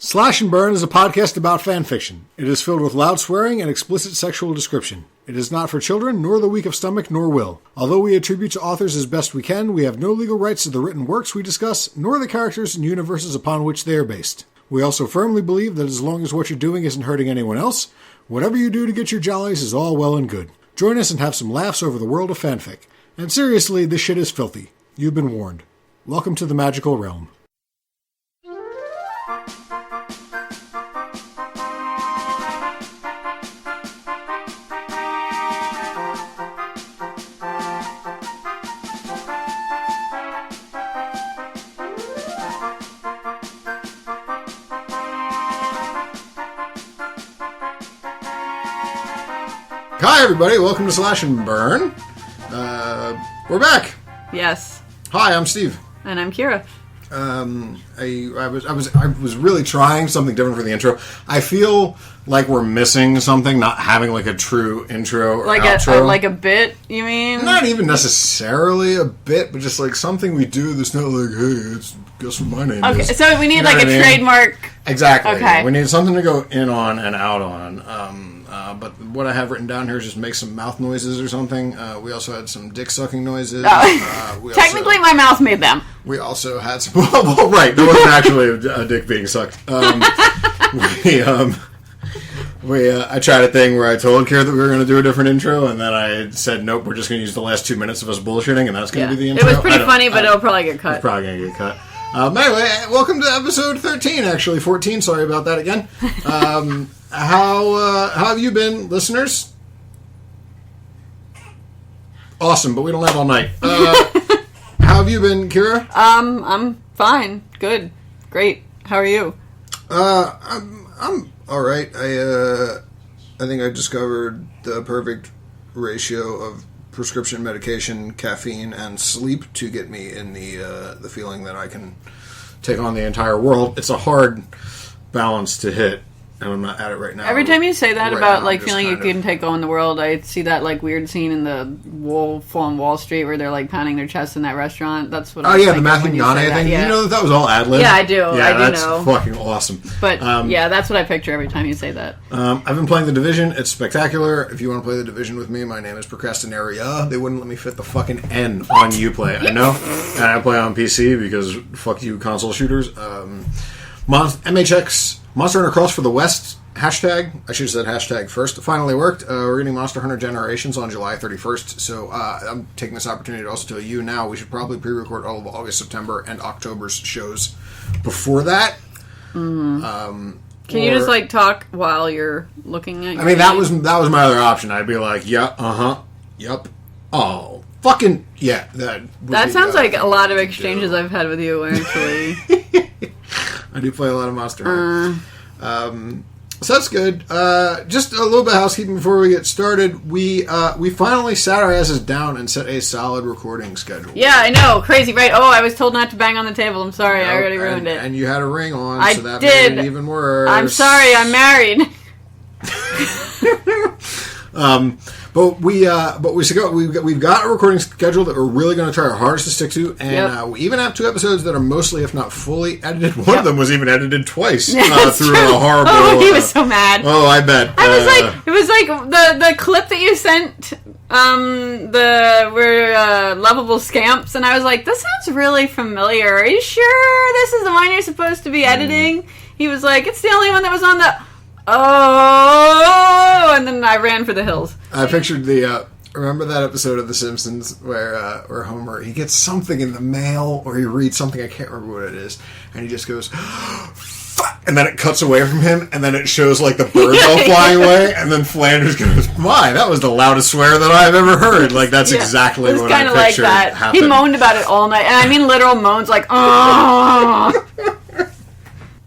Slash and Burn is a podcast about fanfiction. It is filled with loud swearing and explicit sexual description. It is not for children, nor the weak of stomach, nor will. Although we attribute to authors as best we can, we have no legal rights to the written works we discuss, nor the characters and universes upon which they are based. We also firmly believe that as long as what you're doing isn't hurting anyone else, whatever you do to get your jollies is all well and good. Join us and have some laughs over the world of fanfic. And seriously, this shit is filthy. You've been warned. Welcome to the magical realm. Hi, everybody. Welcome to Slash and Burn. We're back. Yes. Hi, I'm Steve. And I'm Kera. I was really trying something different for the intro. I feel like we're missing something, not having like a true intro or outro. Like a bit, you mean? Not even necessarily a bit, but just like something we do that's not like, hey, guess what my name is. Okay, so we need like a trademark. Exactly. Okay. We need something to go in on and out on. But what I have written down here is just make some mouth noises or something. We also had some dick sucking noises. Technically, my mouth made them. We also had some. Well, right, there wasn't actually a dick being sucked. I tried a thing where I told Kara that we were going to do a different intro, and then I said, nope, we're just going to use the last 2 minutes of us bullshitting, and that's going to be the intro. It was pretty funny, but it'll probably get cut. It's probably going to get cut. Anyway, welcome to episode 13, actually 14. Sorry about that again. How have you been, listeners? Awesome, but we don't have all night. How have you been, Kira? I'm fine. Good. Great. How are you? I'm all right. I think I discovered the perfect ratio of prescription medication, caffeine, and sleep to get me in the feeling that I can take on the entire world. It's a hard balance to hit, and I'm not at it right now. Every time you say that right about now, like feeling you can take on the world, I see that like weird scene in the Wolf on Wall Street where they're like pounding their chest in that restaurant. That's what. Oh yeah, the Matthew McConaughey thing. Yeah. You know that was all ad-lib? Yeah, I do. Yeah, I do that's know. Fucking awesome. But yeah, that's what I picture every time you say that. I've been playing The Division. It's spectacular. If you want to play The Division with me, my name is Procrastinaria. They wouldn't let me fit the fucking N on Uplay. I know. And I play on PC because fuck you console shooters. MHX, Monster Hunter Cross for the West, hashtag. I should have said hashtag first. It finally worked. We're getting Monster Hunter Generations on July 31st. So I'm taking this opportunity to also tell you now we should probably pre-record all of August, September, and October's shows before that. Mm-hmm. Can you just like talk while you're looking at? I mean, that was my other option. I'd be like, yeah, yep, oh, fucking yeah. That sounds like a lot of exchanges I've had with you, actually. I do play a lot of Monster Hunter. So that's good. Just a little bit of housekeeping before we get started. We finally sat our asses down and set a solid recording schedule. Yeah, I know. Crazy, right? Oh, I was told not to bang on the table. I'm sorry. I already ruined it. And you had a ring on, so that did. made it even worse. I'm sorry. I'm married. But we've got a recording schedule that we're really going to try our hardest to stick to, and we even have 2 episodes that are mostly, if not fully, edited. One of them was even edited twice through a horrible. Oh, he was so mad. Oh, I bet. It was like the clip that you sent. We're lovable scamps, and I was like, this sounds really familiar. Are you sure this is the one you're supposed to be editing? He was like, it's the only one that was on the. Oh, and then I ran for the hills. I pictured remember that episode of The Simpsons where Homer, he gets something in the mail or he reads something, I can't remember what it is, and he just goes, fuck, and then it cuts away from him, and then it shows like the birds all flying away, and then Flanders goes, my, that was the loudest swear that I've ever heard. Like, that's exactly what I pictured like that. happened. He moaned about it all night, and I mean literal moans like, oh.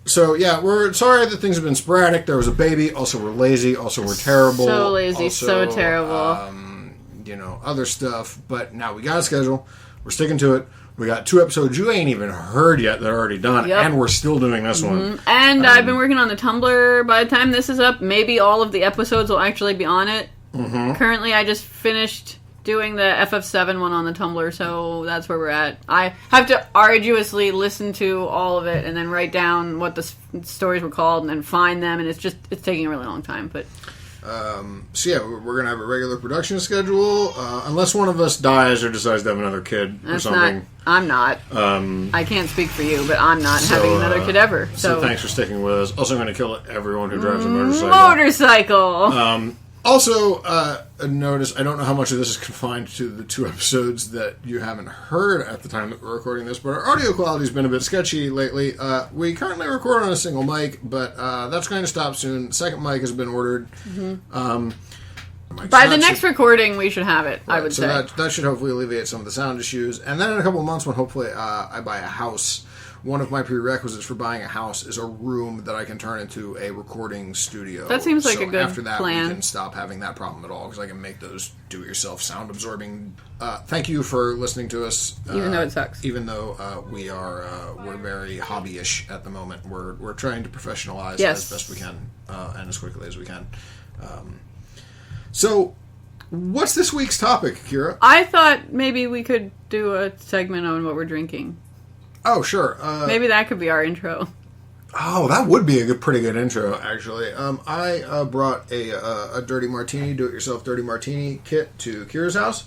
So, yeah, we're sorry that things have been sporadic. There was a baby. Also, we're lazy. Also, we're terrible. So lazy. Also, so terrible. Other stuff. But now we got a schedule. We're sticking to it. We got 2 episodes you ain't even heard yet that are already done. Yep. And we're still doing this one. And I've been working on the Tumblr. By the time this is up, maybe all of the episodes will actually be on it. Mm-hmm. Currently, I just finished doing the FF7 one on the Tumblr, so that's where we're at. I have to arduously listen to all of it and then write down what the stories were called and then find them, and it's taking a really long time. But so yeah, we're going to have a regular production schedule, unless one of us dies or decides to have another kid or something. I'm not. I can't speak for you, but I'm not having another kid ever. So thanks for sticking with us. Also, I'm going to kill everyone who drives a motorcycle. Motorcycle! Also, notice, I don't know how much of this is confined to the 2 episodes that you haven't heard at the time that we're recording this, but our audio quality has been a bit sketchy lately. We currently record on a single mic, but that's going to stop soon. Second mic has been ordered. By the next recording, we should have it, right, I would say. That should hopefully alleviate some of the sound issues. And then in a couple of months, when hopefully I buy a house, one of my prerequisites for buying a house is a room that I can turn into a recording studio. That seems like a good plan. After that, we can stop having that problem at all, because I can make those do-it-yourself sound-absorbing. Thank you for listening to us. Even though it sucks. Even though we're very hobby-ish at the moment. We're trying to professionalize as best we can and as quickly as we can. So, what's this week's topic, Kira? I thought maybe we could do a segment on what we're drinking. Oh, sure. Maybe that could be our intro. Oh, that would be a pretty good intro, actually. I brought a dirty martini, do-it-yourself dirty martini kit to Kira's house.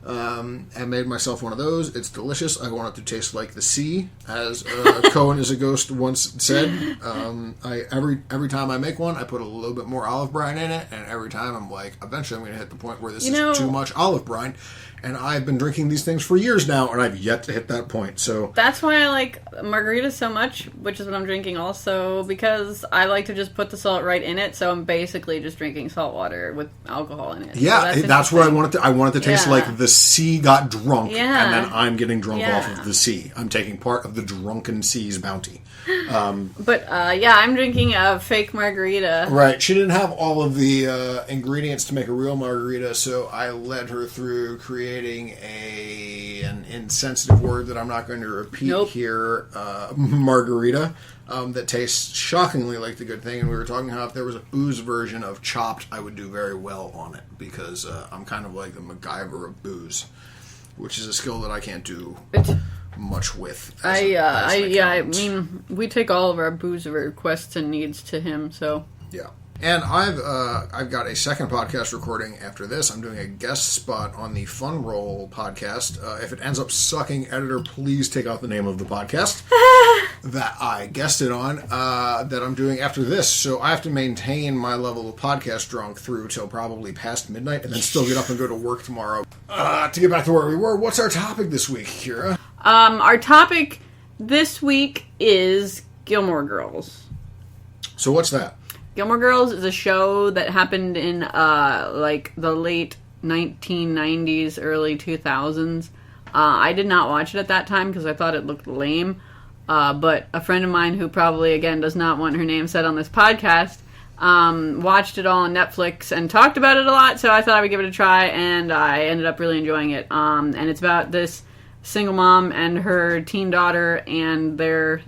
And made myself one of those. It's delicious. I want it to taste like the sea, as Cohen is a Ghost once said. Every time I make one, I put a little bit more olive brine in it, and every time I'm like, eventually I'm going to hit the point where this is too much olive brine. And I've been drinking these things for years now, and I've yet to hit that point. So that's why I like margaritas so much, which is what I'm drinking also, because I like to just put the salt right in it. So I'm basically just drinking salt water with alcohol in it. Yeah, so that's what I wanted to. I wanted to taste like the sea got drunk, and then I'm getting drunk off of the sea. I'm taking part of the drunken sea's bounty. But I'm drinking a fake margarita. Right, she didn't have all of the ingredients to make a real margarita, so I led her through creating an insensitive word that I'm not going to repeat here, margarita, that tastes shockingly like the good thing. And we were talking how if there was a booze version of Chopped, I would do very well on it, because I'm kind of like the MacGyver of booze, which is a skill that I can't do much with. I mean, we take all of our booze requests and needs to him, so yeah. And I've got a second podcast recording after this. I'm doing a guest spot on the Fun Roll podcast. If it ends up sucking, editor, please take out the name of the podcast that I guested on, that I'm doing after this. So I have to maintain my level of podcast drunk through till probably past midnight, and then still get up and go to work tomorrow. To get back to where we were, what's our topic this week, Kira? Our topic this week is Gilmore Girls. So what's that? Gilmore Girls is a show that happened in like the late 1990s, early 2000s. I did not watch it at that time because I thought it looked lame. But a friend of mine who probably, again, does not want her name said on this podcast, watched it all on Netflix and talked about it a lot. So I thought I would give it a try, and I ended up really enjoying it. And it's about this single mom and her teen daughter and their,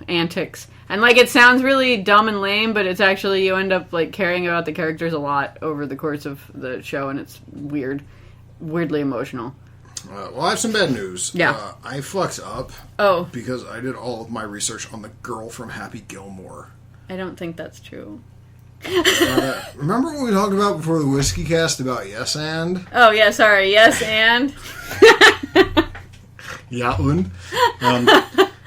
antics. And, it sounds really dumb and lame, but it's actually, you end up, caring about the characters a lot over the course of the show, and it's weirdly emotional. Well, I have some bad news. Yeah. I fucked up. Oh. Because I did all of my research on the girl from Happy Gilmore. I don't think that's true. Remember what we talked about before the Whiskey Cast about Yes and? Oh, yeah, sorry. Yes and? Ja und?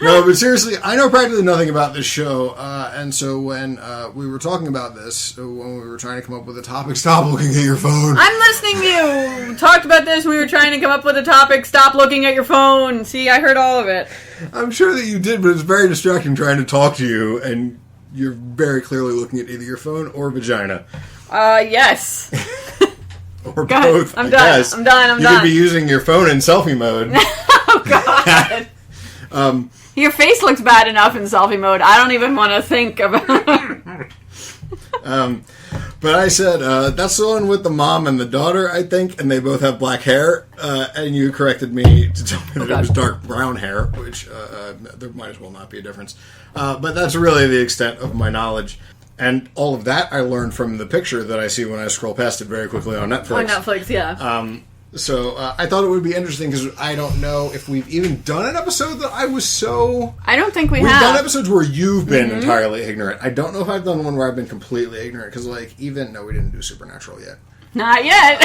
No, but seriously, I know practically nothing about this show, and so when we were talking about this, when we were trying to come up with a topic, stop looking at your phone. I'm listening to you! We talked about this when we were trying to come up with a topic, stop looking at your phone. See, I heard all of it. I'm sure that you did, but it's very distracting trying to talk to you, and you're very clearly looking at either your phone or vagina. Yes. Or both, I'm done. I'm done. You could be using your phone in selfie mode. Oh, God. Your face looks bad enough in selfie mode. I don't even want to think about it. But I said, that's the one with the mom and the daughter, I think, and they both have black hair. And you corrected me to tell me that it was dark brown hair, which there might as well not be a difference. But that's really the extent of my knowledge. And all of that I learned from the picture that I see when I scroll past it very quickly on Netflix. On Netflix, yeah. So I thought it would be interesting because I don't know if we've even done an episode that I was so... I don't think We've have. done episodes where you've been entirely ignorant. I don't know if I've done one where I've been completely ignorant because, like, even... No, we didn't do Supernatural yet. Not yet.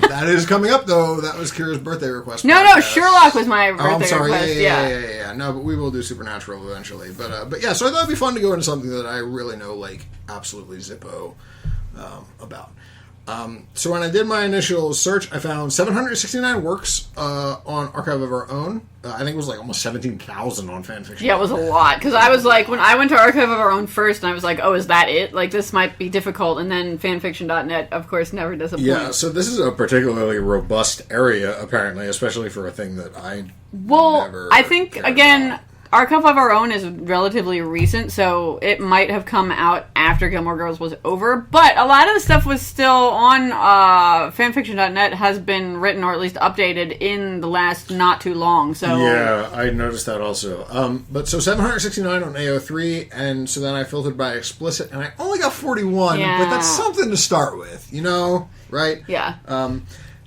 That is coming up, though. That was Kira's birthday request. No, Sherlock was my birthday I'm sorry. request. Yeah. No, but we will do Supernatural eventually. But yeah, so I thought it'd be fun to go into something that I really know, like, absolutely zippo about. So when I did my initial search, I found 769 works on Archive of Our Own. I think it was like almost 17,000 on fanfiction. Yeah, it was a lot. Because I was like, when I went to Archive of Our Own first, and I was like, oh, is that it? Like, this might be difficult. And then fanfiction.net, of course, never disappoints. Yeah, so this is a particularly robust area, apparently, especially for a thing that I I think, again... about. Archive of Our Own is relatively recent, so it might have come out after Gilmore Girls was over, but a lot of the stuff was still on fanfiction.net, has been written or at least updated in the last not too long, so... Yeah, I noticed that also. But so 769 on AO3, and so then I filtered by explicit, and I only got 41, but that's something to start with, you know? Right? Yeah.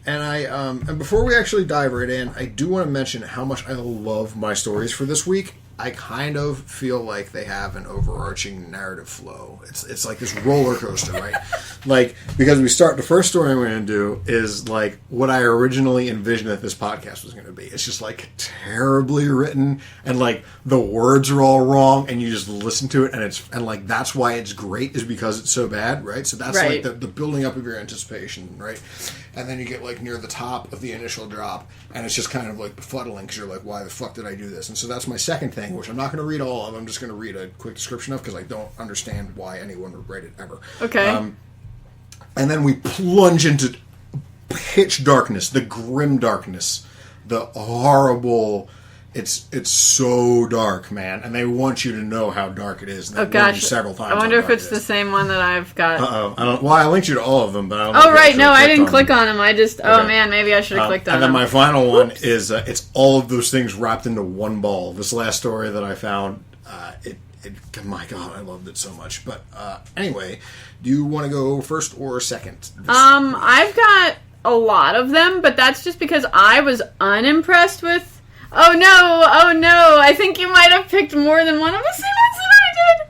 And before we actually dive right in, I do want to mention how much I love my stories for this week. I kind of feel like they have an overarching narrative flow. It's like this roller coaster, right? Like, because we start, the first story I'm going to do is like what I originally envisioned that this podcast was going to be. It's just like terribly written, and like the words are all wrong, and you just listen to it, and like that's why it's great, is because it's so bad, right? So that's like the building up of your anticipation, right? And then you get like near the top of the initial drop, and it's just kind of like befuddling because you're like, why the fuck did I do this? And so that's my second thing, which I'm not going to read all of. I'm just going to read a quick description of because I don't understand why anyone would write it ever. Okay. And then we plunge into pitch darkness, the grim darkness, the horrible... It's so dark, man, and they want you to know how dark it is. And oh gosh, several times. I wonder if it's the same one that I've got. I linked you to all of them, but I don't. Oh right, no, I didn't click on them. I just, oh man, maybe I should have clicked on them. And then my final one is it's all of those things wrapped into one ball. This last story that I found, my God, I loved it so much. But anyway, do you want to go first or second? I've got a lot of them, but that's just because I was unimpressed with. Oh no, I think you might have picked more than one of the same ones that I did.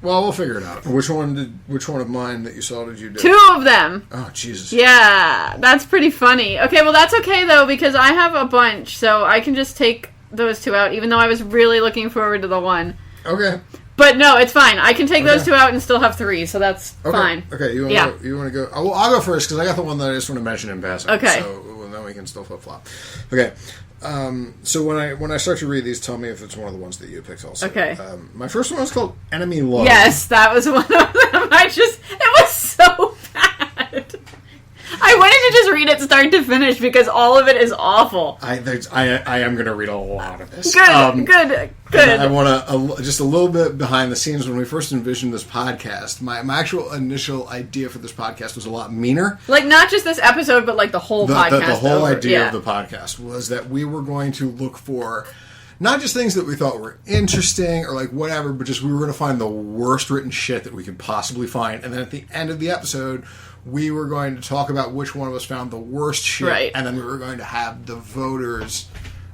Well, we'll figure it out. Which one of mine that you saw did you do? 2 of them. Oh, Jesus. Yeah, that's pretty funny. Okay, well that's okay though, because I have a bunch, so I can just take those 2 out, even though I was really looking forward to the one. Okay. But no, it's fine. I can take those 2 out and still have 3, so that's fine. Okay, you want to go? I'll go first, because I got the one that I just want to mention in passing. Okay. So then we can still flip-flop. Okay. So when I start to read these, tell me if it's one of the ones that you picked also. Okay. My first one is called Enemy Love. Yes, that was one of them. It was so bad. I wanted to just read it start to finish because all of it is awful. I am going to read a lot of this. Good. I want to just a little bit behind the scenes. When we first envisioned this podcast, my actual initial idea for this podcast was a lot meaner. Like not just this episode, but like the whole podcast. The whole idea of the podcast was that we were going to look for not just things that we thought were interesting or like whatever, but just we were going to find the worst written shit that we could possibly find, and then at the end of the episode, we were going to talk about which one of us found the worst shit, and then we were going to have the voters,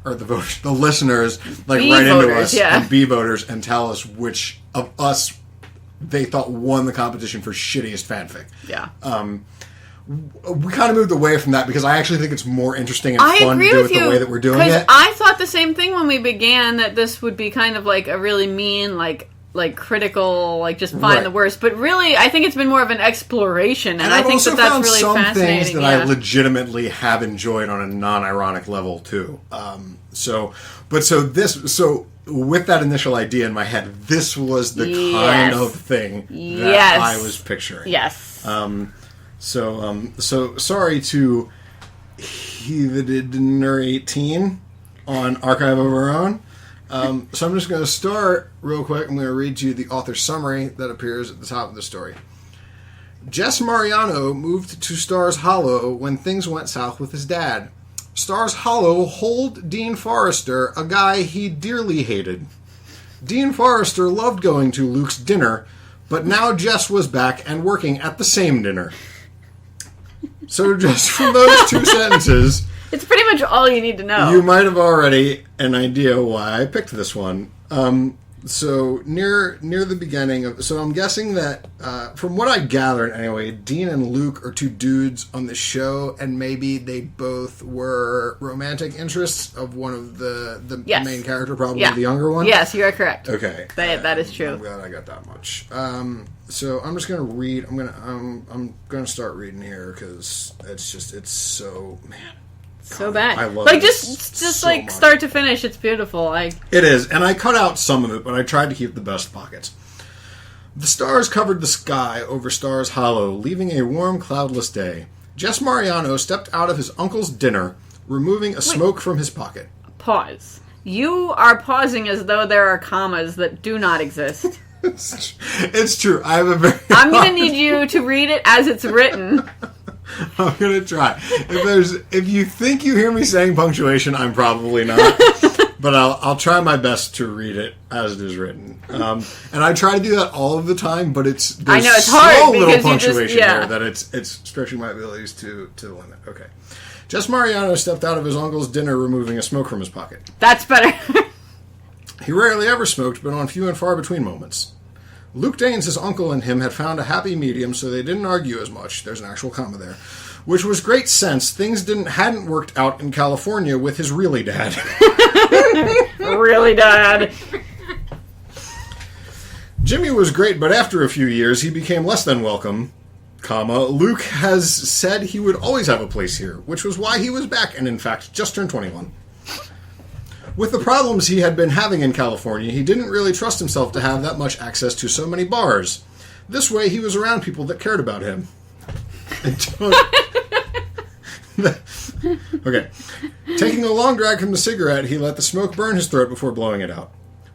or the listeners, like write into us and be voters and tell us which of us they thought won the competition for shittiest fanfic. Yeah. We kind of moved away from that because I actually think it's more interesting and fun to do it the way that we're doing it. I thought the same thing when we began, that this would be kind of like a really mean, like critical, like just find the worst. But really, I think it's been more of an exploration, and I think that's really fascinating. Some things that I legitimately have enjoyed on a non-ironic level too. So with that initial idea in my head, this was the kind of thing that I was picturing. Yes. So sorry to Heather 18 on Archive of Our Own. So I'm just going to start real quick. I'm going to read you the author's summary that appears at the top of the story. Jess Mariano moved to Stars Hollow when things went south with his dad. Stars Hollow holed Dean Forrester, a guy he dearly hated. Dean Forrester loved going to Luke's dinner, but now Jess was back and working at the same dinner. So just from those two sentences, It's pretty much all you need to know. you might have already an idea why I picked this one. So near the beginning of, so I'm guessing that from what I gathered anyway, Dean and Luke are two dudes on the show, and maybe they both were romantic interests of one of the Yes. main character, probably Yeah. the younger one. Yes, you are correct. Okay, That is true. I'm glad I got that much. So I'm just gonna read. I'm gonna start reading here because it's so, man. So bad. I love like this just so like much. start to finish, it's beautiful. Like It is, and I cut out some of it, but I tried to keep the best pockets. The stars covered the sky over Stars Hollow, leaving a warm, cloudless day. Jess Mariano stepped out of his uncle's dinner, removing a smoke from his pocket. pause. You are pausing as though there are commas that do not exist. It's true. I have a very. I'm gonna need you to read it as it's written. I'm gonna try. If you think you hear me saying punctuation, I'm probably not. But I'll try my best to read it as it is written. And I try to do that all of the time, but there's I know, it's so hard little because you just- punctuation yeah. here that it's stretching my abilities to the limit. Okay. Jess Mariano stepped out of his uncle's dinner, removing a smoke from his pocket. That's better. He rarely ever smoked, but on few and far between moments. Luke Danes, his uncle, and him had found a happy medium, so they didn't argue as much. There's an actual comma there. Which was great sense. Things hadn't worked out in California with his really dad. Really, Dad. Jimmy was great, but after a few years, he became less than welcome. Comma, Luke has said he would always have a place here, which was why he was back and, in fact, just turned 21. With the problems he had been having in California, he didn't really trust himself to have that much access to so many bars. This way, he was around people that cared about him. Okay. Taking a long drag from the cigarette, he let the smoke burn his throat before blowing it out.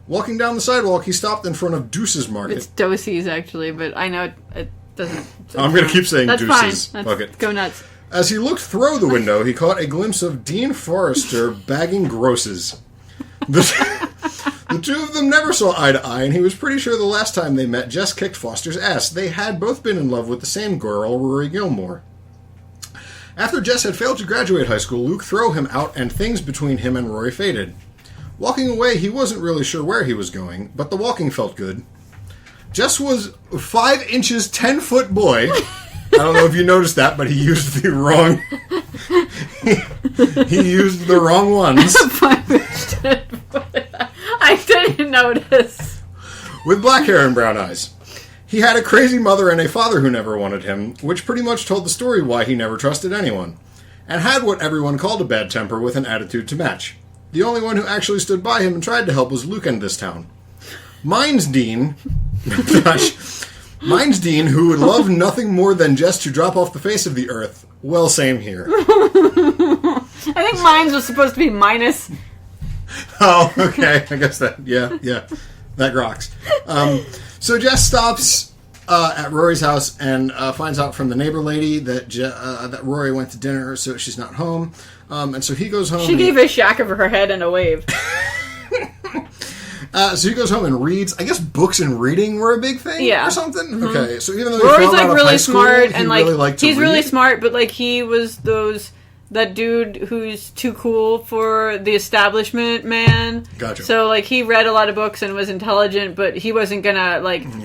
Walking down the sidewalk, he stopped in front of Deuce's Market. It's Doses, actually, but I know it doesn't... I'm going to keep saying That's Deuce's. fine. Fuck it. Go nuts. As he looked through the window, he caught a glimpse of Dean Forrester bagging grosses. The two of them never saw eye to eye, and he was pretty sure the last time they met, Jess kicked Foster's ass. They had both been in love with the same girl, Rory Gilmore. After Jess had failed to graduate high school, Luke threw him out, and things between him and Rory faded. Walking away, he wasn't really sure where he was going, but the walking felt good. Jess was 5 inches, 10-foot boy. I don't know if you noticed that, but he used the wrong... he used the wrong ones. I didn't notice. With black hair and brown eyes. He had a crazy mother and a father who never wanted him, which pretty much told the story why he never trusted anyone, and had what everyone called a bad temper with an attitude to match. The only one who actually stood by him and tried to help was Luke in this town. Mine's Dean, who would love nothing more than just to drop off the face of the earth. Well, same here. I think mine was supposed to be minus. Oh, okay. I guess that, yeah. That rocks. So Jess stops at Rory's house and finds out from the neighbor lady that Rory went to dinner, so she's not home. And so he goes home. She gave a shack of her head and a wave. So he goes home and reads. I guess books and reading were a big thing or something? Mm-hmm. Okay, so even though he Rory's fell out like of really high school, smart he and really like liked to he's read. really smart, but like he was that dude who's too cool for the establishment man. Gotcha. So like he read a lot of books and was intelligent, but he wasn't gonna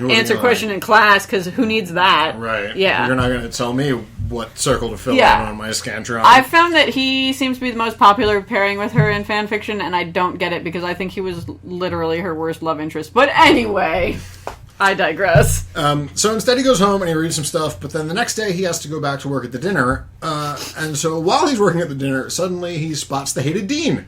answer question in class because who needs that? Right. Yeah. You're not going to tell me what circle to fill Yeah. in on my Scantron. I've found that he seems to be the most popular pairing with her in fanfiction, and I don't get it because I think he was literally her worst love interest. But anyway, I digress. So instead he goes home and he reads some stuff, but then the next day he has to go back to work at the dinner. And so while he's working at the dinner, suddenly he spots the hated Dean.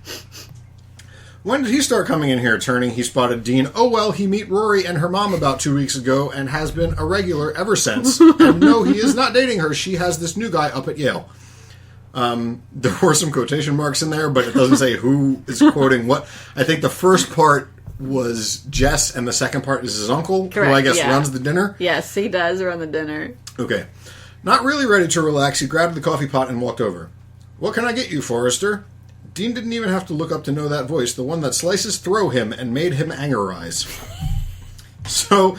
When did he start coming in here turning? He spotted Dean. Oh, well, he met Rory and her mom about 2 weeks ago and has been a regular ever since. And no, he is not dating her. She has this new guy up at Yale. There were some quotation marks in there, but it doesn't say who is quoting what. I think the first part was Jess and the second part is his uncle, Correct, who I guess yeah. runs the dinner. Yes, he does run the dinner. Okay. Not really ready to relax, he grabbed the coffee pot and walked over. What can I get you, Forrester? Dean didn't even have to look up to know that voice, the one that slices through him and made him angerize. So,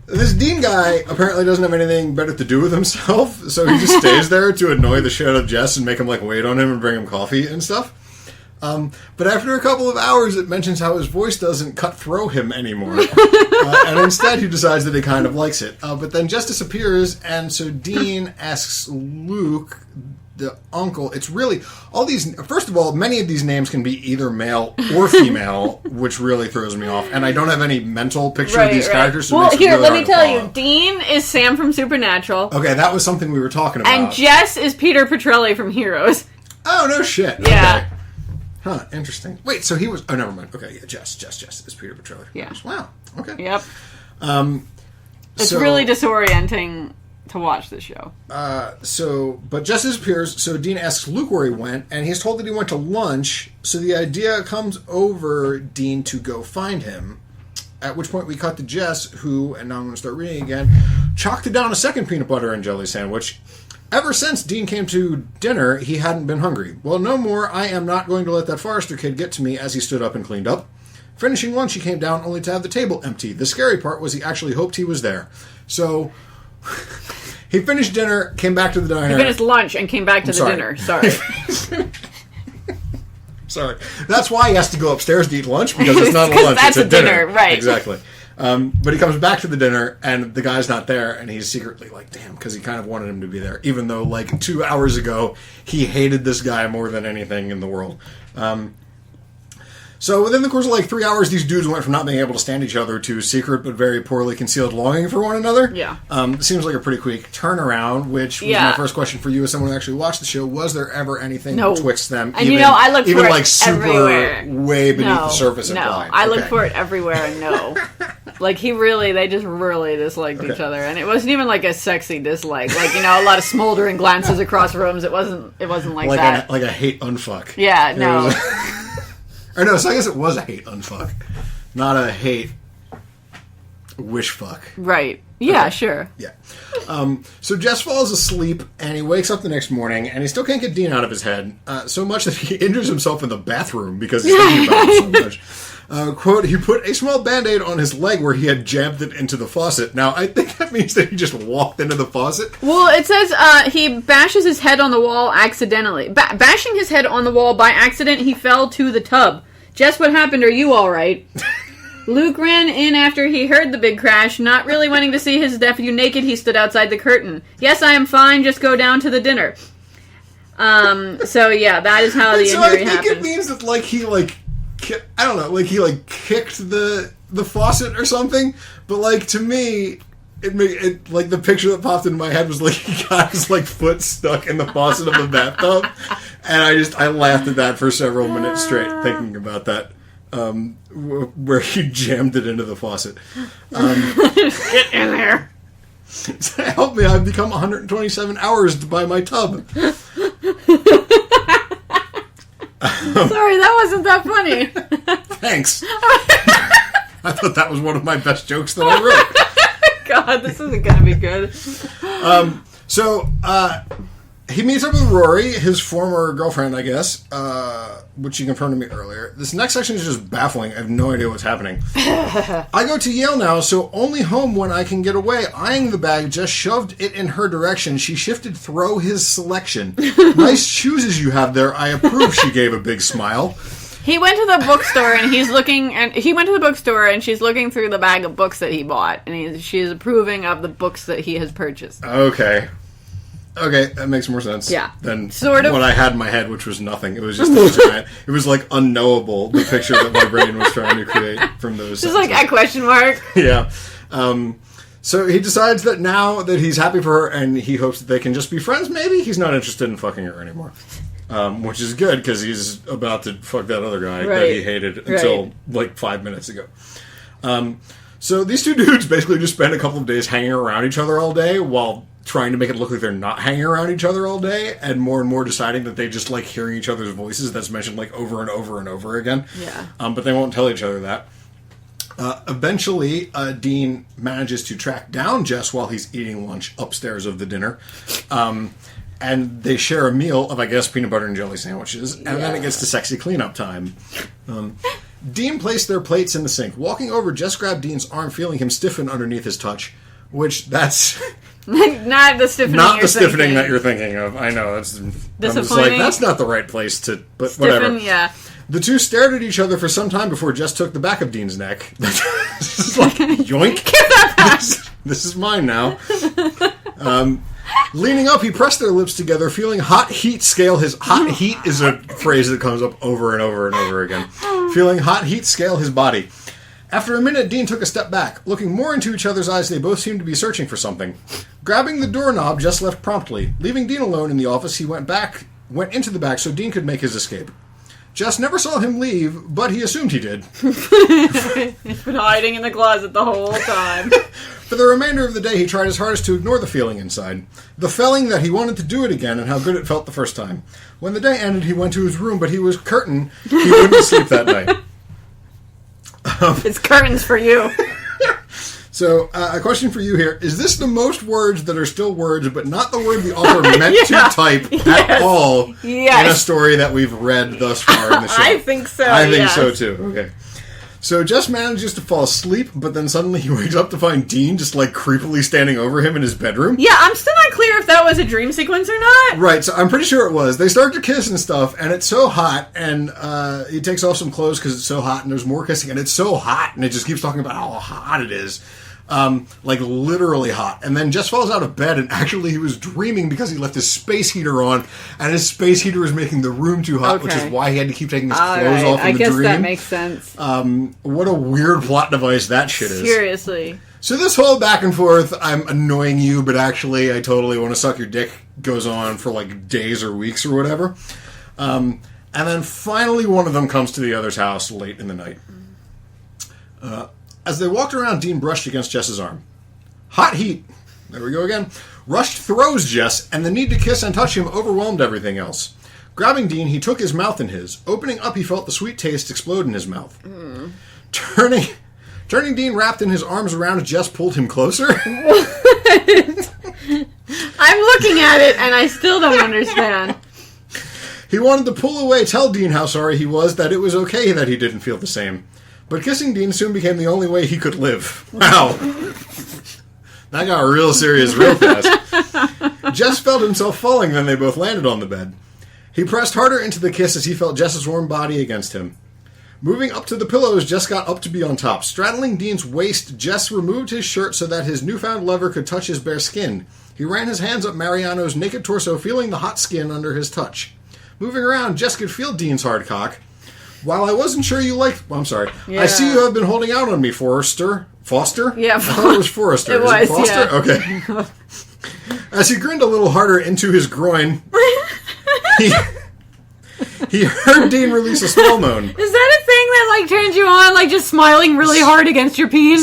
This Dean guy apparently doesn't have anything better to do with himself, so he just stays there to annoy the shit out of Jess and make him, like, wait on him and bring him coffee and stuff. But after a couple of hours, it mentions how his voice doesn't cut-throw him anymore. And instead, he decides that he kind of likes it. But then Jess disappears, and so Dean asks Luke, the uncle, it's really... all these... First of all, many of these names can be either male or female, which really throws me off. And I don't have any mental picture of these characters. So well, here, let me tell you. Dean is Sam from Supernatural. Okay, that was something we were talking about. And Jess is Peter Petrelli from Heroes. Oh, no shit. Yeah. Okay. Huh, interesting. Wait, so he was... Oh, never mind. Okay, yeah, Jess is Peter Petrelli. Yeah. Wow, okay. Yep. It's really disorienting to watch this show. But Jess disappears, so Dean asks Luke where he went, and he's told that he went to lunch, so the idea comes over Dean to go find him, at which point we cut to Jess, who, and now I'm going to start reading again, chalked down a second peanut butter and jelly sandwich. Ever since Dean came to dinner, he hadn't been hungry. Well, no more. I am not going to let that Forrester kid get to me, as he stood up and cleaned up. Finishing lunch, he came down only to have the table empty. The scary part was he actually hoped he was there. So, he finished dinner, came back to the diner. He finished lunch and came back to the dinner. Sorry. Sorry. That's why he has to go upstairs to eat lunch, because it's not a lunch, that's it's a dinner. Right. Exactly. But he comes back to the dinner, and the guy's not there, and he's secretly like, damn, because he kind of wanted him to be there, even though, like, 2 hours ago, he hated this guy more than anything in the world. So within the course of, like, 3 hours, these dudes went from not being able to stand each other to secret but very poorly concealed longing for one another. Yeah. It seems like a pretty quick turnaround, which was my first question for you as someone who actually watched the show. Was there ever anything betwixt them? And I looked for it super everywhere. Way beneath the surface of blind. I looked for it everywhere and no. Like, they just really disliked each other. And it wasn't even like a sexy dislike. Like, a lot of smoldering glances across rooms. It wasn't like that. Like a hate unfuck. Yeah, no. Or no, so I guess it was a hate unfuck. Not a hate wish fuck. Right. Yeah, sure. Yeah. So Jess falls asleep, and he wakes up the next morning, and he still can't get Dean out of his head, so much that he injures himself in the bathroom because he's thinking about it so much. Quote, he put a small Band-Aid on his leg where he had jammed it into the faucet. Now, I think that means that he just walked into the faucet. Well, it says he bashes his head on the wall accidentally. Bashing his head on the wall by accident, he fell to the tub. Jess, what happened? Are you all right? Luke ran in after he heard the big crash. Not really wanting to see his nephew naked, he stood outside the curtain. Yes, I am fine. Just go down to the dinner. So, yeah, that is how the injury happened. I think it means that, like, he, like... I don't know, like he like kicked the faucet or something, but like to me, it like the picture that popped into my head was like he got his like foot stuck in the faucet of the bathtub, and I laughed at that for several minutes straight thinking about that, where he jammed it into the faucet. Get in there. Help me! I've become 127 hours to buy my tub. Sorry, that wasn't that funny. Thanks. I thought that was one of my best jokes that I wrote. God, this isn't going to be good. So, he meets up with Rory, his former girlfriend, I guess, which you confirmed to me earlier. This next section is just baffling. I have no idea what's happening. I go to Yale now, so only home when I can get away. Eyeing the bag, just shoved it in her direction. She shifted throw his selection. Nice chooses you have there. I approve, she gave a big smile. He went to the bookstore and she's looking through the bag of books that he bought, and she's approving of the books that he has purchased. Okay, that makes more sense. Yeah. Than sort of what I had in my head, which was nothing. It was just a giant. It was like unknowable, the picture that my brain was trying to create from those. Just like a question mark. Yeah. So he decides that now that he's happy for her and he hopes that they can just be friends, maybe he's not interested in fucking her anymore. Which is good because he's about to fuck that other guy that he hated until like 5 minutes ago. So these two dudes basically just spend a couple of days hanging around each other all day while trying to make it look like they're not hanging around each other all day, and more deciding that they just like hearing each other's voices. That's mentioned like over and over and over again. Yeah. But they won't tell each other that. Eventually, Dean manages to track down Jess while he's eating lunch upstairs of the dinner. And they share a meal of, I guess, peanut butter and jelly sandwiches. And then it gets to sexy cleanup time. Dean placed their plates in the sink. Walking over, Jess grabbed Dean's arm, feeling him stiffen underneath his touch, which that's... Not the stiffening that you're thinking of. I know. I'm just like, that's not the right place to... But stiffen, whatever. Yeah. The two stared at each other for some time before Jess took the back of Dean's neck. It's like, yoink. Give that back. This is mine now. Leaning up, he pressed their lips together, feeling hot heat scale his... Hot heat is a phrase that comes up over and over and over again. Feeling hot heat scale his body. After a minute, Dean took a step back. Looking more into each other's eyes, they both seemed to be searching for something. Grabbing the doorknob, Jess left promptly. Leaving Dean alone in the office, he went into the back so Dean could make his escape. Jess never saw him leave, but he assumed he did. He's been hiding in the closet the whole time. For the remainder of the day, he tried his hardest to ignore the feeling inside. The feeling that he wanted to do it again and how good it felt the first time. When the day ended, he went to his room, but he was certain he wouldn't sleep that night. It's curtains for you. So, a question for you here. Is this the most words that are still words, but not the word the author meant to type at all in a story that we've read thus far in the show? I think so, I think so, too. Okay. So, Jess manages to fall asleep, but then suddenly he wakes up to find Dean just, like, creepily standing over him in his bedroom. Yeah, I'm still not clear if that was a dream sequence or not. Right, so I'm pretty sure it was. They start to kiss and stuff, and it's so hot, and he takes off some clothes because it's so hot, and there's more kissing, and it's so hot, and it just keeps talking about how hot it is. Like literally hot. And then Jess falls out of bed, and actually he was dreaming because he left his space heater on, and his space heater was making the room too hot, which is why he had to keep taking his clothes off in the dream. I guess that makes sense. What a weird plot device that shit is. Seriously. So this whole back and forth, I'm annoying you, but actually I totally want to suck your dick, goes on for like days or weeks or whatever. And then finally one of them comes to the other's house late in the night. As they walked around, Dean brushed against Jess's arm. Hot heat. There we go again. Rushed throws Jess, and the need to kiss and touch him overwhelmed everything else. Grabbing Dean, he took his mouth in his. Opening up, he felt the sweet taste explode in his mouth. Turning Dean wrapped in his arms around Jess pulled him closer. I'm looking at it, and I still don't understand. He wanted to pull away, tell Dean how sorry he was, that it was okay that he didn't feel the same. But kissing Dean soon became the only way he could live. Wow. That got real serious real fast. Jess felt himself falling, then they both landed on the bed. He pressed harder into the kiss as he felt Jess's warm body against him. Moving up to the pillows, Jess got up to be on top. Straddling Dean's waist, Jess removed his shirt so that his newfound lover could touch his bare skin. He ran his hands up Mariano's naked torso, feeling the hot skin under his touch. Moving around, Jess could feel Dean's hard cock. While I wasn't sure you liked... Well, I'm sorry. Yeah. I see you have been holding out on me, Foster. Yeah. I thought it was Forrester. It was, Foster? yeah. Okay. As he grinned a little harder into his groin, he heard Dean release a small moan. Is that a thing that, like, turns you on? Like, just smiling really hard against your peen?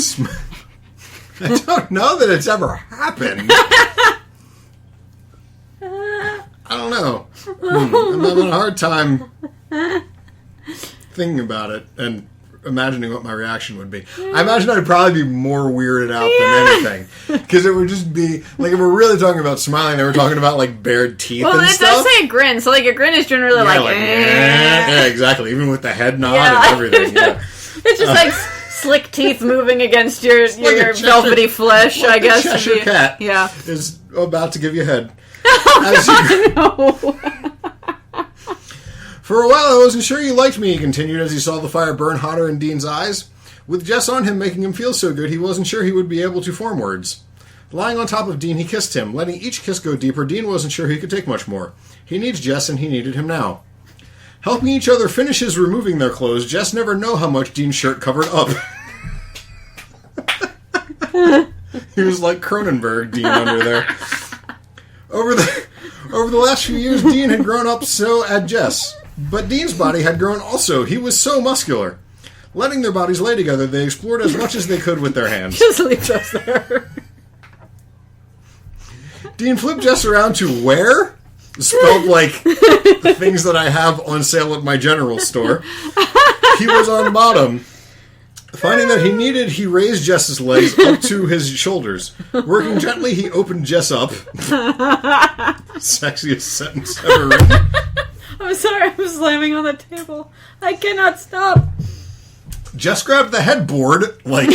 I don't know that it's ever happened. I don't know. I'm having a hard time thinking about it and imagining what my reaction would be. I imagine I'd probably be more weirded out than anything. Because it would just be, like, if we're really talking about smiling, they were talking about, like, bared teeth and stuff. Well, it does say grin, so, like, a grin is generally Yeah, exactly. Even with the head nod and everything. Yeah. It's just, like, slick teeth moving against your velvety flesh, I guess. A Cheshire cat is about to give you head. No. For a while, I wasn't sure you liked me, he continued as he saw the fire burn hotter in Dean's eyes. With Jess on him making him feel so good, he wasn't sure he would be able to form words. Lying on top of Dean, he kissed him. Letting each kiss go deeper, Dean wasn't sure he could take much more. He needs Jess, and he needed him now. Helping each other finish his removing their clothes, Jess never knew how much Dean's shirt covered up. He was like Cronenberg, Dean, under there. Over the last few years, Dean had grown up, so had Jess. But Dean's body had grown also. He was so muscular. Letting their bodies lay together, they explored as much as they could with their hands. Just leave us there. Dean flipped Jess around to where? Spelled like the things that I have on sale at my general store. He was on bottom. Finding that he needed, he raised Jess's legs up to his shoulders. Working gently, he opened Jess up. Sexiest sentence ever written. I'm sorry, I'm slamming on the table. I cannot stop. Jess grabbed the headboard, like,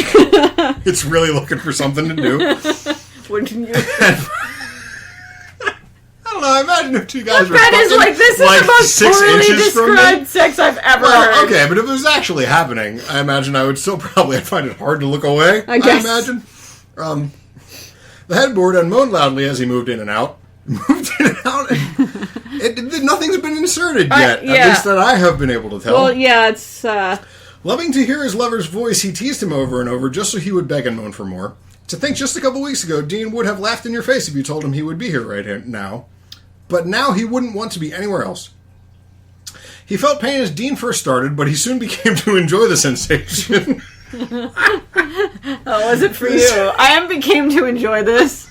it's really looking for something to do. Wouldn't you? I don't know, I imagine if two guys were That fucking, is like, this is like, the most 6 poorly inches from me. described sex I've ever heard. Okay, but if it was actually happening, I imagine I would still probably find it hard to look away. I guess. I imagine. The headboard moaned loudly as he moved in and out. Nothing's been inserted yet. Yeah. At least that I have been able to tell. Well, yeah, it's... Loving to hear his lover's voice, he teased him over and over just so he would beg and moan for more. To think just a couple weeks ago, Dean would have laughed in your face if you told him he would be here right here now. But now he wouldn't want to be anywhere else. He felt pain as Dean first started, but he soon became to enjoy the sensation. How was it for you? I became to enjoy this.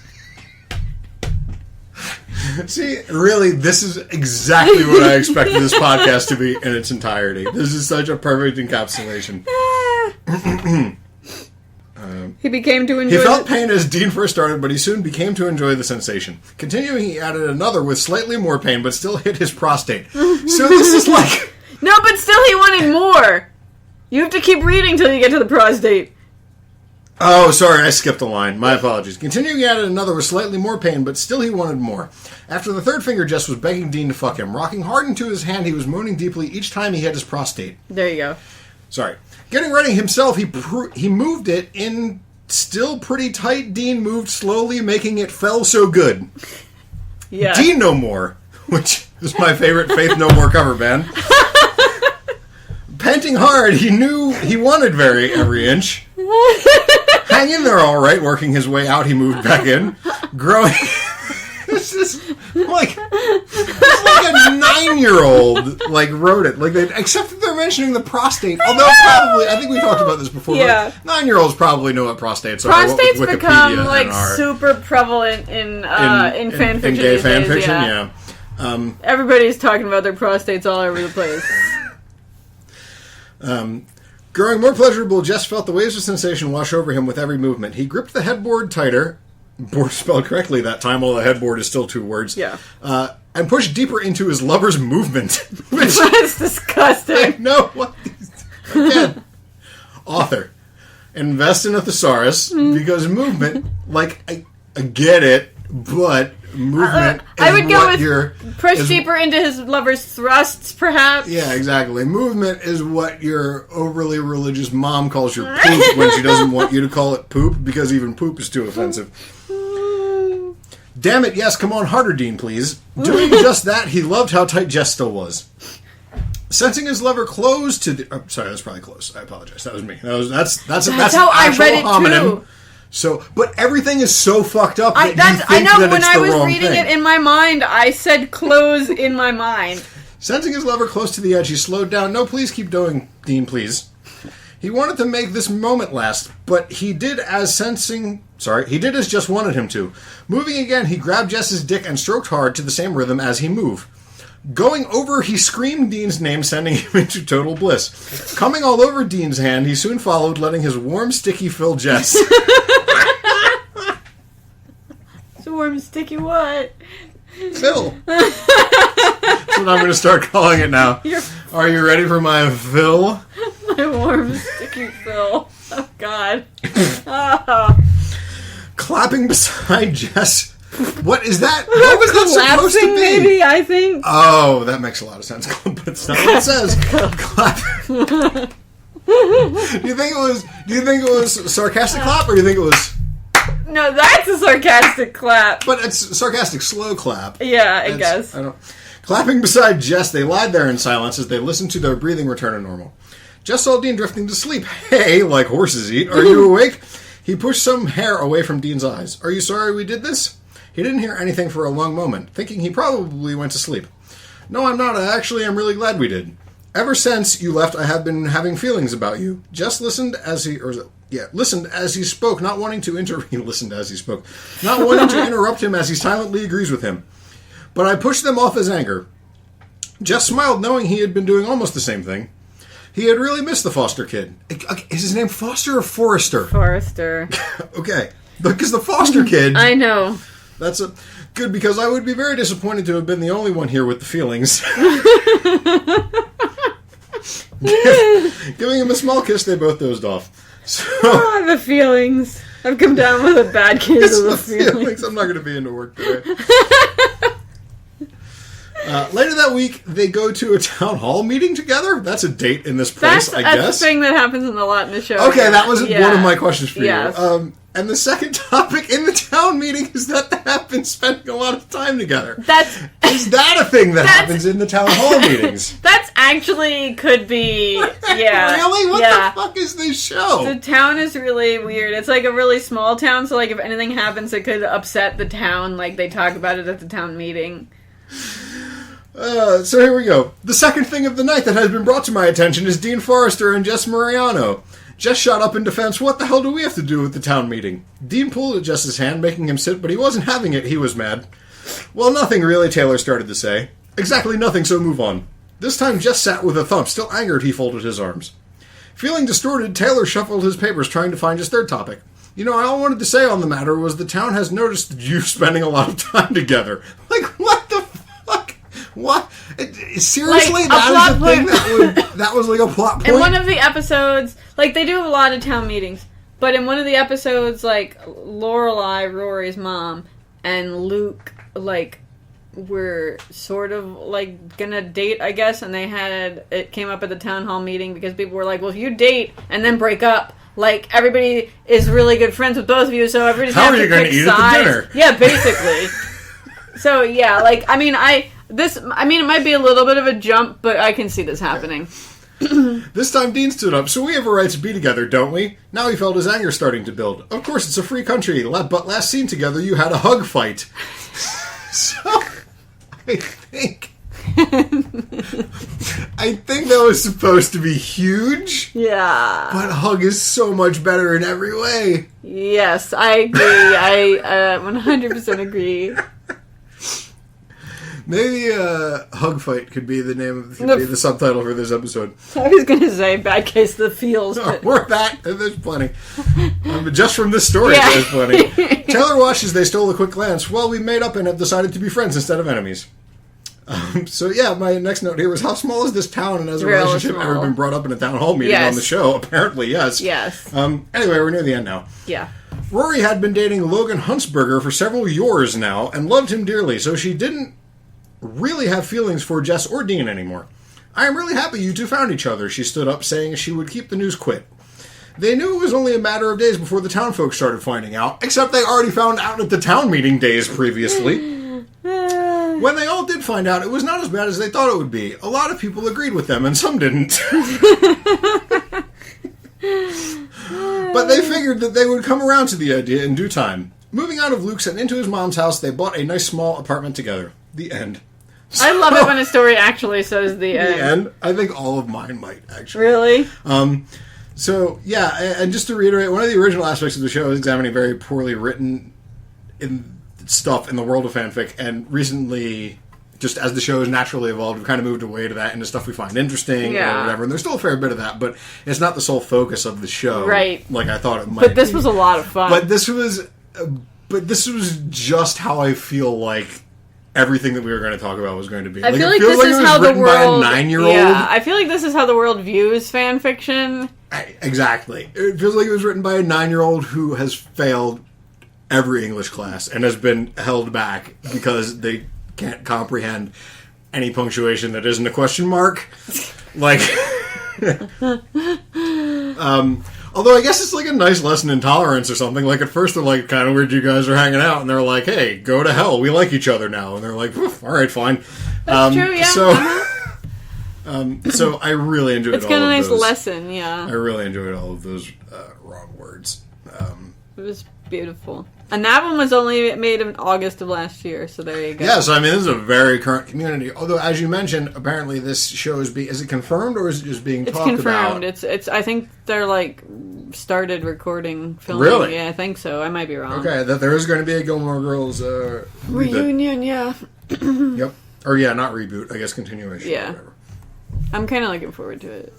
See, really, this is exactly what I expected this podcast to be in its entirety. This is such a perfect encapsulation. He became to enjoy He felt pain as Dean first started, but he soon became to enjoy the sensation. Continuing, he added another with slightly more pain, but still hit his prostate. So this is like... No, but still he wanted more. You have to keep reading till you get to the prostate. Oh, sorry, I skipped a line. My apologies. Continuing, he added another with slightly more pain, but still he wanted more. After the third finger, Jess was begging Dean to fuck him. Rocking hard into his hand, he was moaning deeply each time he hit his prostate. There you go. Sorry. Getting ready himself, he moved it in still pretty tight. Dean moved slowly, making it fell so good. Yeah. Dean No More, which is my favorite Faith No More cover band. Panting hard, he knew he wanted every inch. Hang in there all right, working his way out, he moved back in. Growing... This is like a 9-year-old wrote it. Except that they're mentioning the prostate. Although probably, I think we talked about this before. Yeah. 9-year-olds probably know what prostates are. Prostates Wikipedia become super prevalent in fanfiction. In gay these days, fanfiction, yeah. Everybody's talking about their prostates all over the place. Growing more pleasurable, Jess felt the waves of sensation wash over him with every movement. He gripped the headboard tighter. Board spelled correctly that time, although the headboard is still 2 words. Yeah. And pushed deeper into his lover's movement. Which, That's disgusting. I know what again. Author. Invest in a thesaurus because movement, I get it, but movement I would go with your push deeper into his lover's thrusts, perhaps. Yeah, exactly. Movement is what your overly religious mom calls your poop when she doesn't want you to call it poop because even poop is too offensive. Damn it, yes, come on harder, Dean, please. Doing just that, he loved how tight Jess still was. Sensing his lover close to the... Oh, sorry, that's probably close. I apologize. That was me. That's how I read it, homonym. too. So, but everything is so fucked up I know, that when it's I the was wrong reading thing. it in my mind, I said close in my mind. Sensing his lover close to the edge, he slowed down. No, please keep going, Dean, please. He wanted to make this moment last, but he did as Jess wanted him to. Moving again, he grabbed Jess's dick and stroked hard to the same rhythm as he moved. Going over, he screamed Dean's name, sending him into total bliss. Coming all over Dean's hand, he soon followed, letting his warm, sticky fill Jess. It's a warm, sticky what? Phil. That's what I'm going to start calling it now. Are you ready for my Phil? My warm, sticky fill. Oh, God. Oh. Clapping beside Jess. What is that? What was that supposed to be? Maybe, I think. Oh, that makes a lot of sense. But it's not what it says. Clap. Do you think it was sarcastic clap, or do you think it was? No, that's a sarcastic clap. But it's sarcastic slow clap. Yeah, I guess. I don't. Clapping beside Jess, they lied there in silence as they listened to their breathing return to normal. Jess saw Dean drifting to sleep. Hey, like horses eat. Are you awake? He pushed some hair away from Dean's eyes. Are you sorry we did this? He didn't hear anything for a long moment, thinking he probably went to sleep. No, I'm not. Actually, I'm really glad we did. Ever since you left, I have been having feelings about you. Jess listened as he spoke, not wanting to not wanting to interrupt him as he silently agrees with him. But I pushed them off as anger. Jess smiled, knowing he had been doing almost the same thing. He had really missed the foster kid. Is his name Foster or Forrester? Forrester. Okay, because the foster kid... I know. That's good, because I would be very disappointed to have been the only one here with the feelings. Giving him a small kiss, they both dozed off. So, the feelings. I've come down with a bad case of the feelings. I'm not going to be into work today. Later that week, they go to a town hall meeting together. That's a date in this place, I guess. That's a thing that happens a lot in the show. Okay, that was one of my questions for yes. you. And the second topic in the town meeting is that they have been spending a lot of time together. Is that a thing that happens in the town hall meetings? That's actually could be, yeah. Really? What the fuck is this show? The town is really weird. It's like a really small town, so like if anything happens, it could upset the town. Like they talk about it at the town meeting. So here we go. The second thing of the night that has been brought to my attention is Dean Forrester and Jess Mariano. Jess shot up in defense, what the hell do we have to do with the town meeting? Dean pulled at Jess's hand, making him sit, but he wasn't having it, he was mad. Well, nothing really, Taylor started to say. Exactly nothing, so move on. This time Jess sat with a thump, still angered he folded his arms. Feeling distorted, Taylor shuffled his papers, trying to find his third topic. You know, all I wanted to say on the matter was the town has noticed you spending a lot of time together. Like, what the fuck? What? Seriously? Like, that is the thing that was like a plot point? In one of the episodes, like, they do have a lot of town meetings, but in one of the episodes, like, Lorelai, Rory's mom, and Luke, like, were sort of, like, gonna date, I guess, and it came up at the town hall meeting because people were like, well, if you date and then break up, like, everybody is really good friends with both of you, so everybody's gonna have to pick sides. How are you gonna eat at the dinner? Yeah, basically. So, yeah, like, I mean, it might be a little bit of a jump, but I can see this happening. This time Dean stood up, so we have a right to be together, don't we? Now he felt his anger starting to build. Of course, it's a free country, but last seen together you had a hug fight. So, I think that was supposed to be huge. Yeah. But hug is so much better in every way. Yes, I agree. I 100% agree. Maybe Hug Fight could be the name of the subtitle for this episode. I was going to say Bad Case of the Feels. But... or that. There's plenty. Just from this story, there's plenty. Taylor watched as they stole a quick glance. Well, we made up and have decided to be friends instead of enemies. So, yeah, my next note here was, how small is this town, and has a relationship ever been brought up in a town hall meeting on the show? Apparently, yes. Yes. Anyway, we're near the end now. Yeah. Rory had been dating Logan Huntsberger for several years now, and loved him dearly, so she didn't really have feelings for Jess or Dean anymore. I am really happy you two found each other, she stood up, saying she would keep the news quiet. They knew it was only a matter of days before the town folks started finding out, except they already found out at the town meeting days previously. When they all did find out, it was not as bad as they thought it would be. A lot of people agreed with them, and some didn't. But they figured that they would come around to the idea in due time. Moving out of Luke's and into his mom's house, they bought a nice small apartment together. The end. I love it when a story actually says the end. The end? I think all of mine might, actually. Really? So, yeah, and just to reiterate, one of the original aspects of the show is examining very poorly written stuff in the world of fanfic, and recently, just as the show has naturally evolved, we've kind of moved away to that into stuff we find interesting or whatever, and there's still a fair bit of that, but it's not the sole focus of the show. Right. Like I thought it might be. But this was a lot of fun. But this was just how I feel like everything that we were going to talk about was going to be. I feel like this is how the world... by a 9-year-old. Yeah, I feel like this is how the world views fan fiction. Exactly. It feels like it was written by a 9-year-old who has failed every English class and has been held back because they can't comprehend any punctuation that isn't a question mark. Like... although I guess it's like a nice lesson in tolerance or something. Like at first they're like, kind of weird you guys are hanging out, and they're like, hey, go to hell, we like each other now. And they're like, all right, fine. That's true, yeah. So I really enjoyed all of those. It's kind of a nice lesson, yeah. I really enjoyed all of those wrong words. It was beautiful. And that one was only made in August of last year, so there you go. Yeah, so I mean, this is a very current community. Although, as you mentioned, apparently this show is it confirmed or is it just being talked about? It's confirmed. It's. I think they're started recording filming. Really? Yeah, I think so. I might be wrong. Okay, that there is going to be a Gilmore Girls reunion. Yeah. Yep. Or yeah, not reboot. I guess continuation. Yeah. Or whatever. I'm kind of looking forward to it.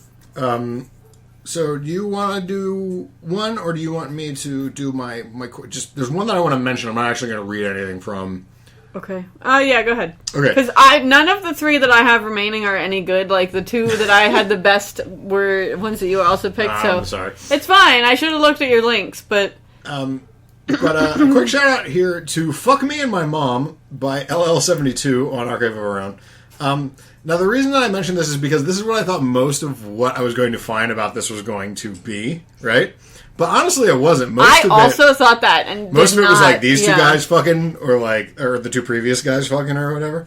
So, do you want to do one, or do you want me to do my just? There's one that I want to mention. I'm not actually going to read anything from Okay. Yeah, go ahead. Okay. Because none of the 3 that I have remaining are any good. Like, the 2 that I had the best were ones that you also picked, so... I'm sorry. It's fine. I should have looked at your links, but... But a quick shout out here to Fuck Me and My Mom by LL72 on Archive of Our Own. Now, the reason that I mentioned this is because this is what I thought most of what I was going to find about this was going to be, right? But honestly, it wasn't. I also thought that, and most of it was like these 2 guys fucking, or the 2 previous guys fucking, or whatever.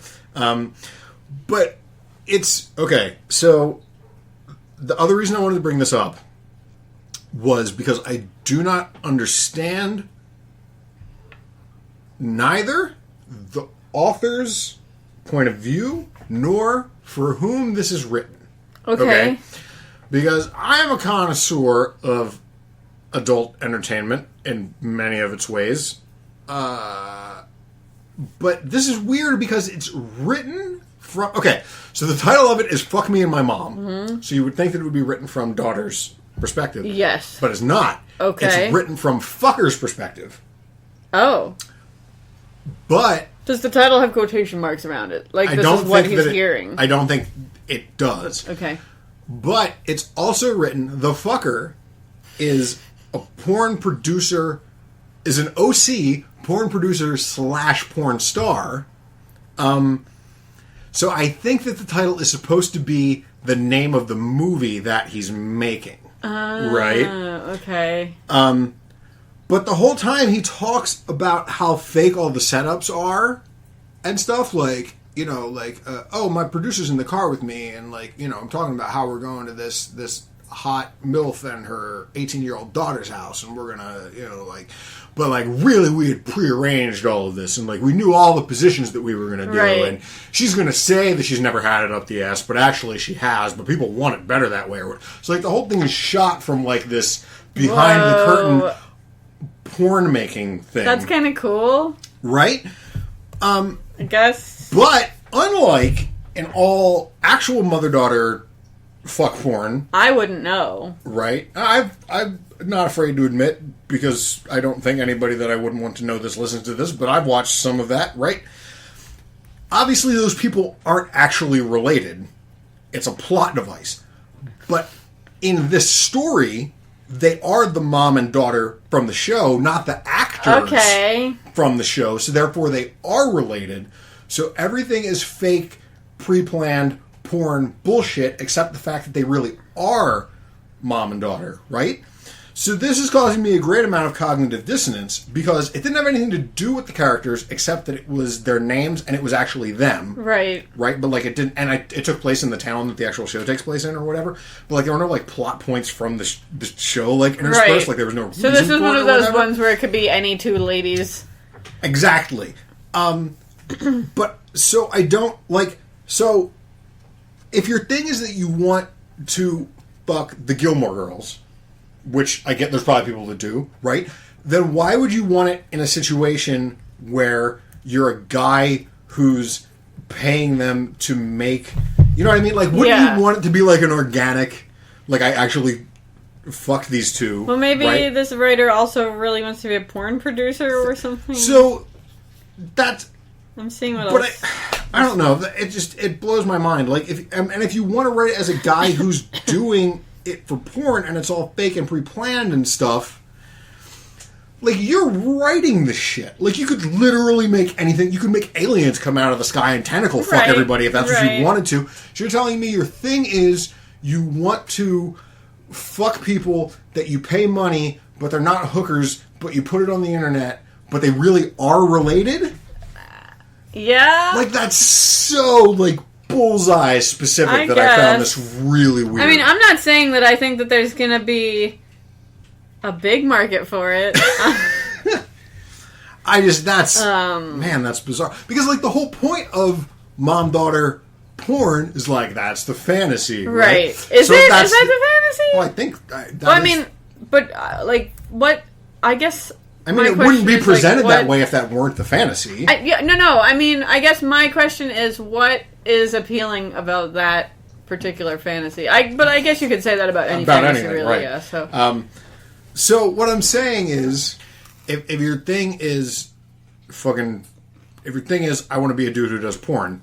But it's okay. So the other reason I wanted to bring this up was because I do not understand neither the author's point of view nor for whom this is written. Okay. Because I am a connoisseur of adult entertainment in many of its ways. But this is weird because it's written from... Okay, so the title of it is Fuck Me and My Mom. Mm-hmm. So you would think that it would be written from daughter's perspective. Yes. But it's not. Okay. It's written from fucker's perspective. Oh. But... Does the title have quotation marks around it? Like, this is what he's hearing. I don't think it does. Okay. But it's also written... The fucker is a porn producer... Is an OC porn producer / porn star. So I think that the title is supposed to be the name of the movie that he's making. Right? Okay. But the whole time he talks about how fake all the setups are and stuff, like, you know, like, oh, my producer's in the car with me, and, like, you know, I'm talking about how we're going to this hot MILF and her 18-year-old daughter's house, and we're gonna, you know, like... But, like, really, we had prearranged all of this, and, like, we knew all the positions that we were going to do, right. And she's going to say that she's never had it up the ass, but actually she has, but people want it better that way. So, like, the whole thing is shot from, like, this behind-the-curtain porn-making thing. That's kind of cool. Right? I guess. But, unlike in all actual mother-daughter fuck porn... I wouldn't know. Right? I'm not afraid to admit... Because I don't think anybody that I wouldn't want to know this listens to this, but I've watched some of that, right? Obviously, those people aren't actually related. It's a plot device. But in this story, they are the mom and daughter from the show, not the actors from the show. So therefore, they are related. So everything is fake, pre-planned porn bullshit, except the fact that they really are mom and daughter, right? So this is causing me a great amount of cognitive dissonance because it didn't have anything to do with the characters except that it was their names and it was actually them. Right. Right? But, like, it didn't... And it took place in the town that the actual show takes place in or whatever. But, like, there were no, like, plot points from the show, like, interspersed. Right. Like, there was no reason. So this is one of those whatever. ones where it could be any 2 ladies. Exactly. But, so I don't... Like, so... If your thing is that you want to fuck the Gilmore Girls... Which I get there's probably people that do, right? Then why would you want it in a situation where you're a guy who's paying them to make... You know what I mean? Like, wouldn't you want it to be like an organic... Like, I actually fucked these 2. Well, maybe right? this writer also really wants to be a porn producer or something. So, that's... I'm seeing what else... I don't know. It blows my mind. Like, if you want to write it as a guy who's doing... it for porn and it's all fake and pre-planned and stuff, like, you're writing the shit. Like, you could literally make anything. You could make aliens come out of the sky and tentacle fuck everybody if that's what you wanted to. So you're telling me your thing is you want to fuck people that you pay money but they're not hookers, but you put it on the internet, but they really are related? Yeah. Like, that's so, like, bullseye specific I found this really weird. I mean, I'm not saying that I think that there's going to be a big market for it. Man, that's bizarre. Because, like, the whole point of mom-daughter porn is, like, that's the fantasy, right? Is that the fantasy? Well, I think... like, what... I guess... I mean, it wouldn't be presented that way if that weren't the fantasy. No. I mean, I guess my question is, what is appealing about that particular fantasy? But I guess you could say that about any fantasy, anything, really. Right. Yeah. So what I'm saying is, if your thing is fucking If your thing is, I want to be a dude who does porn,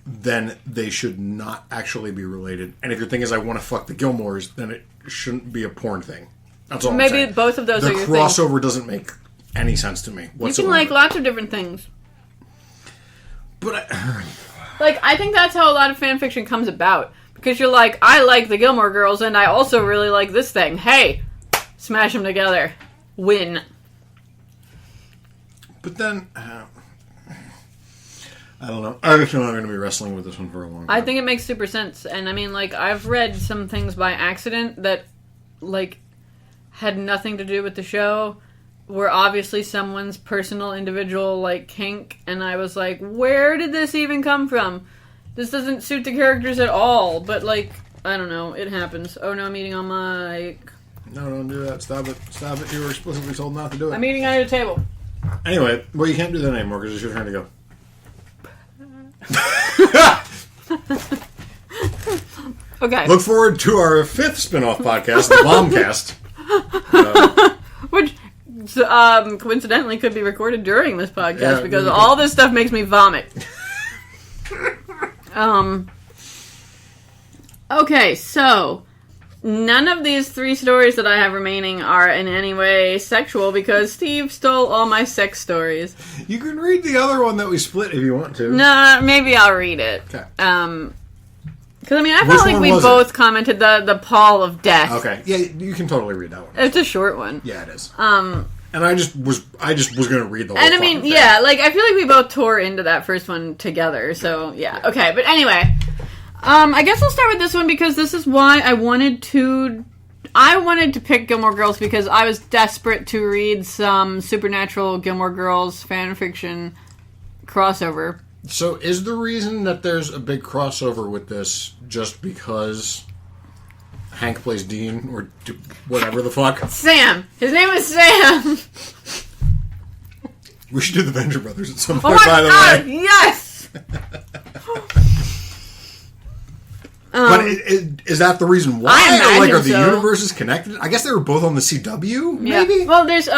then they should not actually be related. And if your thing is, I want to fuck the Gilmores, then it shouldn't be a porn thing. That's all I'm saying. Maybe both of those are your things. The crossover doesn't make any sense to me whatsoever. You can like lots of different things. But I think that's how a lot of fanfiction comes about. Because you're like, I like the Gilmore Girls, and I also really like this thing. Hey, smash them together. Win. But then, I don't know. I feel I'm going to be wrestling with this one for a long time. I think it makes super sense. And I mean, like, I've read some things by accident that, like, had nothing to do with the show. Were obviously someone's personal, individual, like, kink. And I was like, where did this even come from? This doesn't suit the characters at all. But, like, I don't know. It happens. Oh, no, I'm eating on mic. No, don't do that. Stop it. Stop it. You were explicitly told not to do it. I'm eating under the table. Anyway, well, you can't do that anymore because it's your turn to go. Okay. Look forward to our 5th spin-off podcast, the Bombcast. Which, coincidentally could be recorded during this podcast because all this stuff makes me vomit. Okay, so none of these 3 stories that I have remaining are in any way sexual because Steve stole all my sex stories. You can read the other one that we split if you want to. No, maybe I'll read it. Okay. Because, I mean, I felt like we both commented the Pall of Death. Okay. Yeah, you can totally read that one. It's a short one. Yeah, it is. And I just was going to read the whole And I mean, yeah, like, I feel like we both tore into that first one together, so, yeah. Okay, but anyway, I guess I'll start with this one because this is why I wanted to pick Gilmore Girls because I was desperate to read some supernatural Gilmore Girls fanfiction crossover. So is the reason that there's a big crossover with this just because Hank plays Dean or whatever the fuck? Sam! His name is Sam! We should do the Venture Brothers at some point, by the way. Yes! But is that the reason why? I imagine Or, are the so. universes connected? I guess they were both on the CW, maybe? Yeah. Well, there's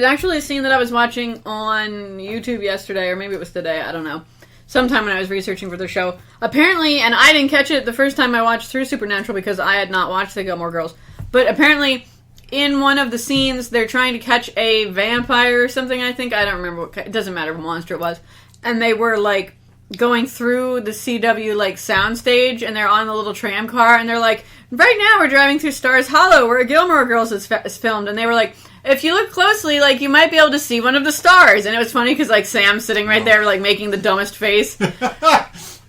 actually a scene that I was watching on YouTube yesterday, or maybe it was today, I don't know. Sometime when I was researching for the show. Apparently, and I didn't catch it the first time I watched through Supernatural because I had not watched the Gilmore Girls, but apparently in one of the scenes they're trying to catch a vampire or something, I think. I don't remember it doesn't matter what monster it was. And they were, like, going through the CW, like, soundstage, and they're on the little tram car, and they're like, right now we're driving through Stars Hollow, where Gilmore Girls is filmed, and they were like, if you look closely, like, you might be able to see one of the stars. And it was funny because, like, Sam's sitting right there, like, making the dumbest face.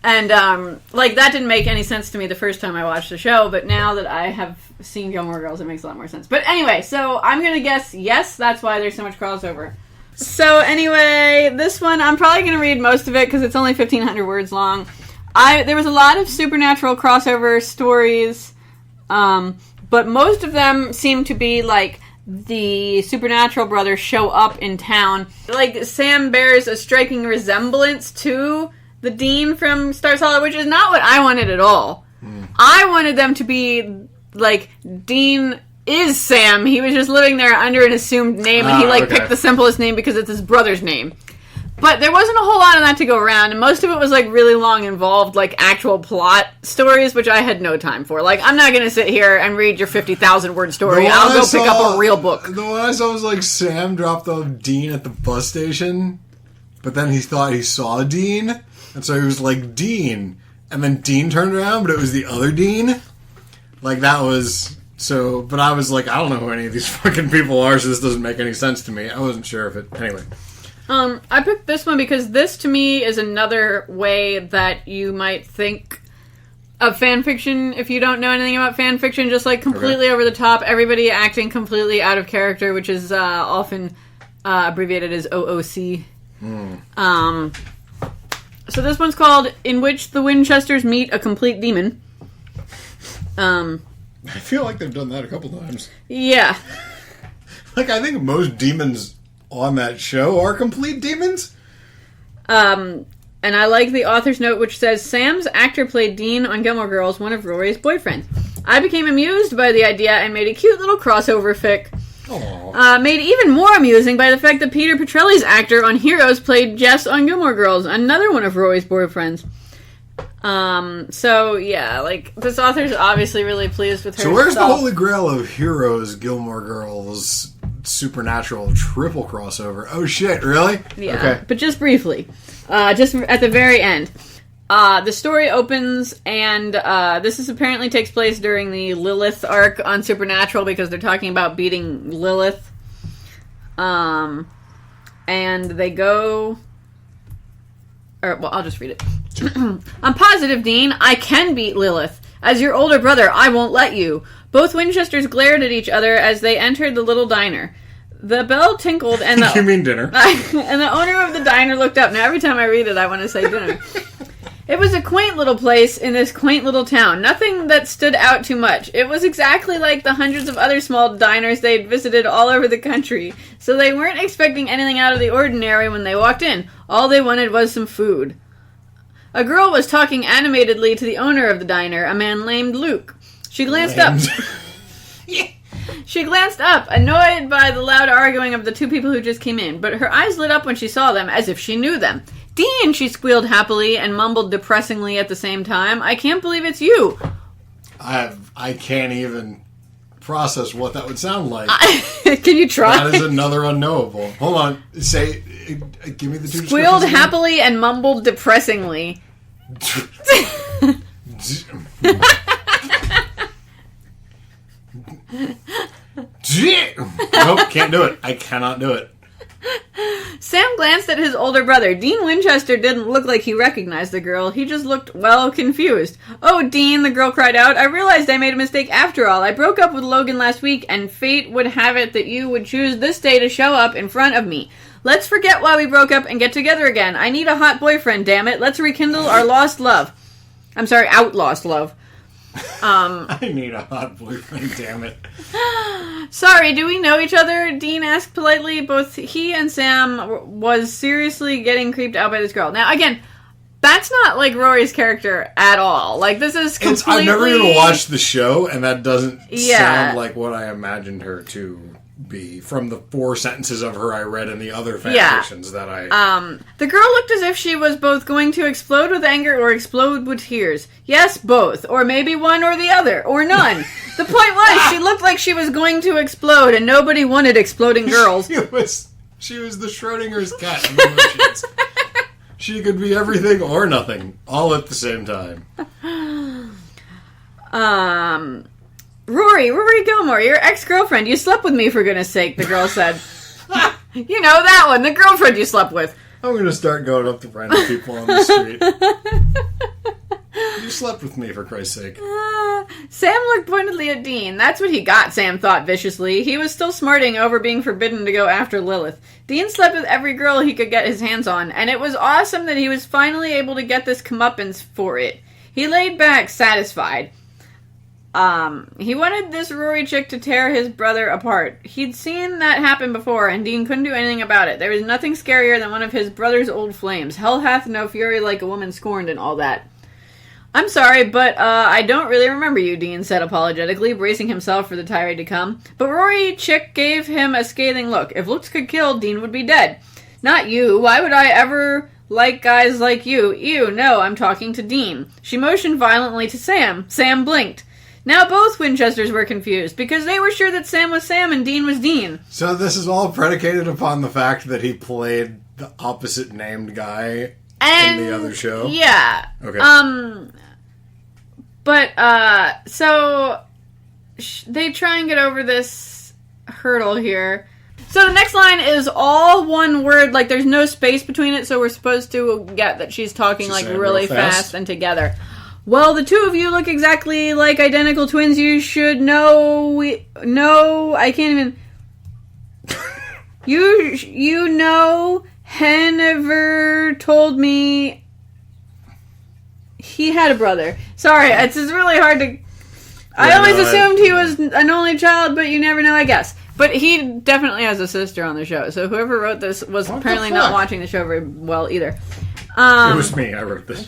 And, like, that didn't make any sense to me the first time I watched the show, but now that I have seen Gilmore Girls, it makes a lot more sense. But anyway, so I'm gonna guess yes, that's why there's so much crossover. So anyway, this one, I'm probably gonna read most of it because it's only 1,500 words long. There was a lot of supernatural crossover stories, but most of them seem to be, like, the Supernatural brothers show up in town. Like, Sam bears a striking resemblance to the Dean from Stars Hollow, which is not what I wanted at all. I wanted them to be, like, Dean is Sam. He was just living there under an assumed name, and he, like, picked the simplest name because it's his brother's name. But there wasn't a whole lot of that to go around, and most of it was, like, really long, involved, like, actual plot stories, which I had no time for. Like, I'm not going to sit here and read your 50,000-word story. I'll go pick up a real book. The one I saw was, like, Sam dropped off Dean at the bus station, but then he thought he saw Dean, and so he was like, Dean. And then Dean turned around, but it was the other Dean. Like, that was... So, but I was like, I don't know who any of these fucking people are, so this doesn't make any sense to me. I wasn't sure if it... Anyway. I picked this one because this, to me, is another way that you might think of fanfiction if you don't know anything about fanfiction. Just, like, completely over the top. Everybody acting completely out of character, which is often abbreviated as OOC. So this one's called In Which the Winchesters Meet a Complete Demon. I feel like they've done that a couple times. Yeah. Like, I think most demons on that show are complete demons. And I like the author's note, which says, Sam's actor played Dean on Gilmore Girls, one of Rory's boyfriends. I became amused by the idea and made a cute little crossover fic. Made even more amusing by the fact that Peter Petrelli's actor on Heroes played Jess on Gilmore Girls, another one of Rory's boyfriends. So yeah, like, this author's obviously really pleased with her. So where's the holy grail of Heroes, Gilmore Girls, Supernatural triple crossover? Oh shit, really? Yeah, okay. But just briefly. Just at the very end. The story opens, and this apparently takes place during the Lilith arc on Supernatural, because they're talking about beating Lilith. And they go... well, I'll just read it. I'm positive, Dean, I can beat Lilith. As your older brother, I won't let you. Both Winchesters glared at each other as they entered the little diner. The bell tinkled, and You mean dinner. And the owner of the diner looked up. Now, every time I read it, I want to say dinner. It was a quaint little place in this quaint little town. Nothing that stood out too much. It was exactly like the hundreds of other small diners they'd visited all over the country. So they weren't expecting anything out of the ordinary when they walked in. All they wanted was some food. A girl was talking animatedly to the owner of the diner, a man named Luke. She glanced up. She glanced up, annoyed by the loud arguing of the two people who just came in, but her eyes lit up when she saw them, as if she knew them. Dean, she squealed happily and mumbled depressingly at the same time. I can't believe it's you. I can't even process what that would sound like. Can you try? That is another unknowable. Hold on. Say, give me the two. Squealed happily and mumbled depressingly. Nope, can't do it. I cannot do it. Sam glanced at his older brother. Dean Winchester didn't look like he recognized the girl. He just looked, well, confused. Oh, Dean, the girl cried out. I realized I made a mistake after all. I broke up with Logan last week, and fate would have it that you would choose this day to show up in front of me. Let's forget why we broke up and get together again. I need a hot boyfriend, damn it. Let's rekindle our lost love. I'm sorry, outlost love. I need a hot boyfriend, damn it. Sorry, do we know each other? Dean asked politely. Both he and Sam was seriously getting creeped out by this girl. Now, again, that's not like Rory's character at all. Like, this is completely... I've never even watched the show, and that doesn't sound like what I imagined her to be from the 4 sentences of her I read in the other fanfictions that I... The girl looked as if she was both going to explode with anger or explode with tears. Yes, both. Or maybe one or the other. Or none. The point was, she looked like she was going to explode, and nobody wanted exploding girls. She was the Schrodinger's cat of emotions. She could be everything or nothing, all at the same time. Rory Gilmore, your ex-girlfriend. You slept with me, for goodness sake, the girl said. You know, that one, the girlfriend you slept with. I'm going to start going up to random people on the street. You slept with me, for Christ's sake. Sam looked pointedly at Dean. That's what he got, Sam thought viciously. He was still smarting over being forbidden to go after Lilith. Dean slept with every girl he could get his hands on, and it was awesome that he was finally able to get this comeuppance for it. He laid back, satisfied. He wanted this Rory chick to tear his brother apart. He'd seen that happen before, and Dean couldn't do anything about it. There was nothing scarier than one of his brother's old flames. Hell hath no fury like a woman scorned and all that. I'm sorry, but I don't really remember you, Dean said apologetically, bracing himself for the tirade to come. But Rory chick gave him a scathing look. If looks could kill, Dean would be dead. Not you. Why would I ever like guys like you? Ew, no, I'm talking to Dean. She motioned violently to Sam. Sam blinked. Now both Winchesters were confused, because they were sure that Sam was Sam and Dean was Dean. So this is all predicated upon the fact that he played the opposite named guy in the other show? Yeah. Okay. So they try and get over this hurdle here. So the next line is all one word, like there's no space between it, so we're supposed to get that she's talking like really fast and together. Well, the two of you look exactly like identical twins. You should know. No, I can't even. You know, Hennever told me he had a brother. Sorry, it's just really hard to. I always assumed he was an only child, but you never know, I guess. But he definitely has a sister on the show, so whoever wrote this was apparently not watching the show very well either. It was me. I wrote this.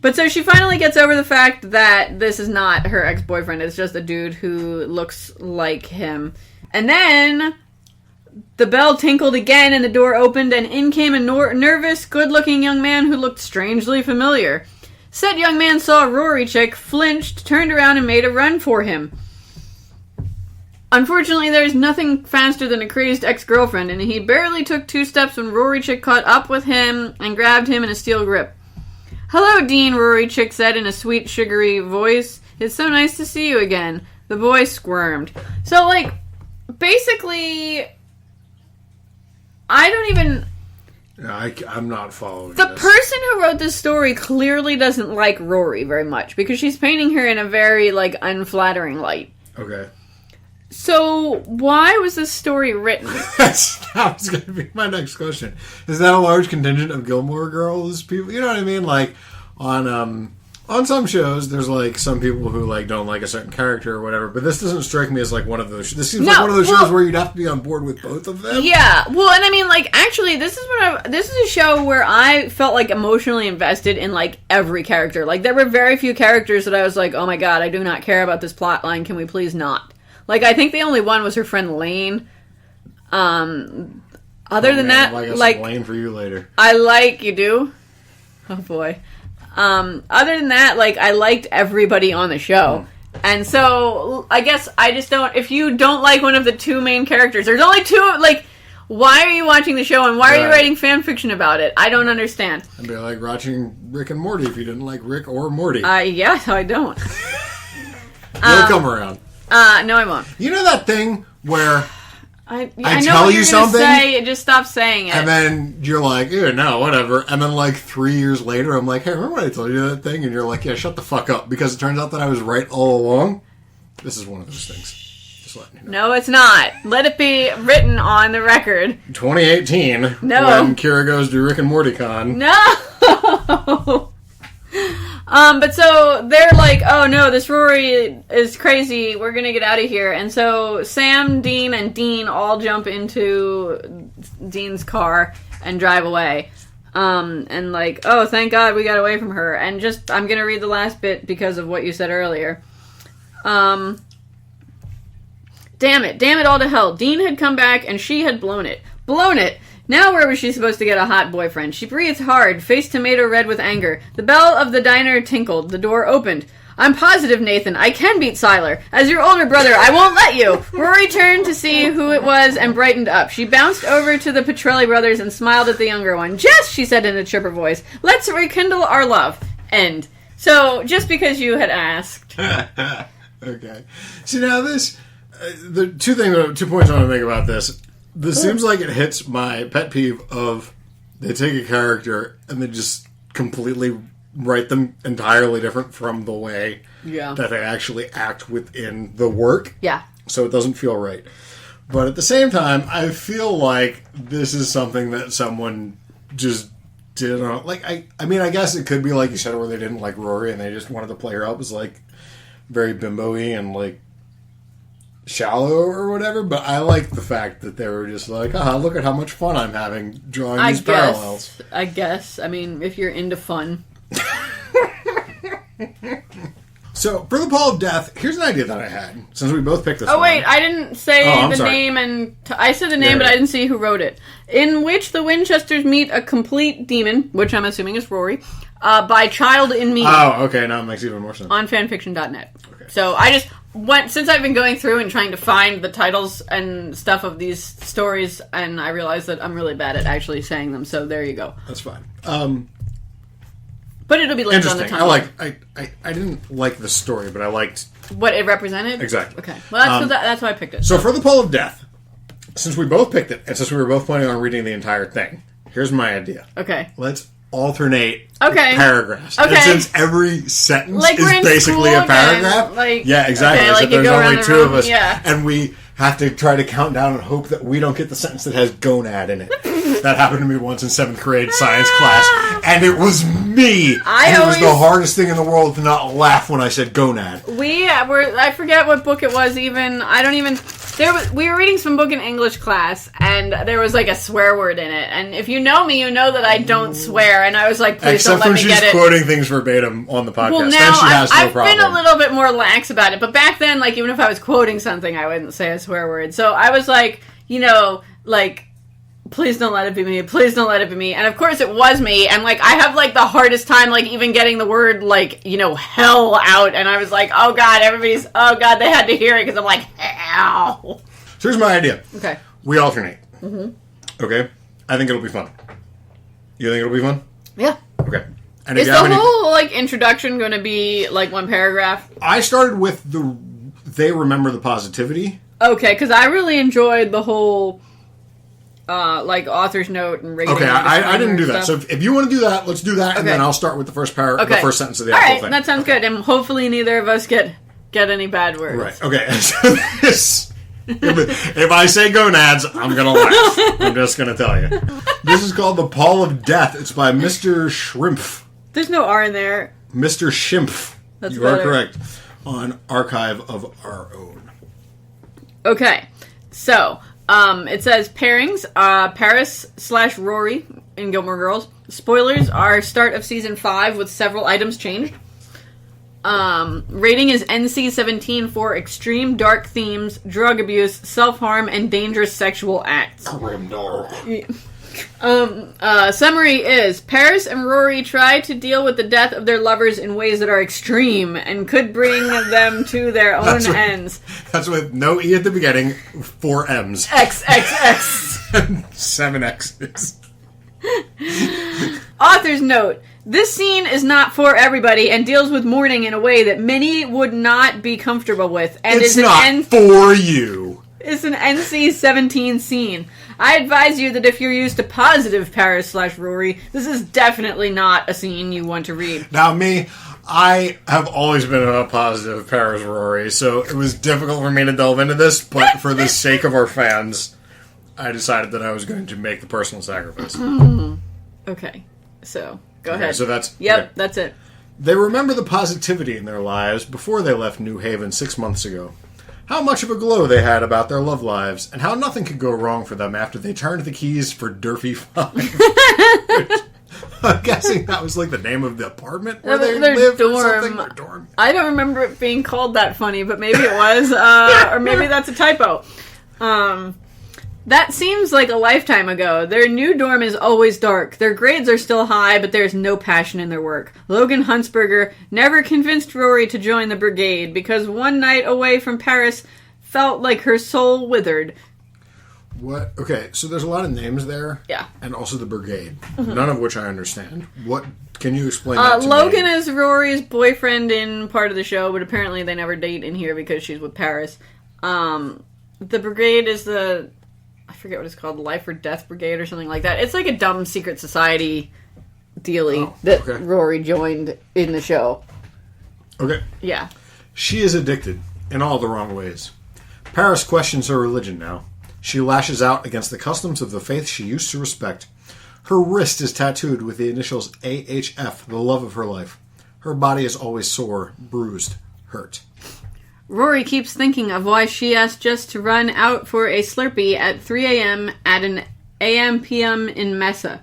But so she finally gets over the fact that this is not her ex-boyfriend. It's just a dude who looks like him. And then the bell tinkled again and the door opened and in came a nervous, good-looking young man who looked strangely familiar. Said young man saw a Rory chick, flinched, turned around and made a run for him. Unfortunately, there's nothing faster than a crazed ex-girlfriend, and he barely took 2 steps when Rory Chick caught up with him and grabbed him in a steel grip. "Hello, Dean," Rory Chick said in a sweet, sugary voice. "It's so nice to see you again." The boy squirmed. So, like, basically, I don't even... I'm not following The this. person who wrote this story clearly doesn't like Rory very much, because she's painting her in a very, like, unflattering light. Okay. So, why was this story written? That was going to be my next question. Is that a large contingent of Gilmore Girls people? You know what I mean? Like, on some shows, there's, like, some people who, like, don't like a certain character or whatever, but this doesn't strike me as, like, one of those... This seems like one of those shows where you'd have to be on board with both of them. Yeah, well, and I mean, like, actually, this is a show where I felt, like, emotionally invested in, like, every character. Like, there were very few characters that I was like, oh my god, I do not care about this plot line, can we please not? Like, I think the only one was her friend Lane. Other than that, I got like... some Lane for you later. I like... You do? Oh, boy. Other than that, like, I liked everybody on the show. And so, I guess I just don't... If you don't like one of the 2 main characters, there's only 2... Like, why are you watching the show and why are you writing fan fiction about it? I don't understand. It'd be like watching Rick and Morty if you didn't like Rick or Morty. Yeah, I don't. They'll come around. No, I won't. You know that thing where I I know tell what you you're gonna something, say, just stop saying it. and then you're like, ew, no, whatever. And then like 3 years later, I'm like, hey, remember when I told you that thing? And you're like, yeah, shut the fuck up. Because it turns out that I was right all along. This is one of those things. Just letting you know. No, it's not. Let it be written on the record. 2018, when Kira goes to Rick and Morty Con. No! But so they're like, oh no, this Rory is crazy, we're gonna get out of here. And so Sam, Dean, and Dean all jump into Dean's car and drive away. And like, oh, thank God we got away from her. And just, I'm gonna read the last bit because of what you said earlier. Damn it all to hell. Dean had come back and she had blown it. Blown it! Now where was she supposed to get a hot boyfriend? She breathed hard, face tomato red with anger. The bell of the diner tinkled. The door opened. I'm positive, Nathan, I can beat Siler. As your older brother, I won't let you. Rory turned to see who it was and brightened up. She bounced over to the Petrelli brothers and smiled at the younger one. Jess, she said in a chipper voice, let's rekindle our love. End. So, just because you had asked. Okay. See, now this... the 2 points I want to make about this. This seems like it hits my pet peeve of they take a character and they just completely write them entirely different from the way that they actually act within the work. Yeah. So it doesn't feel right. But at the same time, I feel like this is something that someone just did on... Like, I mean, I guess it could be like you said, where they didn't like Rory and they just wanted to play her up as, like, very bimbo-y and, like, shallow or whatever, but I like the fact that they were just like, look at how much fun I'm having drawing these parallels. I guess. I mean, if you're into fun. So, for the Pall of Death, here's an idea that I had, since we both picked this one. Oh, wait, I didn't say the name, and I said the name, but I didn't see who wrote it. In which the Winchesters meet a complete demon, which I'm assuming is Rory, by Child in Me. Oh, okay, now it makes even more sense. On fanfiction.net. Okay. So, I just... since I've been going through and trying to find the titles and stuff of these stories, and I realized that I'm really bad at actually saying them, so there you go. That's fine. But it'll be linked on the timeline. I didn't like the story, but I liked... what it represented? Exactly. Okay. Well, that's why I picked it. So for the Pall of Death, since we both picked it, and since we were both planning on reading the entire thing, here's my idea. Okay. Let's alternate paragraphs. Okay. And since every sentence like is basically a paragraph. Yeah, exactly. Okay, so there's only 2 of us. Yeah. And we have to try to count down and hope that we don't get the sentence that has gonad in it. That happened to me once in 7th grade science class. And it was me. It was the hardest thing in the world to not laugh when I said gonad. I forget what book it was even. We were reading some book in English class, and there was like a swear word in it. And if you know me, you know that I don't swear. And I was like, please don't let me get it. Except for she's quoting things verbatim on the podcast. Well, now then she has no problem. I've been a little bit more lax about it. But back then, like, even if I was quoting something, I wouldn't say a swear word. So I was like, please don't let it be me. Please don't let it be me. And of course it was me. And like, I have like the hardest time, like even getting the word like, hell out. And I was like, oh God, they had to hear it because I'm like, hell. So here's my idea. Okay. We alternate. Mm-hmm. Okay. I think it'll be fun. You think it'll be fun? Yeah. Okay. And is the whole like introduction going to be like one paragraph? I started with they remember the positivity. Okay, because I really enjoyed the whole like author's note and rating. Okay, I didn't do that. So if you want to do that, let's do that, and then I'll start with the first the first sentence of the actual thing. That sounds good, and hopefully neither of us get any bad words. Right. Okay. So this, if I say gonads, I'm gonna laugh. I'm just gonna tell you. This is called The Pall of Death. It's by Mr. Shrimpf. There's no R in there. Mr. Schimpf. That's you better. are correct. On Archive of Our Own. Okay, so it says pairings, Paris/Rory in Gilmore Girls. Spoilers are start of season 5 with several items changed. Rating is NC-17 for extreme dark themes, drug abuse, self-harm, and dangerous sexual acts. Grimdark. Summary is Paris and Rory try to deal with the death of their lovers in ways that are extreme and could bring them to their own ends. That's with no E at the beginning, 4 M's. XXX. 7 X's. Author's note. This scene is not for everybody and deals with mourning in a way that many would not be comfortable with. And it's not for you. It's an NC-17 scene. I advise you that if you're used to positive Paris/Rory, this is definitely not a scene you want to read. Now me, I have always been a positive Paris/Rory, so it was difficult for me to delve into this, but for the sake of our fans, I decided that I was going to make the personal sacrifice. Okay, so go ahead. So that's... Yep, okay. that's it. They remember the positivity in their lives before they left New Haven 6 months ago. How much of a glow they had about their love lives, and how nothing could go wrong for them after they turned the keys for Durfee 5. I'm guessing that was like the name of the apartment where they lived or something. Their dorm. I don't remember it being called that funny, but maybe it was, or maybe that's a typo. That seems like a lifetime ago. Their new dorm is always dark. Their grades are still high, but there's no passion in their work. Logan Huntsberger never convinced Rory to join the brigade because one night away from Paris felt like her soul withered. What? Okay, so there's a lot of names there. Yeah. And also the brigade, none of which I understand. What? Can you explain that to Logan me? is Rory's boyfriend in part of the show, but apparently they never date in here because she's with Paris. The brigade is I forget what it's called, Life or Death Brigade or something like that. It's like a dumb secret society dealie that Rory joined in the show. Okay. Yeah. She is addicted in all the wrong ways. Paris questions her religion now. She lashes out against the customs of the faith she used to respect. Her wrist is tattooed with the initials AHF, the love of her life. Her body is always sore, bruised, hurt. Rory keeps thinking of why she asked Jess to run out for a Slurpee at 3 a.m. at an AM PM in Mesa.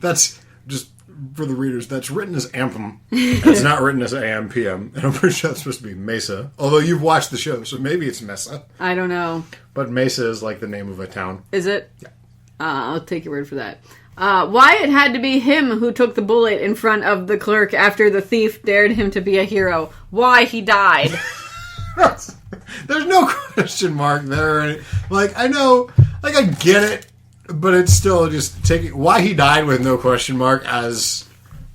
That's just for the readers. That's written as Ampum. It's not written as AM PM. And I'm pretty sure that's supposed to be Mesa. Although you've watched the show, so maybe it's Mesa. I don't know. But Mesa is like the name of a town. Is it? Yeah. I'll take your word for that. Why it had to be him who took the bullet in front of the clerk after the thief dared him to be a hero. Why he died. There's no question mark there. Like, I know, like, I get it, but it's still just taking... Why he died with no question mark as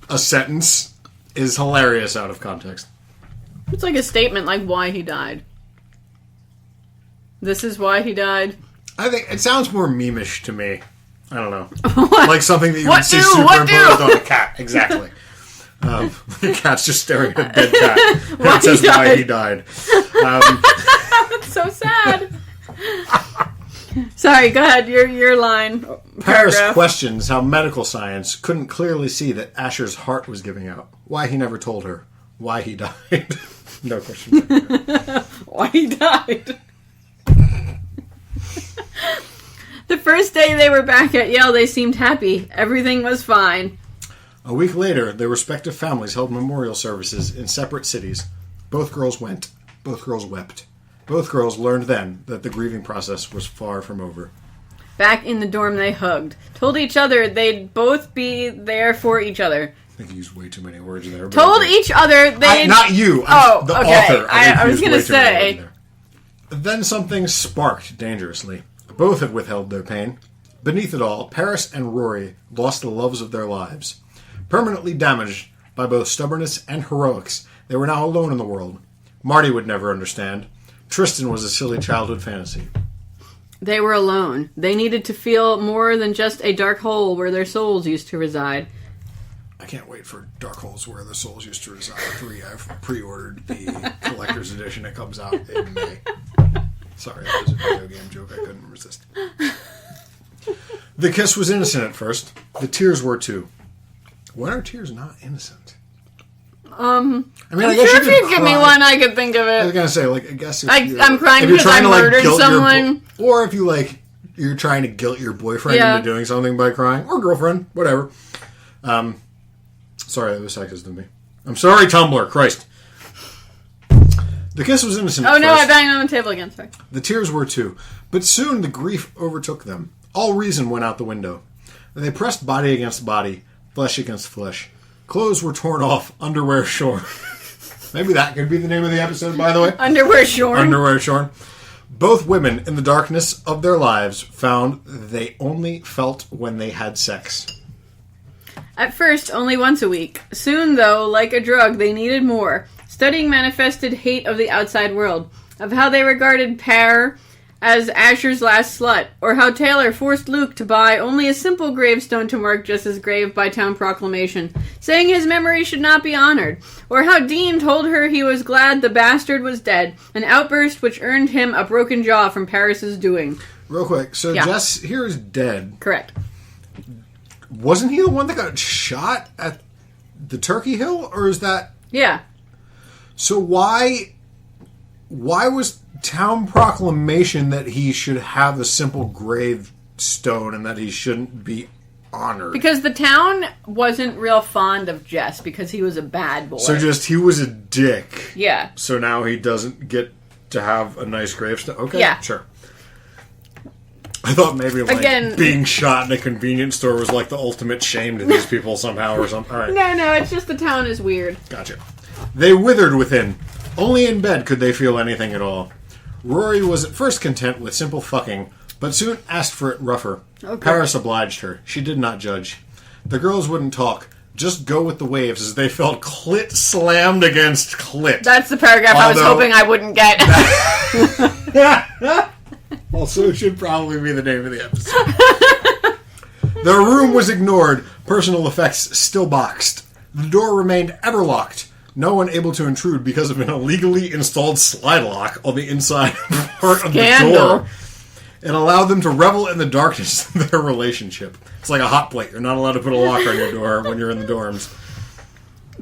a sentence is hilarious out of context. It's like a statement, like, why he died. This is why he died. I think it sounds more meme-ish to me. I don't know. What? Like something that you would see superimposed on a cat. Exactly. The cat's just staring at a dead cat. And it says why he died. That's so sad. Sorry, go ahead. Your line. Paris Paragraph. questions how medical science couldn't clearly see that Asher's heart was giving out. Why he never told her. Why he died. No question. Why he died. The first day they were back at Yale, they seemed happy. Everything was fine. A week later, their respective families held memorial services in separate cities. Both girls went. Both girls wept. Both girls learned then that the grieving process was far from over. Back in the dorm, they hugged. Told each other they'd both be there for each other. I think you used way too many words there. Told each other they'd... Not you. Oh, the okay. author. I was going to say... Then something sparked dangerously. Both had withheld their pain. Beneath it all, Paris and Rory lost the loves of their lives. Permanently damaged by both stubbornness and heroics, they were now alone in the world. Marty would never understand. Tristan was a silly childhood fantasy. They were alone. They needed to feel more than just a dark hole where their souls used to reside. I can't wait for Dark Holes Where the Souls Used to Reside 3. I've pre-ordered the collector's edition. It comes out in May. Sorry, that was a video game joke. I couldn't resist. The kiss was innocent at first. The tears were too. When are tears not innocent? I mean, I'm sure if you give me one, I could think of I was it. gonna say, like, I guess if I'm crying because I murdered someone. or if you, like, you're trying to guilt your boyfriend into doing something by crying, or girlfriend, whatever. Sorry, that was sexist of me. I'm sorry, Tumblr, Christ. The kiss was innocent at Oh no, first. I banged on the table again, sorry. The tears were too, but soon the grief overtook them. All reason went out the window. They pressed body against body, flesh against flesh. Clothes were torn off, underwear shorn. Maybe that could be the name of the episode, by the way. Underwear shorn. Underwear shorn. Both women, in the darkness of their lives, found they only felt when they had sex. At first, only once a week. Soon, though, like a drug, they needed more. Studying manifested hate of the outside world, of how they regarded Pear as Asher's last slut, or how Taylor forced Luke to buy only a simple gravestone to mark Jess's grave by town proclamation, saying his memory should not be honored, or how Dean told her he was glad the bastard was dead, an outburst which earned him a broken jaw from Paris's doing. Real quick, so Jess here is dead. Correct. Wasn't he the one that got shot at the Turkey Hill, or is that... Yeah. So why was town proclamation that he should have a simple gravestone and that he shouldn't be honored? Because the town wasn't real fond of Jess because he was a bad boy. So just he was a dick. Yeah. So now he doesn't get to have a nice gravestone. Okay, yeah. Sure. I thought maybe like being shot in a convenience store was like the ultimate shame to these people somehow or something. All right. No, it's just the town is weird. Gotcha. They withered within. Only in bed could they feel anything at all. Rory was at first content with simple fucking, but soon asked for it rougher. Okay. Paris obliged her. She did not judge. The girls wouldn't talk. Just go with the waves as they felt clit slammed against clit. That's the paragraph I was hoping I wouldn't get. Also should probably be the name of the episode. Their room was ignored. Personal effects still boxed. The door remained ever locked. No one able to intrude because of an illegally installed slide lock on the inside part of the door. It allowed them to revel in the darkness of their relationship. It's like a hot plate. You're not allowed to put a lock on your door when you're in the dorms.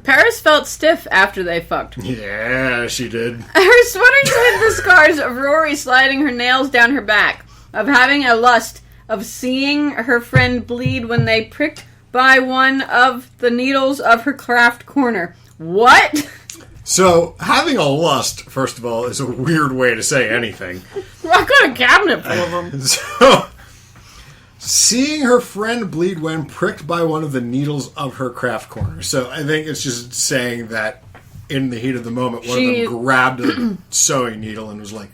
Paris felt stiff after they fucked. Yeah, she did. Her sweater showed the scars of Rory sliding her nails down her back, of having a lust, of seeing her friend bleed when they pricked by one of the needles of her craft corner. What? So, having a lust, first of all, is a weird way to say anything. I've got a cabinet full of them. So, seeing her friend bleed when pricked by one of the needles of her craft corner. So, I think it's just saying that in the heat of the moment, one of them grabbed a sewing needle and was like,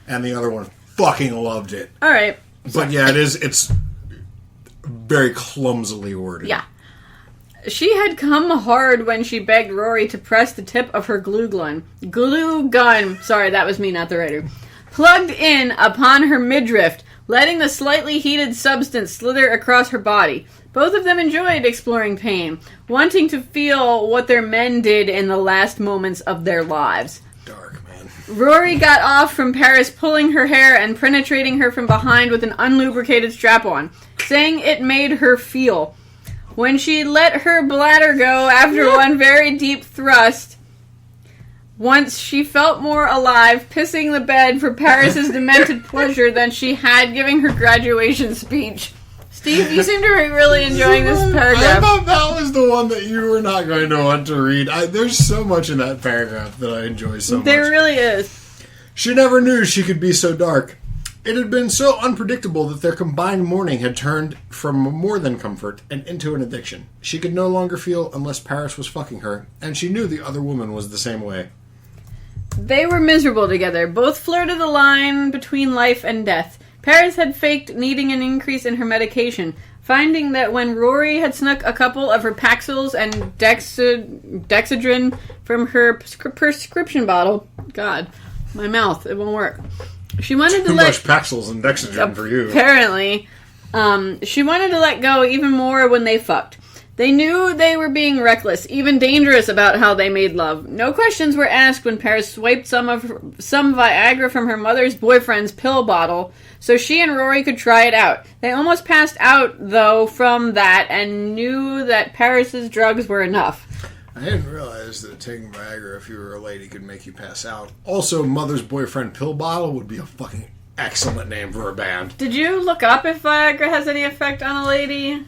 and the other one fucking loved it. All right. But yeah, it's very clumsily worded. Yeah. She had come hard when she begged Rory to press the tip of her glue gun. Sorry, that was me, not the writer. Plugged in upon her midriff, letting the slightly heated substance slither across her body. Both of them enjoyed exploring pain, wanting to feel what their men did in the last moments of their lives. Dark, man. Rory got off from Paris pulling her hair and penetrating her from behind with an unlubricated strap-on, saying it made her feel. When she let her bladder go after one very deep thrust, once she felt more alive, pissing the bed for Paris's demented pleasure than she had giving her graduation speech. Steve, you seem to be really enjoying this paragraph. I thought that was the one that you were not going to want to read. There's so much in that paragraph that I enjoy so much. There really is. She never knew she could be so dark. It had been so unpredictable that their combined mourning had turned from more than comfort and into an addiction. She could no longer feel unless Paris was fucking her, and she knew the other woman was the same way. They were miserable together. Both flirted the line between life and death. Paris had faked needing an increase in her medication, finding that when Rory had snuck a couple of her Paxils and Dexedrine from her prescription bottle... God, my mouth, it won't work. She wanted to Too much Paxils and Dexedrine for you. Apparently. She wanted to let go even more when they fucked. They knew they were being reckless, even dangerous about how they made love. No questions were asked when Paris swiped some Viagra from her mother's boyfriend's pill bottle so she and Rory could try it out. They almost passed out, though, from that and knew that Paris's drugs were enough. I didn't realize that taking Viagra if you were a lady could make you pass out. Also, mother's boyfriend pill bottle would be a fucking excellent name for a band. Did you look up if Viagra has any effect on a lady?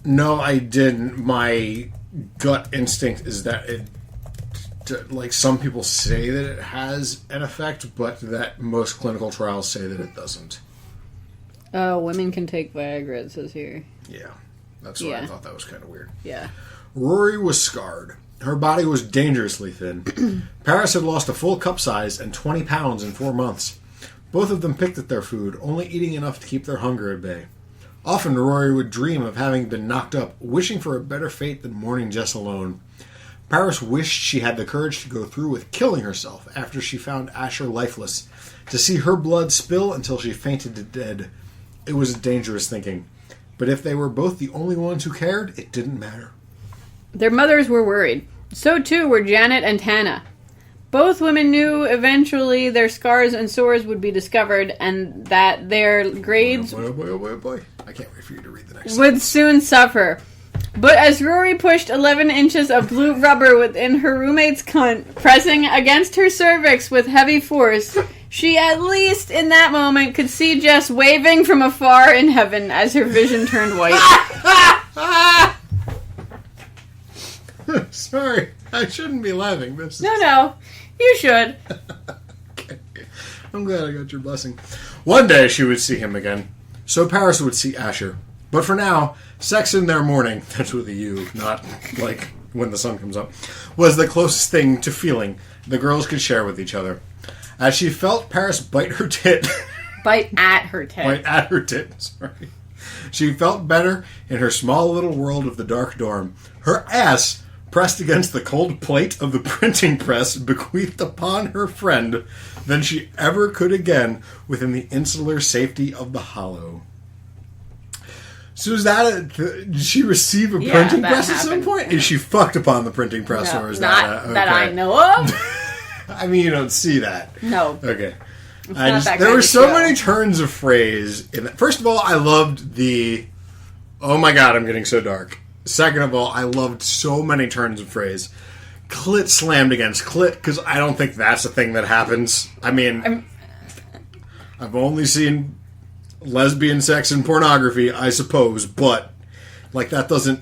No, I didn't. My gut instinct is that it, like, some people say that it has an effect, but that most clinical trials say that it doesn't. Oh, women can take Viagra, it says here. Yeah, that's why I thought that was kind of weird. Yeah. Rory was scarred. Her body was dangerously thin. Paris had lost a full cup size and 20 pounds in 4 months. Both of them picked at their food, only eating enough to keep their hunger at bay. Often Rory would dream of having been knocked up, wishing for a better fate than mourning Jess alone. Paris wished she had the courage to go through with killing herself after she found Asher lifeless, to see her blood spill until she fainted to dead. It was dangerous thinking. But if they were both the only ones who cared, it didn't matter. Their mothers were worried. So too were Janet and Hannah. Both women knew eventually their scars and sores would be discovered and that their grades boy. I can't wait for you to read the next would soon suffer. But as Rory pushed 11 inches of blue rubber within her roommate's cunt, pressing against her cervix with heavy force, she at least in that moment could see Jess waving from afar in heaven as her vision turned white. Sorry, I shouldn't be laughing. No, you should. Okay. I'm glad I got your blessing. One day she would see him again. So Paris would see Asher. But for now, sex in their morning, that's with a U, not like when the sun comes up, was the closest thing to feeling the girls could share with each other. As she felt Paris bite her tit. Bite at her tit. Bite at her tit, sorry. She felt better in her small little world of the dark dorm. Her ass pressed against the cold plate of the printing press bequeathed upon her friend than she ever could again within the insular safety of the hollow. So is that did she receive a printing press at some point? Is she fucked upon the printing press? No, or is not that that I know of. I mean, you don't see that. No. Okay. There were so many turns of phrase in that. First of all, I loved the oh my god, I'm getting so dark. Second of all, I loved so many turns of phrase. Clit slammed against clit, because I don't think that's a thing that happens. I mean, I've only seen lesbian sex and pornography, I suppose, but like that doesn't...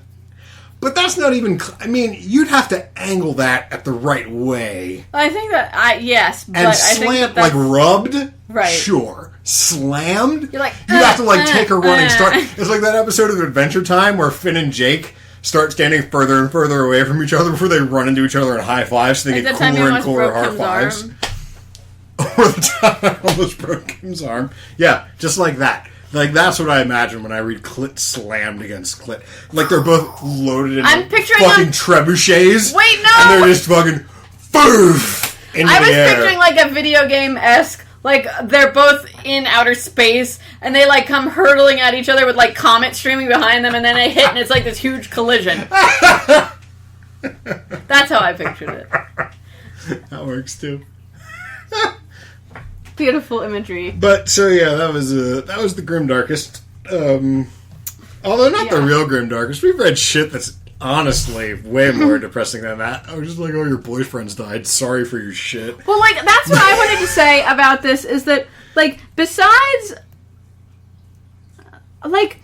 But that's not even... I mean, you'd have to angle that at the right way. I think that... yes, but and I slammed, think that's... like rubbed? Right. Sure. Slammed? You're like... You'd have to like take a running start. It's like that episode of Adventure Time where Finn and Jake start standing further and further away from each other before they run into each other in high fives so they get cooler and cooler high fives. Or the time I almost broke Kim's arm. Yeah, just like that. Like, that's what I imagine when I read clit slammed against clit. Like, they're both loaded in fucking trebuchets. Wait, no! And they're just fucking boof into the air. I was picturing, like, a video game-esque, like, they're both in outer space, and they, like, come hurtling at each other with, like, comets streaming behind them, and then they hit, and it's like this huge collision. That's how I pictured it. That works, too. Beautiful imagery. But, so yeah, that was the Grimdarkest. Although not the real Grimdarkest. We've read shit that's honestly way more depressing than that. I was just like, oh, your boyfriend's died. Sorry for your shit. Well, like, that's what I wanted to say about this, is that, like, besides, like,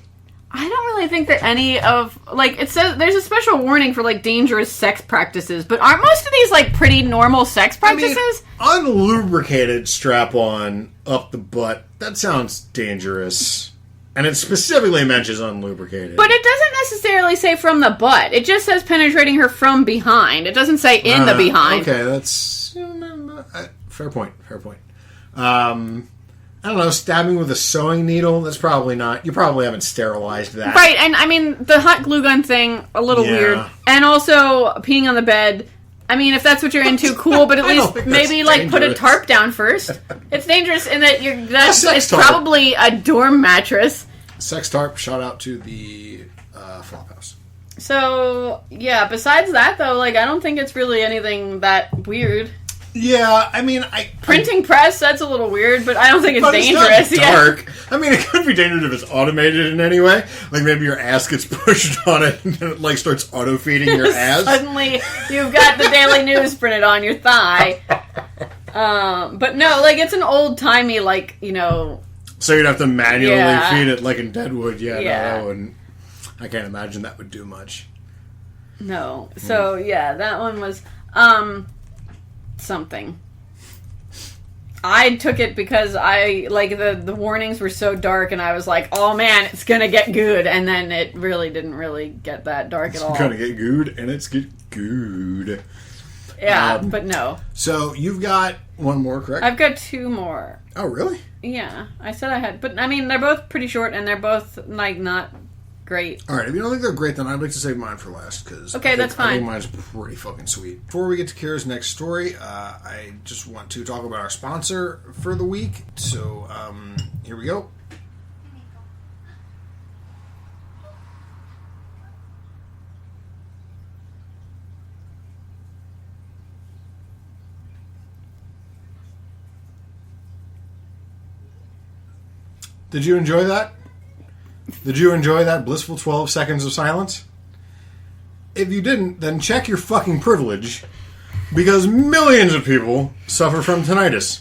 I don't really think that any of, like, it says, there's a special warning for, like, dangerous sex practices, but aren't most of these, like, pretty normal sex practices? I mean, unlubricated strap-on up the butt, that sounds dangerous. And it specifically mentions unlubricated. But it doesn't necessarily say from the butt. It just says penetrating her from behind. It doesn't say in the behind. Okay, that's... fair point. I don't know, stabbing with a sewing needle? That's probably not... You probably haven't sterilized that. Right, and I mean, the hot glue gun thing, a little weird. And also, peeing on the bed... I mean, if that's what you're into, cool, but at least maybe, like, put a tarp down first. It's dangerous in that it's probably a dorm mattress. Sex tarp, shout out to the Flophouse. So, yeah, besides that, though, like, I don't think it's really anything that weird. Yeah, I mean, Printing press, that's a little weird, but I don't think it's dangerous. It's not dark. I mean, it could be dangerous if it's automated in any way. Like, maybe your ass gets pushed on it and then it, like, starts auto-feeding your ass. Suddenly, you've got the Daily News printed on your thigh. But no, like, it's an old-timey, like, you know... So you'd have to manually feed it, like in Deadwood. No, and I can't imagine that would do much. No. So, yeah, that one was... something. I took it because I, like, the warnings were so dark and I was like, oh man, it's gonna get good, and then it really didn't really get that dark at all. It's gonna get good, and it's get good. Yeah, but no. So, you've got one more, correct? I've got two more. Oh, really? Yeah, I said I had, but I mean, they're both pretty short and they're both, like, not great. Alright, if you don't think they're great, then I'd like to save mine for last, because that's fine. I think mine's pretty fucking sweet. Before we get to Kira's next story, I just want to talk about our sponsor for the week. So, here we go. Did you enjoy that? Did you enjoy that blissful 12 seconds of silence? If you didn't, then check your fucking privilege, because millions of people suffer from tinnitus.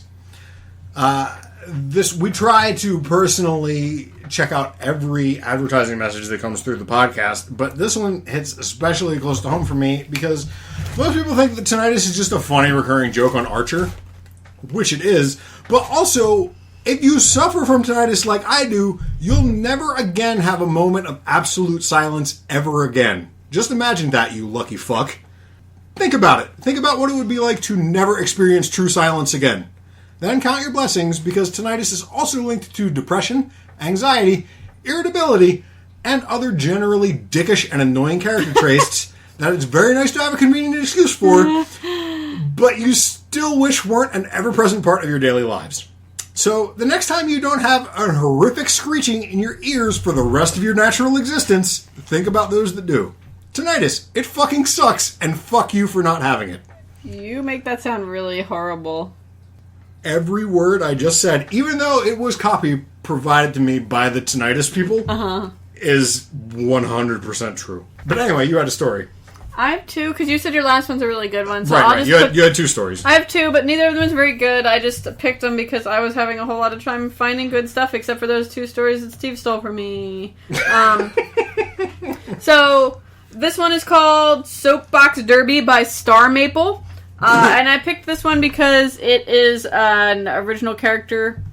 We try to personally check out every advertising message that comes through the podcast, but this one hits especially close to home for me, because most people think that tinnitus is just a funny recurring joke on Archer, which it is, but also... If you suffer from tinnitus like I do, you'll never again have a moment of absolute silence ever again. Just imagine that, you lucky fuck. Think about it. Think about what it would be like to never experience true silence again. Then count your blessings, because tinnitus is also linked to depression, anxiety, irritability, and other generally dickish and annoying character traits that it's very nice to have a convenient excuse for, but you still wish weren't an ever-present part of your daily lives. So, the next time you don't have a horrific screeching in your ears for the rest of your natural existence, think about those that do. Tinnitus, it fucking sucks, and fuck you for not having it. You make that sound really horrible. Every word I just said, even though it was copy provided to me by the tinnitus people, is 100% true. But anyway, you had a story. I have two, because you said your last one's a really good one. So right. You had two stories. I have two, but neither of them is very good. I just picked them because I was having a whole lot of time finding good stuff, except for those two stories that Steve stole from me. So, this one is called Soapbox Derby by Star Maple. And I picked this one because it is an original character,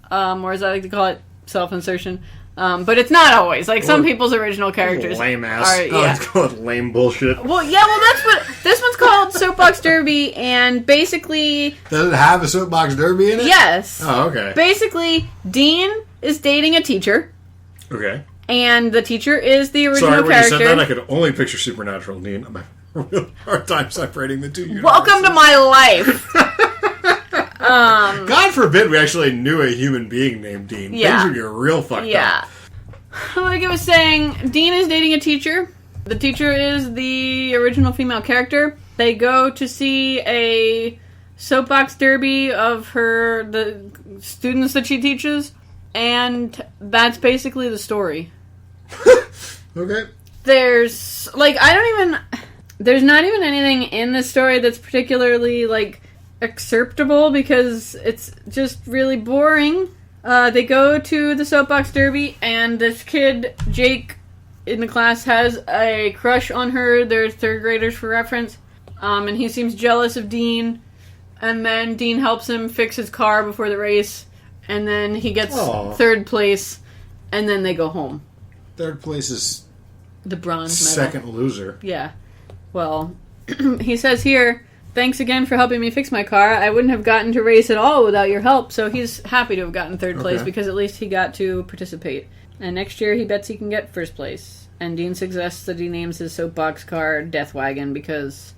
or as I like to call it, self-insertion. But it's not always. Like, some people's original characters lame ass. It's called lame bullshit. Well, that's what... This one's called Soapbox Derby, and basically... Does it have a Soapbox Derby in it? Yes. Oh, okay. Basically, Dean is dating a teacher. Okay. And the teacher is the original character. Sorry, when you said that, I could only picture Supernatural Dean. I'm having a real hard time separating the two universes. Welcome to my life! God forbid we actually knew a human being named Dean. Yeah. Things would get real fucked up. Like I was saying, Dean is dating a teacher. The teacher is the original female character. They go to see a soapbox derby of the students that she teaches, and that's basically the story. Okay. There's there's not even anything in the story that's particularly acceptable because it's just really boring. They go to the soapbox derby, and this kid, Jake, in the class has a crush on her. They're third graders for reference. And he seems jealous of Dean. And then Dean helps him fix his car before the race. And then he gets third place. And then they go home. Third place is the bronze medal. Second loser. Yeah. Well, he says here, thanks again for helping me fix my car. I wouldn't have gotten to race at all without your help. So he's happy to have gotten third place because at least he got to participate. And next year he bets he can get first place. And Dean suggests that he names his soapbox car Death Wagon because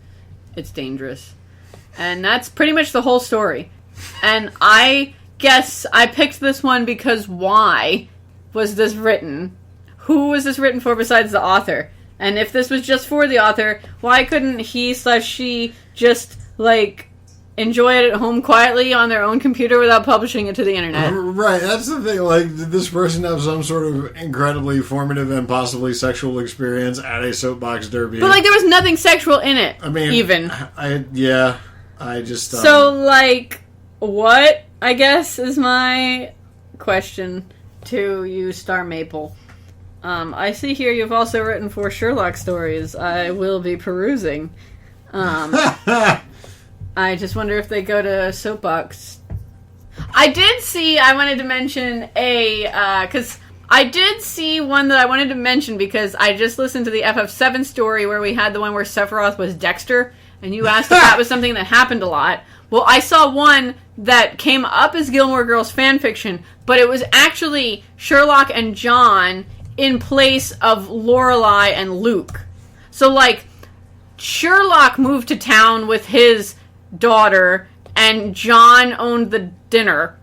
it's dangerous. And that's pretty much the whole story. And I guess I picked this one because why was this written? Who was this written for besides the author? And if this was just for the author, why couldn't he/she just, enjoy it at home quietly on their own computer without publishing it to the internet? Right, that's the thing. Did this person have some sort of incredibly formative and possibly sexual experience at a soapbox derby? But, there was nothing sexual in it, I mean, even. I just... So, what, I guess, is my question to you, Star Maple. I see here you've also written 4 Sherlock stories. I will be perusing. I just wonder if they go to soapbox. I wanted to mention because I did see one that I wanted to mention because I just listened to the FF7 story where we had the one where Sephiroth was Dexter, and you asked if that was something that happened a lot. Well, I saw one that came up as Gilmore Girls fanfiction, but it was actually Sherlock and John in place of Lorelai and Luke. So, Sherlock moved to town with his daughter, and John owned the dinner.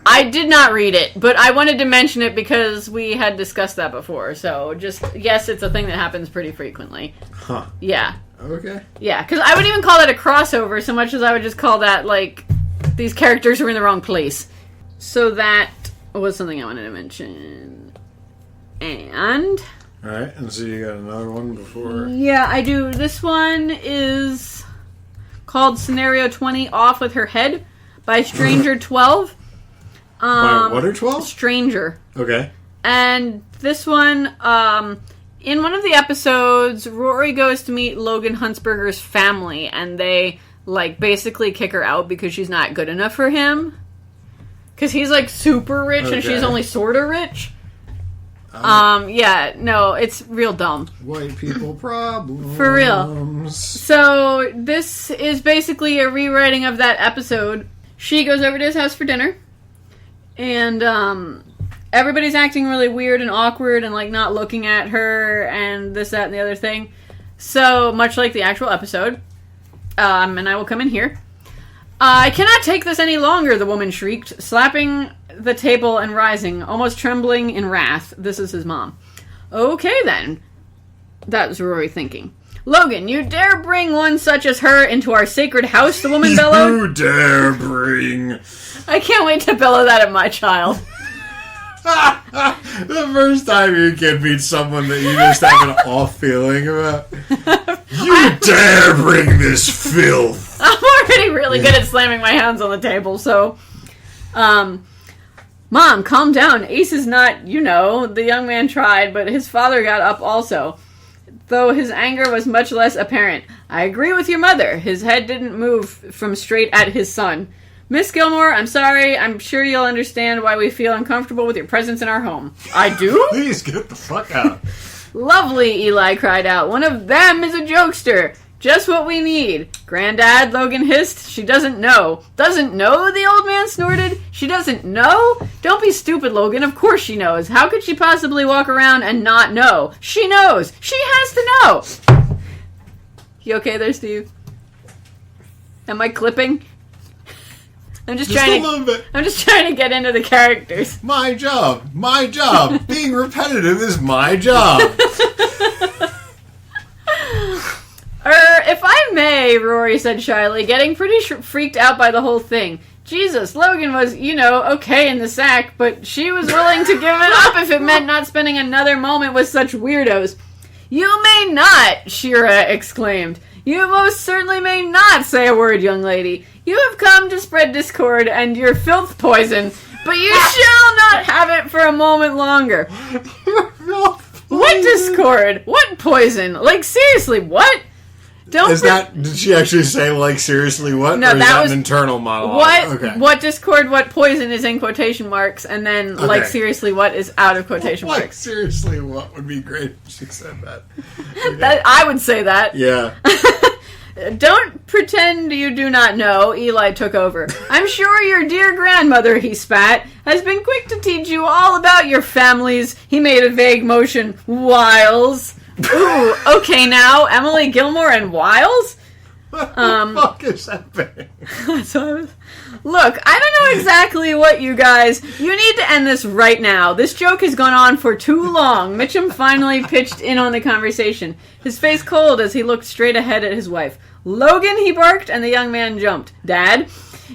I did not read it, but I wanted to mention it because we had discussed that before. So, yes, it's a thing that happens pretty frequently. Huh. Yeah. Okay. Yeah, because I wouldn't even call that a crossover so much as I would just call that, these characters are in the wrong place. So that was something I wanted to mention. And... Alright, and so you got another one before... Yeah, I do. This one is called Scenario 20, Off With Her Head by Stranger12. By what are 12? Stranger. Okay. And this one, in one of the episodes, Rory goes to meet Logan Huntsberger's family, and they, basically kick her out because she's not good enough for him. Because he's, super rich, and she's only sort of rich. Yeah, no, it's real dumb. White people problems. For real. So, this is basically a rewriting of that episode. She goes over to his house for dinner, and, everybody's acting really weird and awkward and, not looking at her and this, that, and the other thing. So, much like the actual episode, and I will come in here. I cannot take this any longer, the woman shrieked, slapping the table and rising, almost trembling in wrath. This is his mom. Okay, then. That was Rory thinking. Logan, you dare bring one such as her into our sacred house, the woman bellowed. You dare bring... I can't wait to bellow that at my child. The first time your kid meets someone that you just have an off feeling about. You dare bring this filth. I'm already really good at slamming my hands on the table, so... Mom, calm down. Ace is not, the young man tried, but his father got up also. Though his anger was much less apparent. I agree with your mother. His head didn't move from straight at his son. Miss Gilmore, I'm sorry. I'm sure you'll understand why we feel uncomfortable with your presence in our home. I do? Please get the fuck out. Lovely, Eli cried out. One of them is a jokester. Just what we need. Granddad, Logan hissed. She doesn't know. Doesn't know, the old man snorted. She doesn't know? Don't be stupid, Logan. Of course she knows. How could she possibly walk around and not know? She knows. She has to know. You okay there, Steve? Am I clipping? I'm just trying to get into the characters. My job. Being repetitive is my job. if I may, Rory said shyly, getting pretty freaked out by the whole thing. Jesus, Logan was, okay in the sack, but she was willing to give it up if it meant not spending another moment with such weirdos. You may not, Shira exclaimed. You most certainly may not say a word, young lady. You have come to spread discord and your filth poison, but you shall not have it for a moment longer. What discord? What poison? Like, seriously, what? Did she actually say, like, seriously, what? No, or is that that was an internal monologue? What? Okay. What discord? What poison is in quotation marks, and then like seriously, what is out of quotation like, marks? Seriously, what would be great if she said that? Okay. That I would say that. Yeah. Don't pretend you do not know, Eli took over. I'm sure your dear grandmother, he spat, has been quick to teach you all about your families. He made a vague motion. Wiles. Ooh, okay now, Emily Gilmore and Wiles? What the fuck is happening? Look, I don't know exactly what you guys... You need to end this right now. This joke has gone on for too long. Mitchum finally pitched in on the conversation, his face cold as he looked straight ahead at his wife. Logan, he barked, and the young man jumped. Dad,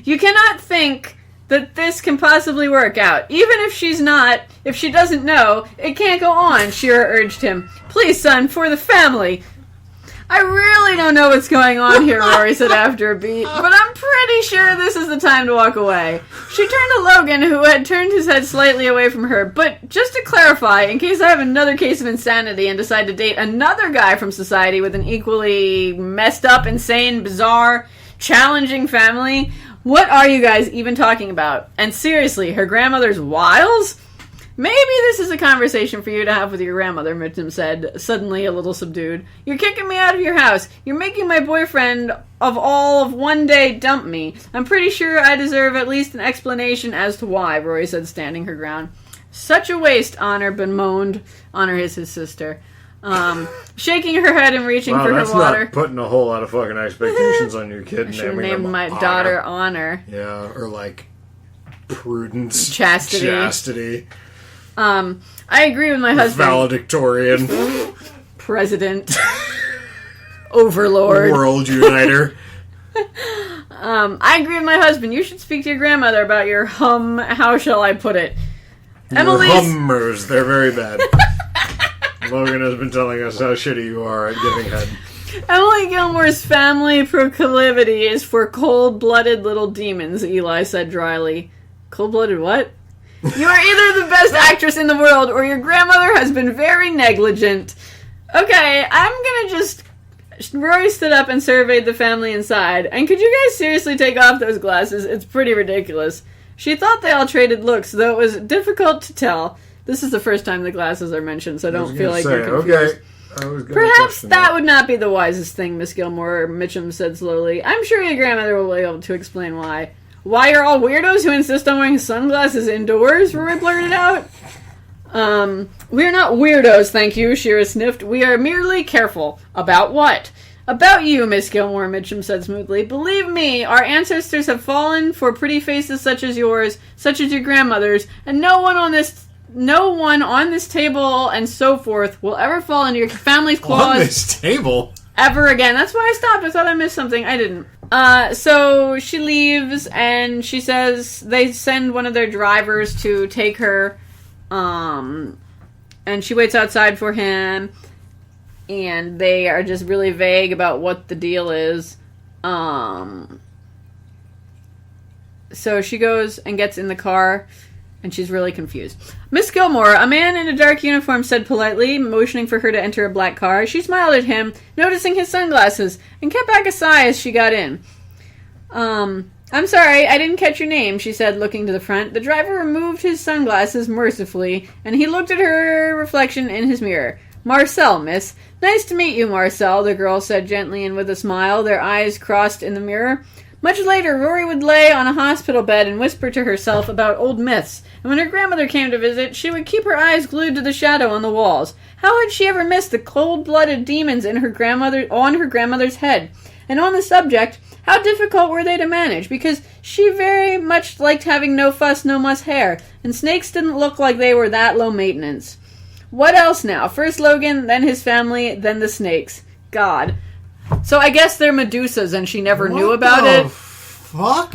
you cannot think that this can possibly work out. Even if she doesn't know, it can't go on, Shira urged him. Please, son, for the family. I really don't know what's going on here, Rory said after a beat, but I'm pretty sure this is the time to walk away. She turned to Logan, who had turned his head slightly away from her, but just to clarify, in case I have another case of insanity and decide to date another guy from society with an equally messed up, insane, bizarre, challenging family, what are you guys even talking about? And seriously, her grandmother's wiles? Maybe this is a conversation for you to have with your grandmother, Mitchum said, suddenly a little subdued. You're kicking me out of your house. You're making my boyfriend of all of one day dump me. I'm pretty sure I deserve at least an explanation as to why, Rory said, standing her ground. Such a waste, Honor bemoaned. Honor is his sister. Shaking her head and reaching for her water. Not putting a whole lot of fucking expectations on your kid. I should have named my daughter Honor. Yeah, or like Prudence. Chastity. I agree with my husband. Valedictorian. President. Overlord. World Uniter. I agree with my husband. You should speak to your grandmother about your how shall I put it? Your hummers, they're very bad. Logan has been telling us how shitty you are at giving head. Emily Gilmore's family proclivity is for cold-blooded little demons, Eli said dryly. Cold-blooded what? You are either the best actress in the world or your grandmother has been very negligent. Okay, I'm gonna just... Rory stood up and surveyed the family inside. And could you guys seriously take off those glasses? It's pretty ridiculous. She thought they all traded looks, though it was difficult to tell. This is the first time the glasses are mentioned, so don't feel like you're confused. Okay. Perhaps that would not be the wisest thing, Miss Gilmore, Mitchum said slowly. I'm sure your grandmother will be able to explain why. Why are all weirdos who insist on wearing sunglasses indoors? Rory blurted out. We're not weirdos, thank you, Shira sniffed. We are merely careful. About what? About you, Miss Gilmore, Mitchum said smoothly. Believe me, our ancestors have fallen for pretty faces such as yours, such as your grandmother's, and no one on this table and so forth will ever fall into your family's claws. On this table? Ever again. That's why I stopped. I thought I missed something. I didn't. So she leaves, and she says they send one of their drivers to take her, and she waits outside for him, and they are just really vague about what the deal is. So she goes and gets in the car, and she's really confused. Miss Gilmore, a man in a dark uniform said politely, motioning for her to enter a black car. She smiled at him, noticing his sunglasses, and kept back a sigh as she got in. I'm sorry, I didn't catch your name, she said, looking to the front. The driver removed his sunglasses mercifully, and he looked at her reflection in his mirror. Marcel, miss. Nice to meet you, Marcel, the girl said gently and with a smile, their eyes crossed in the mirror. Much later, Rory would lay on a hospital bed and whisper to herself about old myths, and when her grandmother came to visit, she would keep her eyes glued to the shadow on the walls. How had she ever missed the cold-blooded demons on her grandmother's head? And on the subject, how difficult were they to manage? Because she very much liked having no fuss, no muss hair, and snakes didn't look like they were that low maintenance. What else now? First Logan, then his family, then the snakes. God. So I guess they're Medusas, and she never knew about it. Fuck?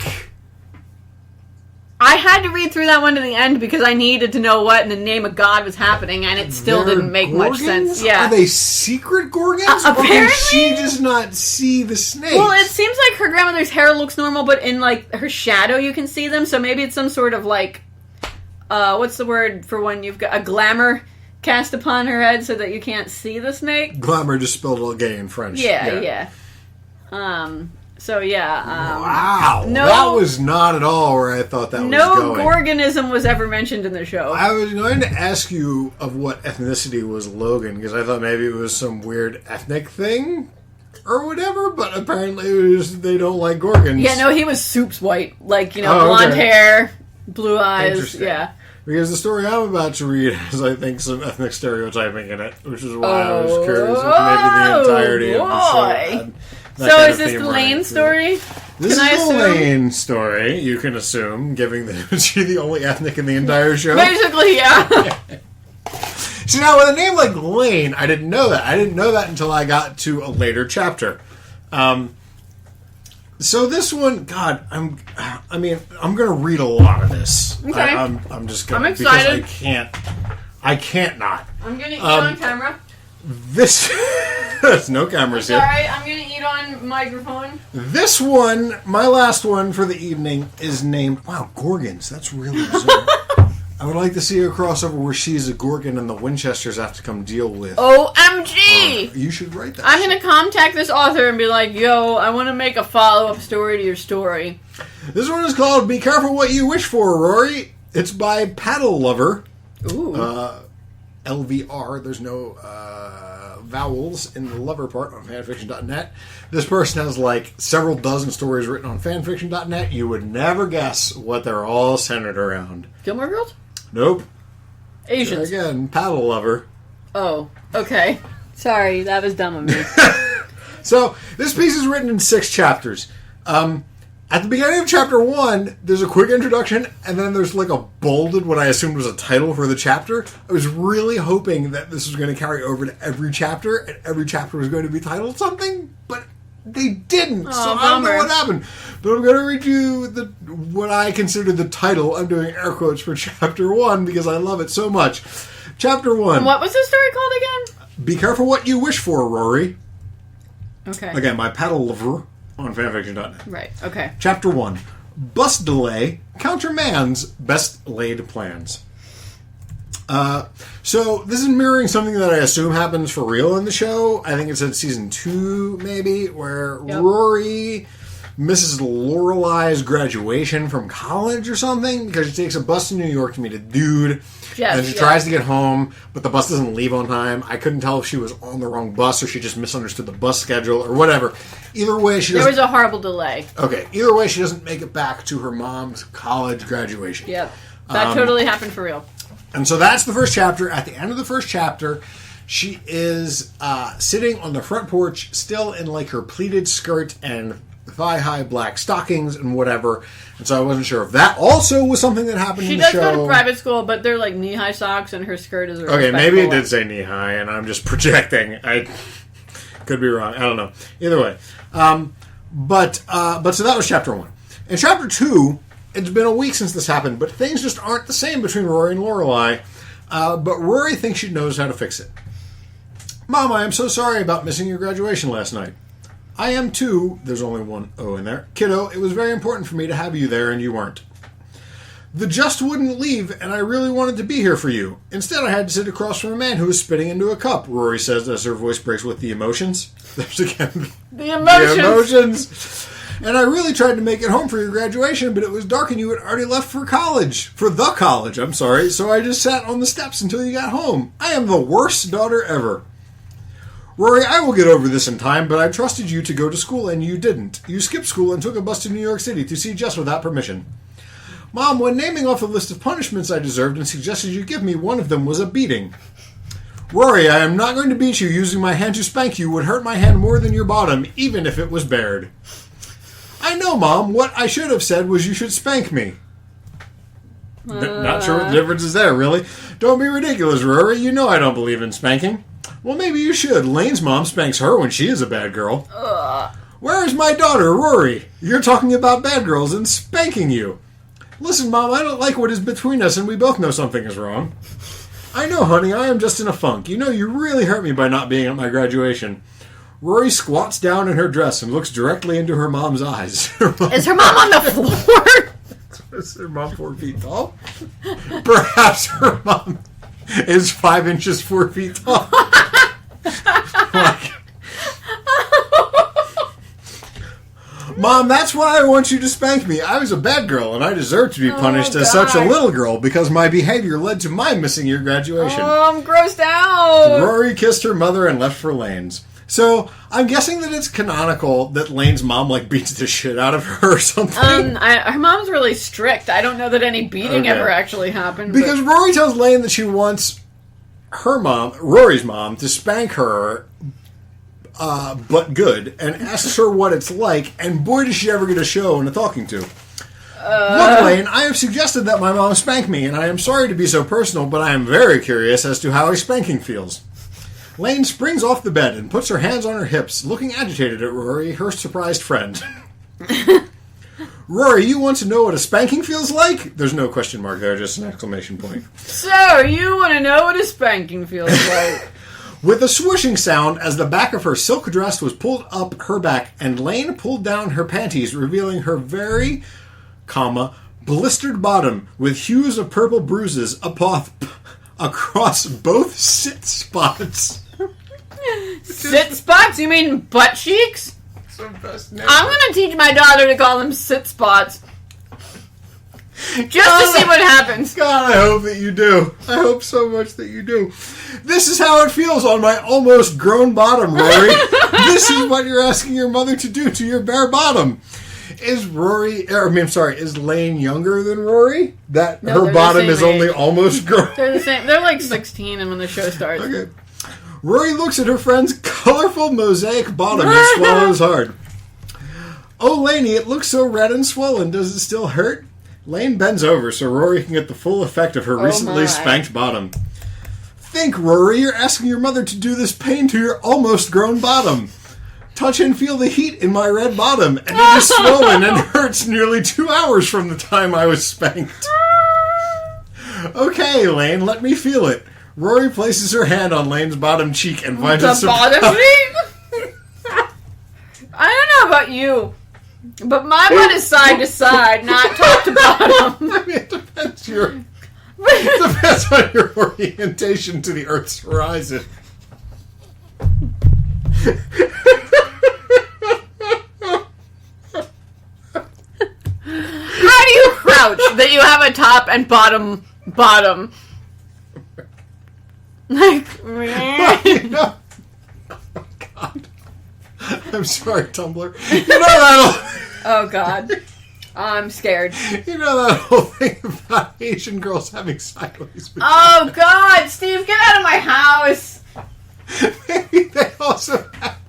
I had to read through that one to the end because I needed to know what in the name of God was happening, and it still didn't make much sense. Yeah. Are they secret Gorgons? Apparently, or can she does not see the snakes? Well, it seems like her grandmother's hair looks normal, but in like her shadow you can see them. So maybe it's some sort of like, what's the word for when you've got a glamour cast upon her head so that you can't see the snake? Glamour just spelled all gay in French. Yeah. So yeah. Wow. That was not at all where I thought that was going. No Gorgonism was ever mentioned in the show. I was going to ask you of what ethnicity was Logan, because I thought maybe it was some weird ethnic thing or whatever, but apparently it was, they don't like Gorgons. Yeah, no, he was soups white. Like, blonde hair, blue eyes. Yeah. Because the story I'm about to read has, I think, some ethnic stereotyping in it, which is why I was curious if maybe the entirety of the show had so is this the Lane story? This is the Lane story, you can assume, given that she's the only ethnic in the entire show. Basically, yeah. See, now, with a name like Lane, I didn't know that. I didn't know that until I got to a later chapter. So this one, God, I'm going to read a lot of this. Okay. I'm just going to. I'm excited. Because I can't not. I'm going to eat on camera. There's no cameras here. Alright, I'm going to eat on microphone. This one, my last one for the evening, is named... Wow, Gorgons. That's really bizarre. I would like to see a crossover where she's a Gorgon and the Winchesters have to come deal with... OMG! You should write that. I'm going to contact this author and be like, yo, I want to make a follow-up story to your story. This one is called Be Careful What You Wish For, Rory. It's by Paddle Lover. Ooh. LVR. There's no vowels in the lover part on fanfiction.net. This person has like several dozen stories written on fanfiction.net. You would never guess what they're all centered around. Gilmore Girls? Nope. Asians. Again, Paddle Lover. Oh, okay. Sorry, that was dumb of me. So, this piece is written in 6 chapters. At the beginning of chapter 1, there's a quick introduction, and then there's like a bolded, what I assumed was a title for the chapter. I was really hoping that this was going to carry over to every chapter, and every chapter was going to be titled something, but they didn't. So I don't know what happened. But I'm going to read you what I consider the title. I'm doing air quotes for chapter 1 because I love it so much. Chapter 1. And what was the story called again? Be Careful What You Wish For, Rory. Okay. Again, by Paddle Lover on fanfiction.net. Right, okay. Chapter 1. Bus delay countermands best laid plans. So this is mirroring something that I assume happens for real in the show. I think it's in season 2, maybe, where Rory misses Lorelai's graduation from college or something because she takes a bus to New York to meet a dude. Yes, and she tries to get home, but the bus doesn't leave on time. I couldn't tell if she was on the wrong bus or she just misunderstood the bus schedule or whatever. Either way, there was a horrible delay. Okay, either way, she doesn't make it back to her mom's college graduation. Yep. That totally happened for real. And so that's the first chapter. At the end of the first chapter, she is sitting on the front porch, still in like her pleated skirt and thigh-high black stockings and whatever. And so I wasn't sure if that also was something that happened in the show. She does go to private school, but they're like knee-high socks and her skirt is a okay, maybe it did say knee-high and I'm just projecting. I could be wrong. I don't know. Either way. But so that was chapter 1. In chapter 2, it's been a week since this happened, but things just aren't the same between Rory and Lorelai. But Rory thinks she knows how to fix it. Mom, I am so sorry about missing your graduation last night. I am too. There's only one O in there. Kiddo, it was very important for me to have you there and you weren't. The just wouldn't leave and I really wanted to be here for you. Instead, I had to sit across from a man who was spitting into a cup, Rory says as her voice breaks with the emotions. There's again the emotions. The emotions. And I really tried to make it home for your graduation, but it was dark and you had already left for college. For the college, I'm sorry. So I just sat on the steps until you got home. I am the worst daughter ever. Rory, I will get over this in time, but I trusted you to go to school and you didn't. You skipped school and took a bus to New York City to see Jess without permission. Mom, when naming off the list of punishments I deserved and suggested you give me, one of them was a beating. Rory, I am not going to beat you. Using my hand to spank you would hurt my hand more than your bottom, even if it was bared. I know, Mom. What I should have said was you should spank me. Not sure what the difference is there, really. Don't be ridiculous, Rory. You know I don't believe in spanking. Well, maybe you should. Lane's mom spanks her when she is a bad girl. Ugh. Where is my daughter, Rory? You're talking about bad girls and spanking you. Listen, Mom, I don't like what is between us, and we both know something is wrong. I know, honey, I am just in a funk. You know, you really hurt me by not being at my graduation. Rory squats down in her dress and looks directly into her mom's eyes. Is her mom on the floor? Is her mom 4 feet tall? Perhaps her mom is 5 inches 4 feet tall. Mom, that's why I want you to spank me. I was a bad girl, and I deserve to be punished as such a little girl because my behavior led to my missing your graduation. Oh, I'm grossed out. Rory kissed her mother and left for Lane's. So, I'm guessing that it's canonical that Lane's mom, beats the shit out of her or something. Her mom's really strict. I don't know that any beating ever actually happened. Because Rory tells Lane that she wants her mom, Rory's mom, to spank her, but good, and asks her what it's like, and boy does she ever get a show and a talking to. Look, Lane, I have suggested that my mom spank me, and I am sorry to be so personal, but I am very curious as to how a spanking feels. Lane springs off the bed and puts her hands on her hips, looking agitated at Rory, her surprised friend. Rory, you want to know what a spanking feels like? There's no question mark there, just an exclamation point. So, you want to know what a spanking feels like? With a swooshing sound as the back of her silk dress was pulled up her back and Lane pulled down her panties, revealing her very, blistered bottom with hues of purple bruises across both sit spots. Sit spots? You mean butt cheeks? I'm going to teach my daughter to call them sit spots. Just to see what happens. God, I hope that you do. I hope so much that you do. This is how it feels on my almost grown bottom, Rory. This is what you're asking your mother to do to your bare bottom. Is Lane younger than Rory? That no, her bottom is age. only almost grown. They're the same. They're like 16 and when the show starts. Okay. Rory looks at her friend's colorful mosaic bottom and swallows hard. Oh, Laney, it looks so red and swollen. Does it still hurt? Lane bends over so Rory can get the full effect of her recently spanked bottom. Think, Rory, you're asking your mother to do this pain to your almost grown bottom. Touch and feel the heat in my red bottom, and it is swollen and hurts nearly 2 hours from the time I was spanked. Okay, Lane, let me feel it. Rory places her hand on Lane's bottom cheek and finds it bottom cheek? I don't know about you, but my butt is side to side, not top to bottom. I mean, it depends on your orientation to the Earth's horizon. How do you crouch that you have a top and bottom? Like, Oh, God. I'm sorry, Tumblr. You know that oh, God. I'm scared. You know that whole thing about Asian girls having sideways vaginas? Oh, God. Steve, get out of my house. Maybe they also have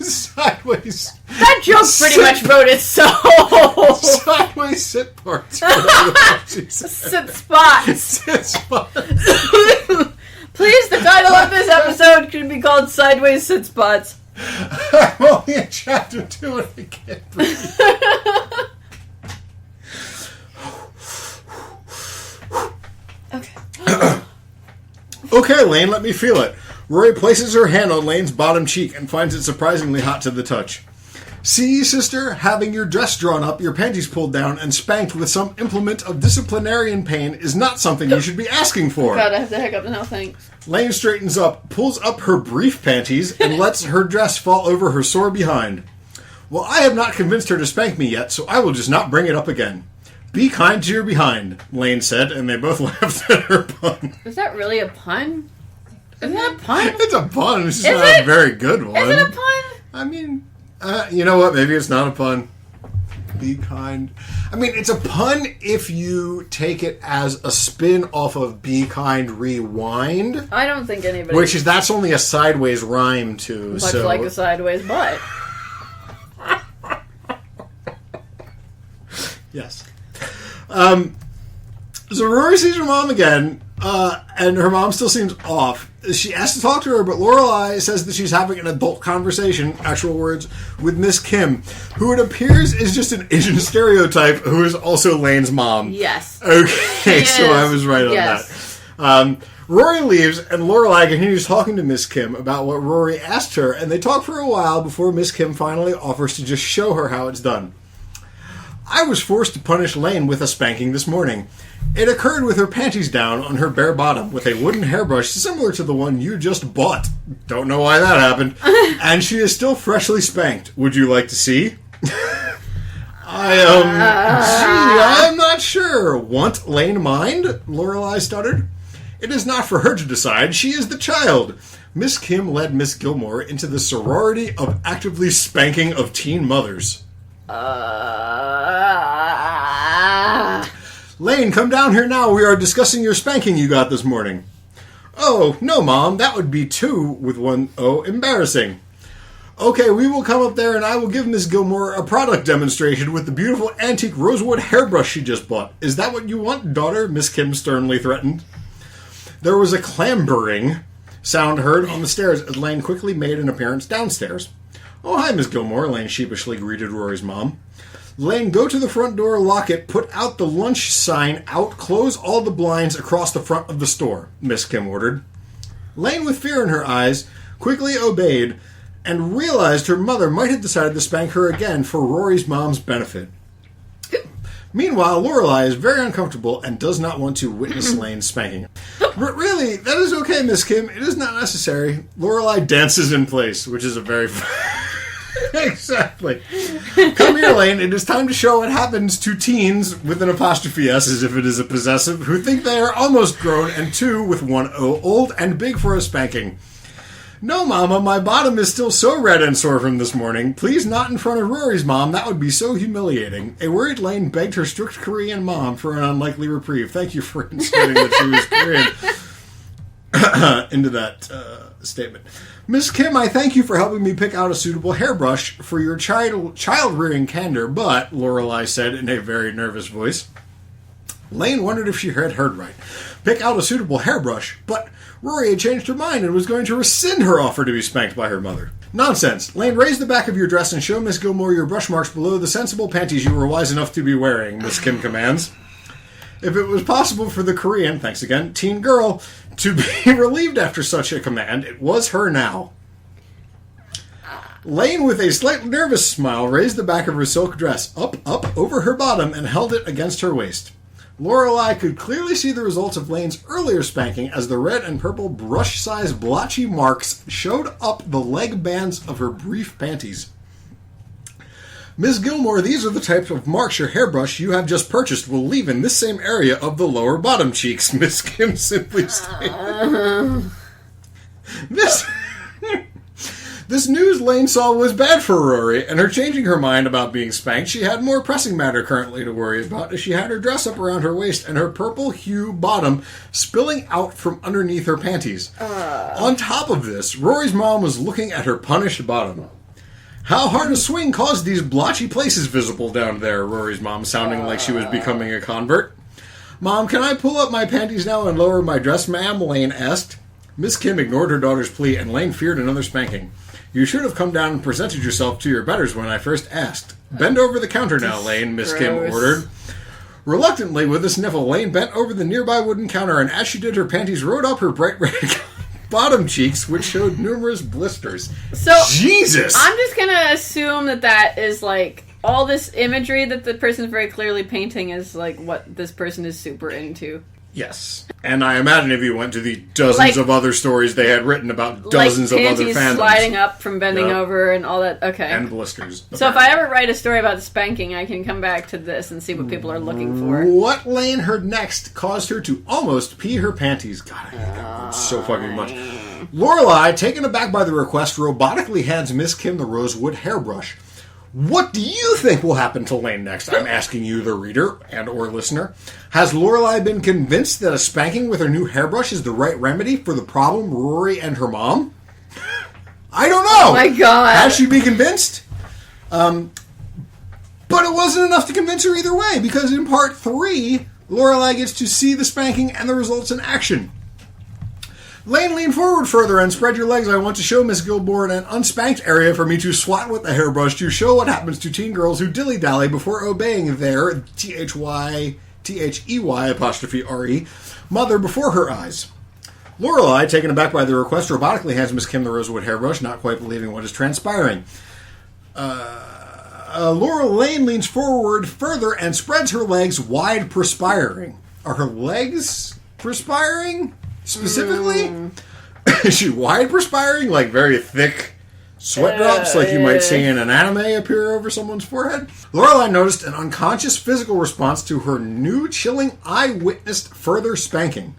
sideways... That joke pretty much wrote itself. Sideways sit parts. Sit spots. Sit spots. Please, the title of this episode could be called Sideways Sit Spots. I'm only in chapter 2 and I can't breathe. Okay. Okay, Lane, let me feel it. Rory places her hand on Lane's bottom cheek and finds it surprisingly hot to the touch. See, sister, having your dress drawn up, your panties pulled down, and spanked with some implement of disciplinarian pain is not something you should be asking for. God, I have to hiccup. No, thanks. Lane straightens up, pulls up her brief panties, and lets her dress fall over her sore behind. Well, I have not convinced her to spank me yet, so I will just not bring it up again. Be kind to your behind, Lane said, and they both laughed at her pun. Is that really a pun? Is that a pun? It's a pun. It's just not a very good one. Is it a pun? I mean, you know what? Maybe it's not a pun. Be kind. I mean, it's a pun if you take it as a spin off of Be Kind Rewind. I don't think anybody... That's only a sideways rhyme too. Much like a sideways butt. Yes. So Rory sees her mom again, And her mom still seems off. She asks to talk to her, but Lorelai says that she's having an adult conversation, actual words, with Miss Kim, who it appears is just an Asian stereotype who is also Lane's mom. Yes. Okay, so I was right on that. Rory leaves, and Lorelai continues talking to Miss Kim about what Rory asked her, and they talk for a while before Miss Kim finally offers to just show her how it's done. I was forced to punish Lane with a spanking this morning. It occurred with her panties down on her bare bottom with a wooden hairbrush similar to the one you just bought. Don't know why that happened. And she is still freshly spanked. Would you like to see? I'm not sure. Want Lane mind? Lorelai stuttered. It is not for her to decide. She is the child. Miss Kim led Miss Gilmore into the sorority of actively spanking of teen mothers. Lane, come down here now. We are discussing your spanking you got this morning. Oh, no, Mom. That would be two with one O. Embarrassing. Okay, we will come up there and I will give Miss Gilmore a product demonstration with the beautiful antique rosewood hairbrush she just bought. Is that what you want, daughter? Miss Kim sternly threatened. There was a clambering sound heard on the stairs as Lane quickly made an appearance downstairs. Oh, hi, Miss Gilmore, Lane sheepishly greeted Rory's mom. Lane, go to the front door, lock it, put out the lunch sign out, close all the blinds across the front of the store, Miss Kim ordered. Lane, with fear in her eyes, quickly obeyed and realized her mother might have decided to spank her again for Rory's mom's benefit. Meanwhile, Lorelai is very uncomfortable and does not want to witness Lane spanking her. Really, that is okay, Miss Kim. It is not necessary. Lorelai dances in place, which is a very... Exactly. Come here, Lane. It is time to show what happens to teens with an apostrophe S as if it is a possessive who think they are almost grown and two with one O, old and big for a spanking. No, Mama, my bottom is still so red and sore from this morning. Please not in front of Rory's mom. That would be so humiliating. A worried Lane begged her strict Korean mom for an unlikely reprieve. Thank you for inserting that she was Korean into that statement. Miss Kim, I thank you for helping me pick out a suitable hairbrush for your child-rearing candor, but, Lorelai said in a very nervous voice. Lane wondered if she had heard right. Pick out a suitable hairbrush, but Rory had changed her mind and was going to rescind her offer to be spanked by her mother. Nonsense. Lane, raise the back of your dress and show Miss Gilmore your brush marks below the sensible panties you were wise enough to be wearing, Miss Kim commands. If it was possible for the Korean, thanks again, teen girl, to be relieved after such a command, it was her now. Lane, with a slightly nervous smile, raised the back of her silk dress up, over her bottom, and held it against her waist. Lorelai could clearly see the results of Lane's earlier spanking as the red and purple brush-sized blotchy marks showed up the leg bands of her brief panties. Miss Gilmore, these are the types of marks your hairbrush you have just purchased will leave in this same area of the lower bottom cheeks, Miss Kim simply stated. This news Lane saw was bad for Rory, and her changing her mind about being spanked, she had more pressing matter currently to worry about as she had her dress up around her waist and her purple hue bottom spilling out from underneath her panties. On top of this, Rory's mom was looking at her punished bottom. How hard a swing caused these blotchy places visible down there, Rory's mom sounding like she was becoming a convert. Mom, can I pull up my panties now and lower my dress, ma'am? Lane asked. Miss Kim ignored her daughter's plea, and Lane feared another spanking. You should have come down and presented yourself to your betters when I first asked. Bend over the counter now, Lane, Miss Kim ordered. Reluctantly, with a sniffle, Lane bent over the nearby wooden counter, and as she did, her panties rode up her bright red bottom cheeks, which showed numerous blisters. So, Jesus! I'm just gonna assume that is, like, all this imagery that the person is very clearly painting is, like, what this person is super into. Yes. And I imagine if you went to the dozens of other stories they had written about dozens of other fandoms. Panties sliding up from bending over and all that. Okay. And blisters. So if I ever write a story about the spanking, I can come back to this and see what people are looking for. What Lane heard next caused her to almost pee her panties. God, I hate that word so fucking much. Lorelai, taken aback by the request, robotically hands Miss Kim the rosewood hairbrush. What do you think will happen to Lane next? I'm asking you, the reader and or listener. Has Lorelai been convinced that a spanking with her new hairbrush is the right remedy for the problem Rory and her mom? I don't know. Oh my God. Has she been convinced? But it wasn't enough to convince her either way, because in part 3, Lorelai gets to see the spanking and the results in action. Lane, lean forward further and spread your legs. I want to show Miss Gilmore an unspanked area for me to swat with the hairbrush to show what happens to teen girls who dilly-dally before obeying their They''-re mother before her eyes. Lorelai, taken aback by the request, robotically hands Miss Kim the rosewood hairbrush, not quite believing what is transpiring. Laura Lane leans forward further and spreads her legs wide, perspiring. Are her legs perspiring? Specifically? Is she wide perspiring? Like very thick sweat drops like you might see in an anime appear over someone's forehead? Lorelai noticed an unconscious physical response to her new chilling eye-witnessed further spanking.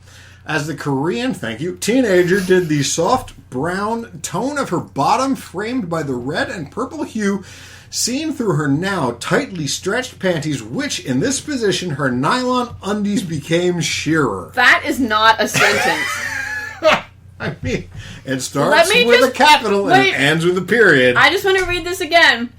As the Korean, teenager did the soft brown tone of her bottom framed by the red and purple hue seen through her now tightly stretched panties, which, in this position, her nylon undies became sheerer. That is not a sentence. I mean, it starts with a capital and it ends with a period. I just want to read this again.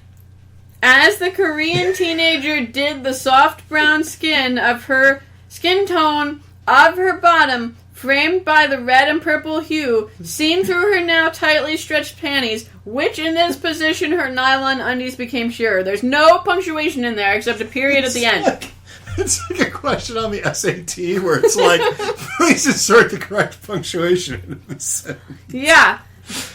As the Korean teenager did the soft brown skin of her skin tone of her bottom, framed by the red and purple hue, seen through her now tightly stretched panties, which in this position her nylon undies became sheerer. There's no punctuation in there except a period at the end. It's like a question on the SAT where it's like, please insert the correct punctuation into the sentence. Yeah,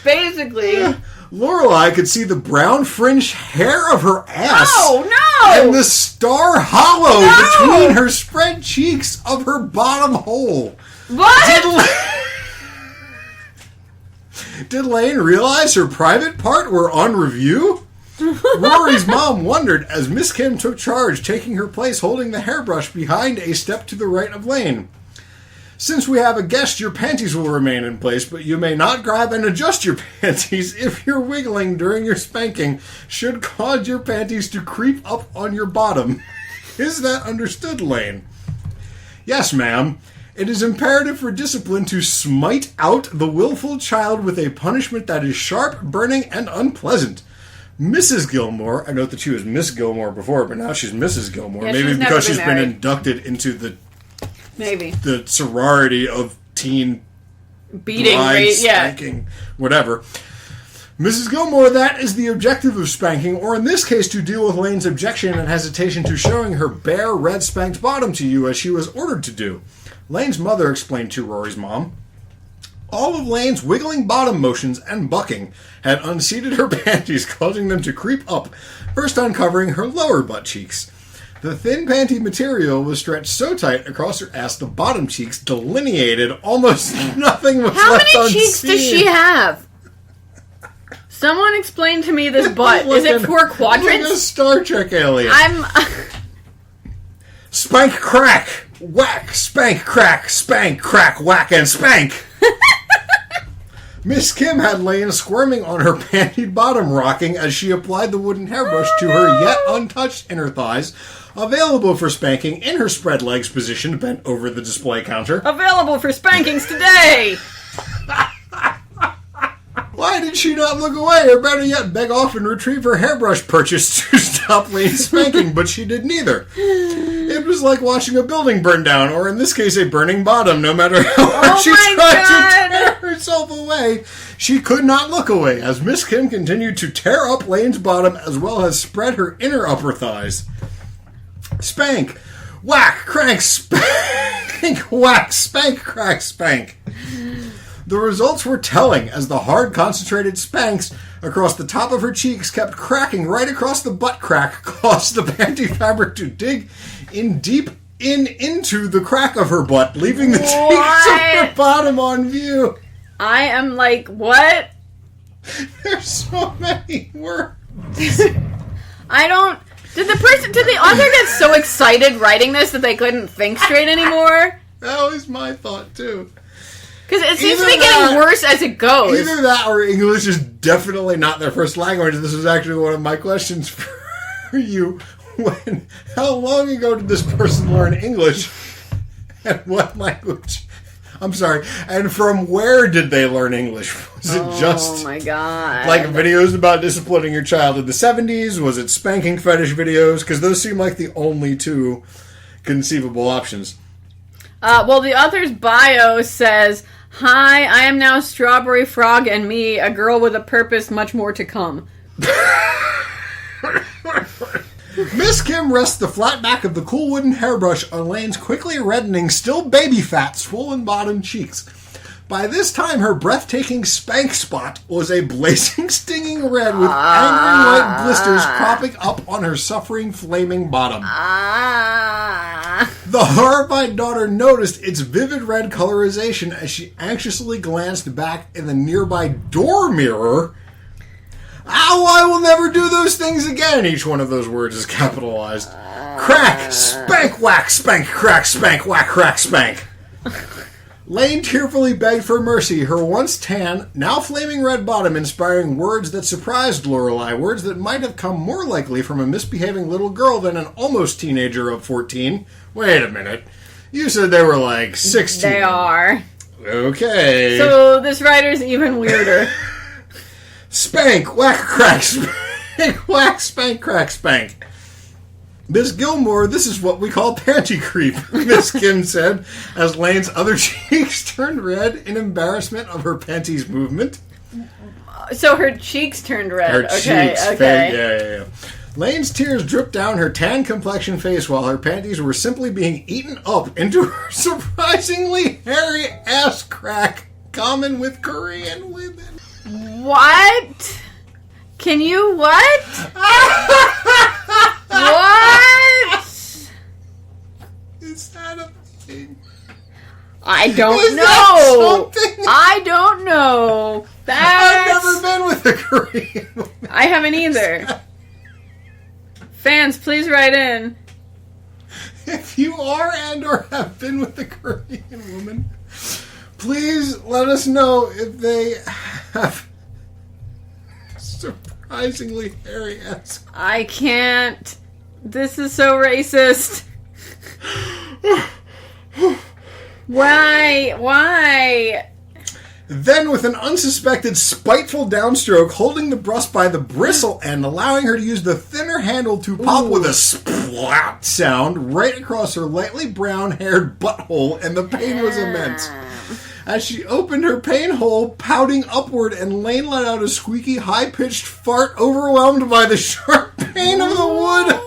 basically. Yeah. Lorelai could see the brown fringed hair of her ass. No! And the star hollow between her spread cheeks of her bottom hole. What? Did Lane realize her private part were on review? Rory's mom wondered as Miss Kim took charge, taking her place holding the hairbrush behind a step to the right of Lane. Since we have a guest, your panties will remain in place, but you may not grab and adjust your panties if your wiggling during your spanking should cause your panties to creep up on your bottom. Is that understood, Lane? Yes, ma'am. It is imperative for discipline to smite out the willful child with a punishment that is sharp, burning, and unpleasant. Mrs. Gilmore, I note that she was Miss Gilmore before, but now she's Mrs. Gilmore. Yeah, maybe because she's been inducted into the sorority of teen beating, spanking, whatever. Mrs. Gilmore, that is the objective of spanking, or in this case, to deal with Lane's objection and hesitation to showing her bare, red spanked bottom to you as she was ordered to do. Lane's mother explained to Rory's mom. All of Lane's wiggling bottom motions and bucking had unseated her panties, causing them to creep up, first uncovering her lower butt cheeks. The thin panty material was stretched so tight across her ass the bottom cheeks delineated almost nothing was How left unseen. How many cheeks does she have? Someone explain to me this butt. Is it 4 quadrants? Like a Star Trek alien. Spank, crack, whack, spank, crack, whack, and spank. Miss Kim had Lane squirming on her pantied bottom, rocking as she applied the wooden hairbrush to her yet untouched inner thighs, available for spanking in her spread legs position bent over the display counter. Available for spankings today! Why did she not look away, or better yet, beg off and retrieve her hairbrush purchase to stop Lane's spanking, but she did neither. It was like watching a building burn down, or in this case, a burning bottom. No matter how hard she tried to tear herself away, she could not look away, as Miss Kim continued to tear up Lane's bottom, as well as spread her inner upper thighs. Spank, whack, crank, spank, whack, spank, crack, spank. The results were telling, as the hard, concentrated spanks across the top of her cheeks kept cracking right across the butt crack, caused the panty fabric to dig in deep into the crack of her butt, leaving the cheeks of her bottom on view. I am like, what? There's so many words. I don't... Did the author get so excited writing this that they couldn't think straight anymore? That was my thought, too. Because it seems to be getting worse as it goes. Either that or English is definitely not their first language. This was actually one of my questions for you. How long ago did this person learn English? And what language? I'm sorry. And from where did they learn English? Was it just... Oh my god. Like videos about disciplining your child in the 70s? Was it spanking fetish videos? Because those seem like the only two. conceivable options. Well, the author's bio says, "Hi, I am now Strawberry Frog and me, a girl with a purpose, much more to come." Miss Kim rests the flat back of the cool wooden hairbrush on Lane's quickly reddening, still baby fat, swollen bottom cheeks. By this time, her breathtaking spank spot was a blazing, stinging red with angry white blisters cropping up on her suffering, flaming bottom. The horrified daughter noticed its vivid red colorization as she anxiously glanced back in the nearby door mirror. "Ow, I will never do those things again." Each one of those words is capitalized. Crack, spank, whack, spank, crack, spank, whack, crack, spank. Lane tearfully begged for mercy, her once tan, now flaming red bottom inspiring words that surprised Lorelai, words that might have come more likely from a misbehaving little girl than an almost teenager of 14. Wait a minute. You said they were like 16. They are. Okay. So this writer's even weirder. Spank, whack, crack, spank, whack, spank, crack, spank. "Miss Gilmore, this is what we call panty creep," Miss Kim said, as Lane's other cheeks turned red in embarrassment of her panties movement. So her cheeks turned red. Her Okay. cheeks. Yeah. Lane's tears dripped down her tan complexion face while her panties were simply being eaten up into her surprisingly hairy ass crack, common with Korean women. What? Can you what? What? Is that a thing? I don't Is know. that something? I don't know. I've never been with a Korean woman. I haven't either. Fans, please write in. If you are and or have been with a Korean woman, please let us know if they have surprisingly hairy ass. I can't. This is so racist. Why? Then, with an unsuspected, spiteful downstroke, holding the brush by the bristle end, allowing her to use the thinner handle to pop with a splat sound right across her lightly brown-haired butthole, and the pain was immense. As she opened her pain hole, pouting upward, and Lane let out a squeaky, high-pitched fart, overwhelmed by the sharp pain of the wood.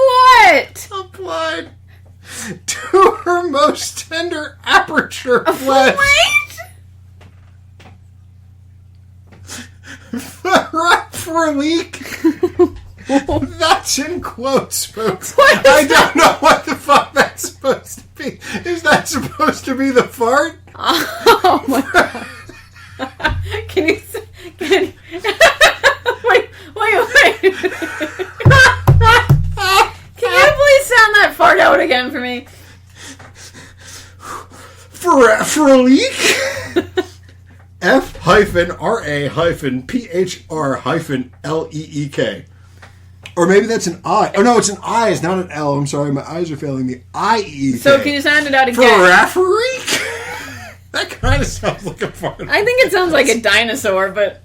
What? Applied to her most tender aperture flesh. Wait? For a leak. That's in quotes, folks. I don't know what the fuck that's supposed to be. Is that supposed to be the fart? Oh my god. Can you wait. Can you please sound that fart out again for me? For a leak? F-RA-PHR-LEEK. Or maybe that's an I. Oh no, it's an I. It's not an L. I'm sorry, my eyes are failing me. I-E-K. So can you sound it out again? Farafreak? That kind of sounds like a fart. I think it sounds like a dinosaur, but...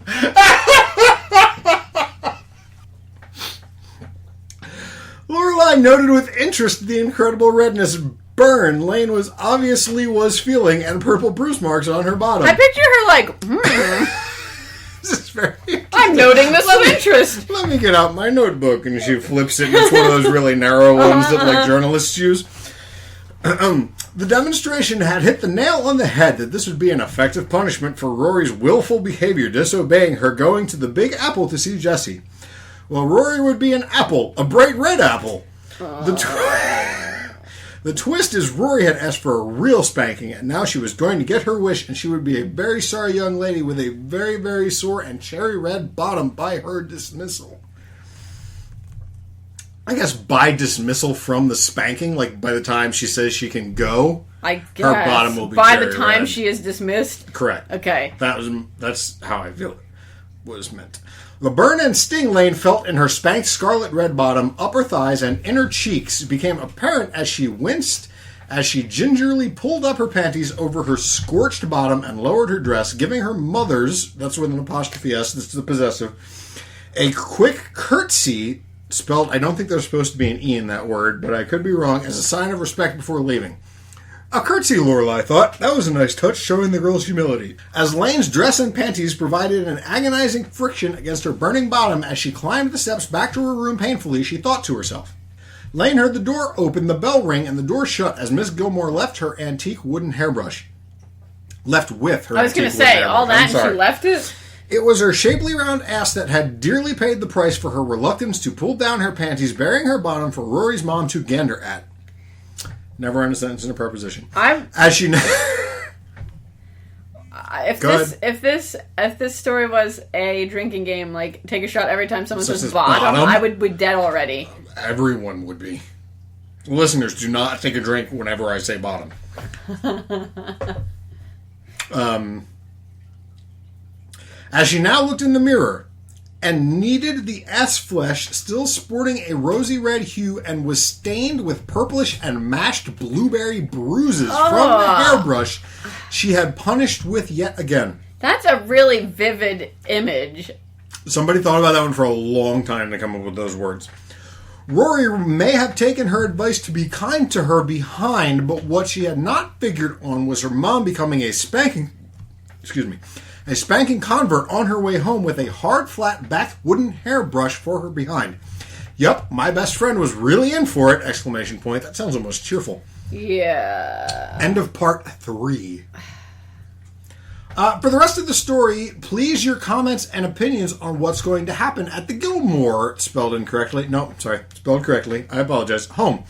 Lorelai noted with interest the incredible redness burn Lane was feeling and purple bruise marks on her bottom. I picture her like, This is very I'm noting this with interest. Let me get out my notebook, and she flips it, and it's one of those really narrow ones that like journalists use. The demonstration had hit the nail on the head that this would be an effective punishment for Rory's willful behavior, disobeying her going to the Big Apple to see Jessie. Well, Rory would be an apple, a bright red apple. The twist is Rory had asked for a real spanking, and now she was going to get her wish, and she would be a very sorry young lady with a very, very sore and cherry red bottom by her dismissal. I guess by dismissal from the spanking, like by the time she says she can go, I guess. her bottom will be by cherry the time red. she is dismissed. Correct. Okay. That's how I feel it was meant. The burn and sting Lane felt in her spanked scarlet red bottom, upper thighs, and inner cheeks became apparent as she winced, as she gingerly pulled up her panties over her scorched bottom and lowered her dress, giving her mother's, that's with an apostrophe S, this is the possessive, a quick curtsy spelled, I don't think there's supposed to be an E in that word, but I could be wrong, as a sign of respect before leaving. A curtsy, Lorelai thought. That was a nice touch, showing the girl's humility. As Lane's dress and panties provided an agonizing friction against her burning bottom as she climbed the steps back to her room painfully, she thought to herself. Lane heard the door open, the bell ring, and the door shut as Miss Gilmore left her antique wooden hairbrush. Left with her I was going to say, all that and she left it? It was her shapely round ass that had dearly paid the price for her reluctance to pull down her panties, burying her bottom for Rory's mom to gander at. Never end a sentence in a preposition. As she if this story was a drinking game, like take a shot every time someone says bottom, I would be dead already. Everyone would be. Listeners, do not take a drink whenever I say bottom. As she now looked in the mirror and kneaded the ass flesh, still sporting a rosy red hue, and was stained with purplish and mashed blueberry bruises from the hairbrush she had punished with yet again. That's a really vivid image. Somebody thought about that one for a long time to come up with those words. Rory may have taken her advice to be kind to her behind, but what she had not figured on was her mom becoming a spanking convert on her way home with a hard, flat, backed wooden hairbrush for her behind. Yup, my best friend was really in for it! Exclamation point. That sounds almost cheerful. Yeah. End of part 3. For the rest of the story, please your comments and opinions on what's going to happen at the Gilmore, spelled correctly. I apologize. Home.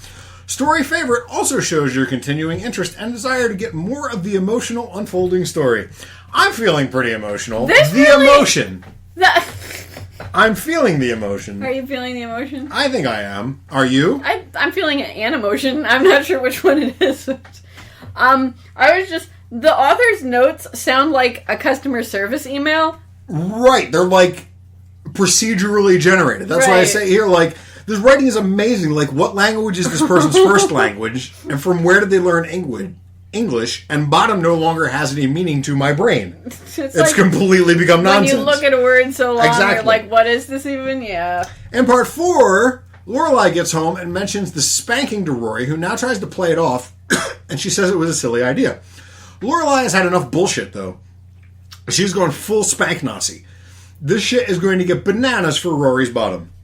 Story favorite also shows your continuing interest and desire to get more of the emotional unfolding story. I'm feeling pretty emotional. Emotion. I'm feeling the emotion. Are you feeling the emotion? I think I am. Are you? I'm feeling an emotion. I'm not sure which one it is. The author's notes sound like a customer service email. Right. They're like procedurally generated. That's why I say here, like, this writing is amazing. Like, what language is this person's first language? And from where did they learn English? And bottom no longer has any meaning to my brain. It's like completely become nonsense. When you look at a word so long, you're like, what is this even? Yeah. In part 4, Lorelai gets home and mentions the spanking to Rory, who now tries to play it off, and she says it was a silly idea. Lorelai has had enough bullshit, though. She's going full spank Nazi. This shit is going to get bananas for Rory's bottom.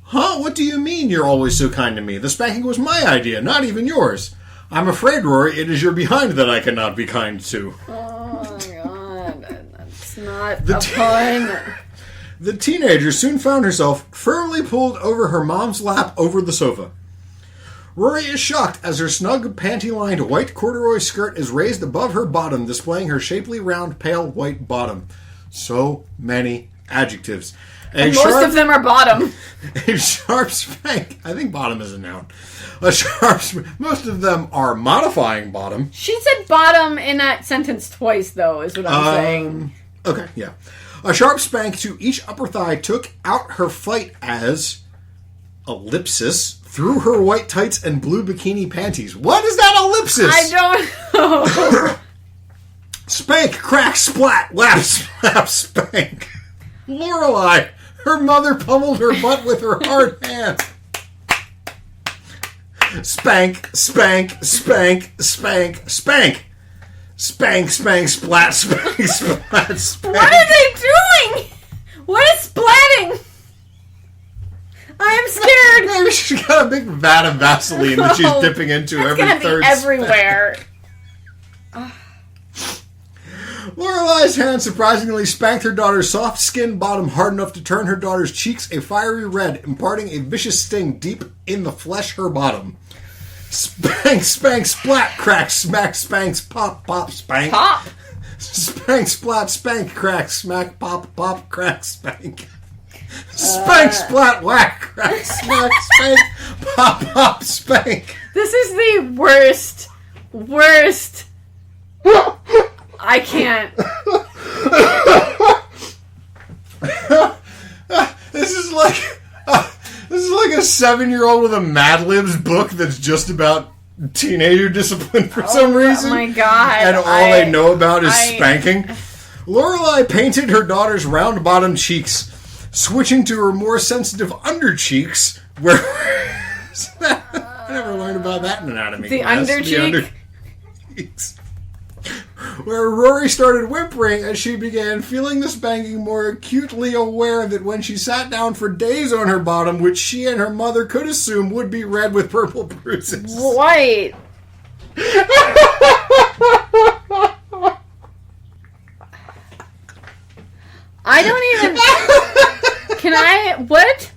Huh? What do you mean you're always so kind to me? The spanking was my idea, not even yours. I'm afraid, Rory, it is your behind that I cannot be kind to. Oh, my God. That's not a pun. The teenager soon found herself firmly pulled over her mom's lap over the sofa. Rory is shocked as her snug, panty-lined white corduroy skirt is raised above her bottom, displaying her shapely, round, pale white bottom. So many adjectives. And most of them are bottom. A sharp spank. I think bottom is a noun. Most of them are modifying bottom. She said bottom in that sentence twice, though, is what I'm saying. Okay, yeah. A sharp spank to each upper thigh took out her fight as ellipsis through her white tights and blue bikini panties. What is that ellipsis? I don't know. Spank, crack, splat, lap, slap, spank. Lorelai, her mother pummeled her butt with her hard hand. Spank, spank, spank, spank, spank. Spank, spank, splat, spank, splat, spank. What are they doing? What is splatting? I am scared. Maybe she's got a big vat of Vaseline that she's dipping into every third be everywhere. Lorelai's hand surprisingly spanked her daughter's soft-skinned bottom hard enough to turn her daughter's cheeks a fiery red, imparting a vicious sting deep in the flesh her bottom. Spank, spank, splat, crack, smack, spanks, pop, pop, spank. Pop. Spank, splat, spank, crack, smack, pop, pop, crack, spank. Spank, splat, whack, crack, smack, spank, pop, pop, spank. This is the worst. I can't. This is like a 7-year-old with a Mad Libs book that's just about teenager discipline for some reason. Oh my God. And all they know about is spanking. Lorelai painted her daughter's round-bottomed cheeks, switching to her more sensitive undercheeks, where... I never learned about that in anatomy class. Undercheek? The undercheeks. Where Rory started whimpering as she began feeling the spanking, more acutely aware that when she sat down for days on her bottom, which she and her mother could assume would be red with purple bruises. White. I don't even... Can I... What?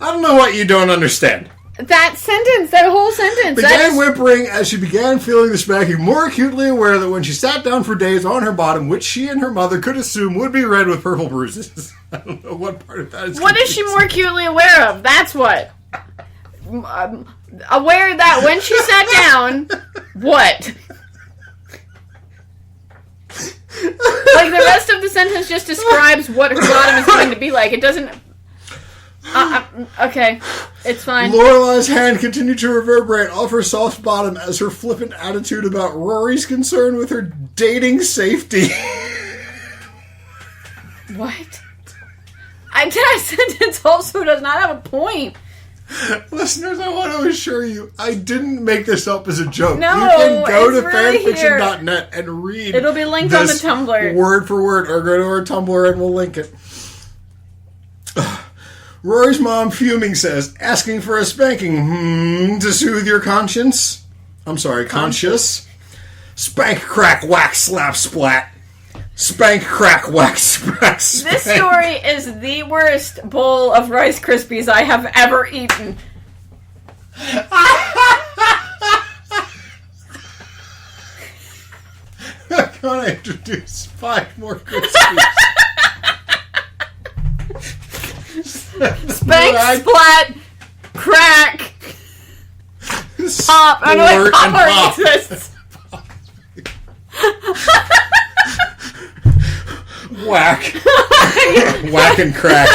I don't know what you don't understand. That sentence, that whole sentence. Began whimpering as she began feeling the spanking, more acutely aware that when she sat down for days on her bottom, which she and her mother could assume would be red with purple bruises. I don't know what part of that is. What is she more acutely aware of? That's what. Aware that when she sat down, what? Like, the rest of the sentence just describes what her bottom is going to be like. It doesn't... okay, it's fine. Lorelai's hand continued to reverberate off her soft bottom as her flippant attitude about Rory's concern with her dating safety. What? That sentence also does not have a point. Listeners, I want to assure you, I didn't make this up as a joke. No, you can go to really fanfiction.net and read. It'll be linked on the Tumblr. Word for word, or go to our Tumblr and we'll link it. Rory's mom, fuming, says, asking for a spanking, to soothe your conscience. I'm sorry, conscious. Spank, crack, whack, slap, splat. Spank, crack, whack, spank. This story is the worst bowl of Rice Krispies I have ever eaten. I'm going to introduce 5 more Krispies. Spank, splat, crack, pop. I know what pop exists. Whack. Whack and crack.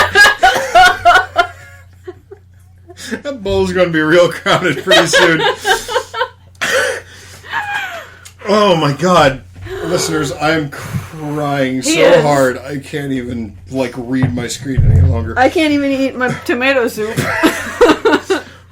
That bowl's going to be real crowded pretty soon. Oh my god. Listeners, I'm crying so hard I can't even, read my screen any longer. I can't even eat my tomato soup.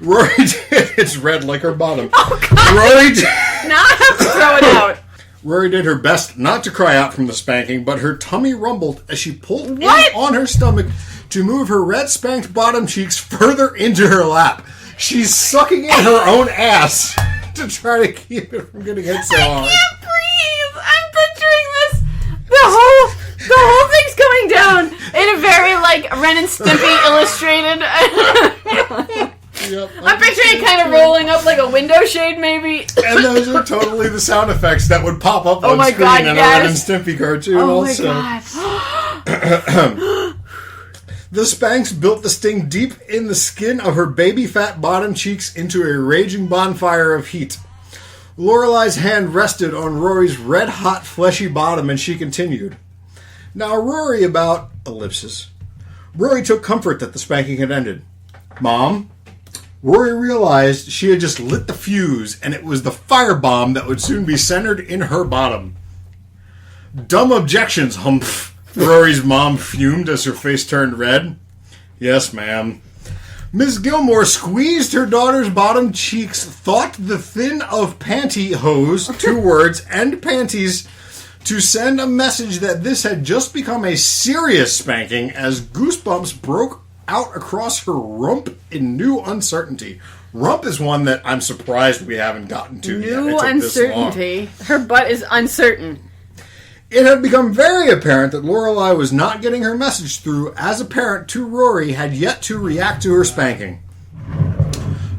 Rory did... It's red like her bottom. Oh, God. Rory did... Now I have to throw it out. Rory did her best not to cry out from the spanking, but her tummy rumbled as she pulled in on her stomach to move her red spanked bottom cheeks further into her lap. She's sucking in her own ass to try to keep it from getting hit so hard. I can't breathe. I'm picturing this. The whole thing's going down in a very Ren and Stimpy illustrated. Yep, I'm picturing it kind of rolling up like a window shade, maybe. And those are totally the sound effects that would pop up on screen in a Ren and Stimpy cartoon. Also. My God. The spanks built the sting deep in the skin of her baby fat bottom cheeks into a raging bonfire of heat. Lorelai's hand rested on Rory's red-hot, fleshy bottom, and she continued. Now, Rory about... ellipsis. Rory took comfort that the spanking had ended. Mom... Rory realized she had just lit the fuse, and it was the firebomb that would soon be centered in her bottom. Dumb objections, humph. Rory's mom fumed as her face turned red. Yes, ma'am. Miss Gilmore squeezed her daughter's bottom cheeks, thought the thin of pantyhose, 2 words, and panties, to send a message that this had just become a serious spanking as goosebumps broke out across her rump in new uncertainty. Rump is one that I'm surprised we haven't gotten to yet. New uncertainty. Her butt is uncertain. It had become very apparent that Lorelai was not getting her message through, as a parent to Rory had yet to react to her spanking.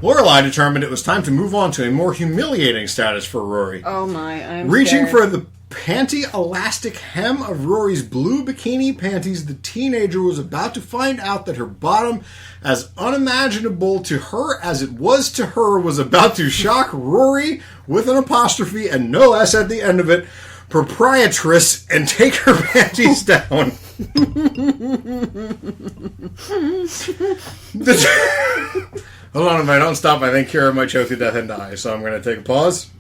Lorelai determined it was time to move on to a more humiliating status for Rory. Oh my, I'm Reaching scared. for the panty-elastic hem of Rory's blue bikini panties, the teenager was about to find out that her bottom, as unimaginable to her as it was to her, was about to shock Rory with an apostrophe and no S at the end of it, proprietress, and take her panties down. Hold on, if I don't stop, I think Kera might choke to death and die, so I'm going to take a pause.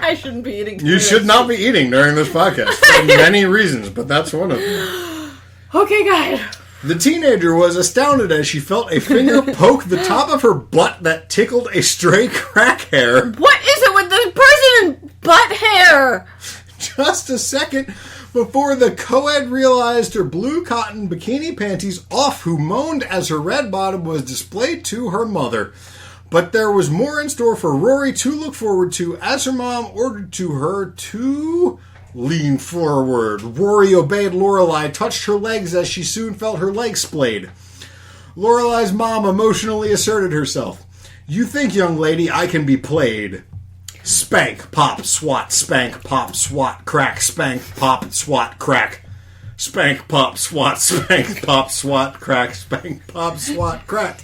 I I shouldn't be eating. You should not be eating during this podcast for many reasons, but that's one of them. Okay, guys. The teenager was astounded as she felt a finger poke the top of her butt that tickled a stray crack hair. What is it with this person and butt hair? Just a second before the co-ed realized her blue cotton bikini panties off, who moaned as her red bottom was displayed to her mother. But there was more in store for Rory to look forward to as her mom ordered to her to lean forward. Rory obeyed Lorelai, touched her legs as she soon felt her legs splayed. Lorelai's mom emotionally asserted herself. You think, young lady, I can be played. Spank, pop, swat, spank, pop, swat, crack, spank, pop, swat, crack. Spank, pop, swat, spank, pop, swat, crack, spank, pop, swat, crack.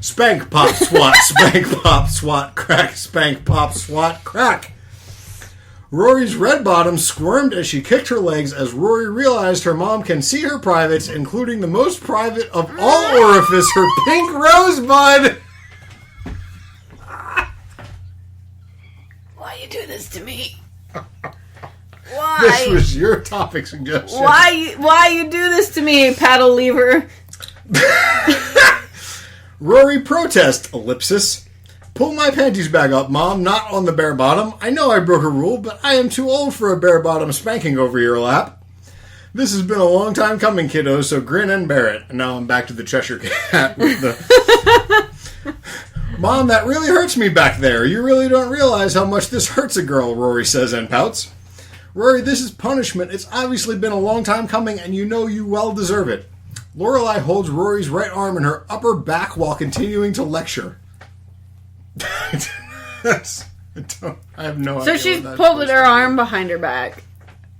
Spank, pop, swat, spank, pop, swat, crack, spank, pop, swat, crack. Rory's red bottom squirmed as she kicked her legs as Rory realized her mom can see her privates, including the most private of all orifice, her pink rosebud. Why you do this to me? Why? This was your topic suggestion. Why you do this to me, paddle lever? Rory protest, ellipsis. Pull my panties back up, Mom, not on the bare bottom. I know I broke a rule, but I am too old for a bare bottom spanking over your lap. This has been a long time coming, kiddos, so grin and bear it. And now I'm back to the Cheshire Cat with the... Mom, that really hurts me back there. You really don't realize how much this hurts a girl, Rory says and pouts. Rory, this is punishment. It's obviously been a long time coming, and you know you well deserve it. Lorelai holds Rory's right arm in her upper back while continuing to lecture. I have no idea. So she's pulled her arm behind her back.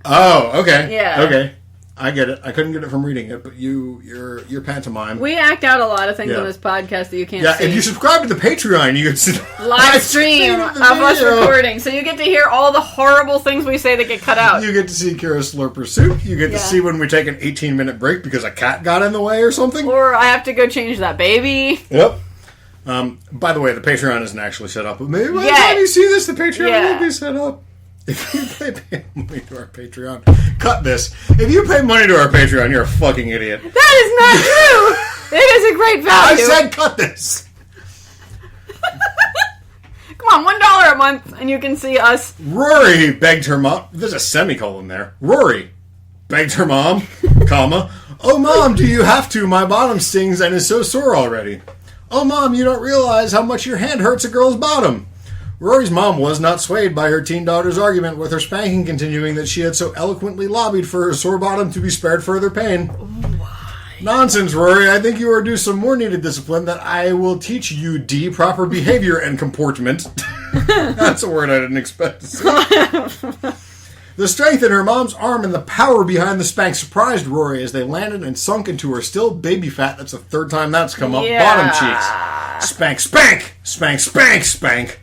Oh, okay. Yeah. Okay. I get it. I couldn't get it from reading it, but you're pantomime. We act out a lot of things on this podcast that you can't see. Yeah, if you subscribe to the Patreon, you get to live stream of us recording. So you get to hear all the horrible things we say that get cut out. You get to see Kara slurp her soup. You get to see when we take an 18-minute break because a cat got in the way or something. Or I have to go change that baby. Yep. By the way, the Patreon isn't actually set up, but maybe by the time you see this, the Patreon will be set up. If you pay money to our Patreon, cut this. If you pay money to our Patreon, you're a fucking idiot. That is not true. It is a great value. I said cut this. Come on, $1 a month, and you can see us. Rory begged her mom. There's a semicolon there. Rory begged her mom, comma. Oh, Mom, do you have to? My bottom stings and is so sore already. Oh, Mom, you don't realize how much your hand hurts a girl's bottom. Rory's mom was not swayed by her teen daughter's argument, with her spanking continuing that she had so eloquently lobbied for her sore bottom to be spared further pain. Why? Nonsense, Rory. I think you are due some more needed discipline that I will teach you, D, proper behavior and comportment. That's a word I didn't expect to see. The strength in her mom's arm and the power behind the spank surprised Rory as they landed and sunk into her still baby fat. That's the third time that's come up. Bottom cheeks. Spank, spank, spank, spank, spank.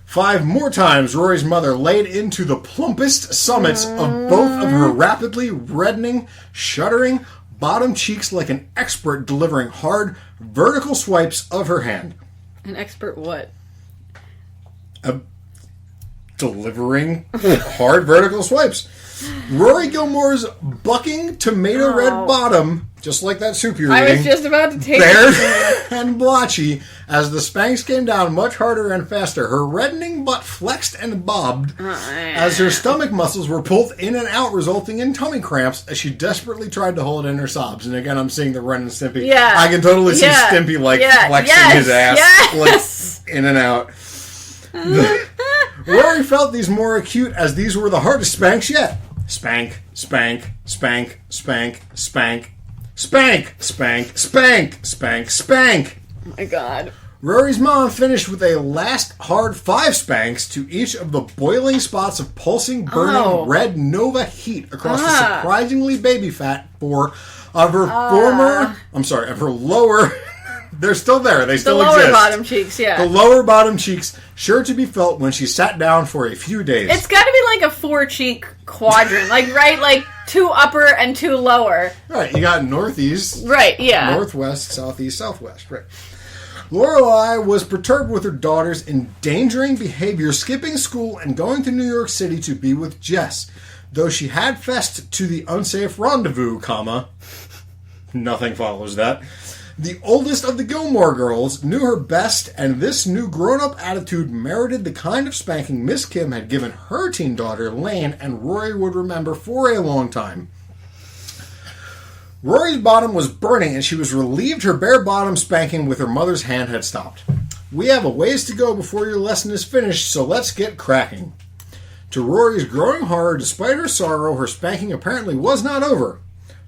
5 more times, Rory's mother laid into the plumpest summits of both of her rapidly reddening, shuddering bottom cheeks like an expert delivering hard, vertical swipes of her hand. An expert what? Delivering hard, vertical swipes. Rory Gilmore's bucking tomato red bottom, just like that soup you're eating. I was just about to take bared and blotchy as the spanks came down much harder and faster. Her reddening butt flexed and bobbed as her stomach muscles were pulled in and out, resulting in tummy cramps as she desperately tried to hold in her sobs. And again, I'm seeing the Ren and Stimpy. Yeah. I can totally see Stimpy flexing his ass like in and out. Rory felt these more acute as these were the hardest spanks yet. Spank, spank, spank, spank, spank, spank, spank, spank, spank, spank. Oh my God. Rory's mom finished with a last hard 5 spanks to each of the boiling spots of pulsing, burning red Nova heat across the surprisingly baby fat of her lower. They're still there. They still exist. The lower bottom cheeks, yeah. The lower bottom cheeks, sure to be felt when she sat down for a few days. It's got to be like a 4-cheek quadrant. Like 2 upper and 2 lower. Right, you got northeast. Right, yeah. Northwest, southeast, southwest. Right. Lorelai was perturbed with her daughter's endangering behavior, skipping school and going to New York City to be with Jess. Though she had fessed to the unsafe rendezvous, nothing follows that. The oldest of the Gilmore Girls knew her best, and this new grown-up attitude merited the kind of spanking Miss Kim had given her teen daughter, Lane, and Rory would remember for a long time. Rory's bottom was burning, and she was relieved her bare bottom spanking with her mother's hand had stopped. We have a ways to go before your lesson is finished, so let's get cracking. To Rory's growing horror, despite her sorrow, her spanking apparently was not over.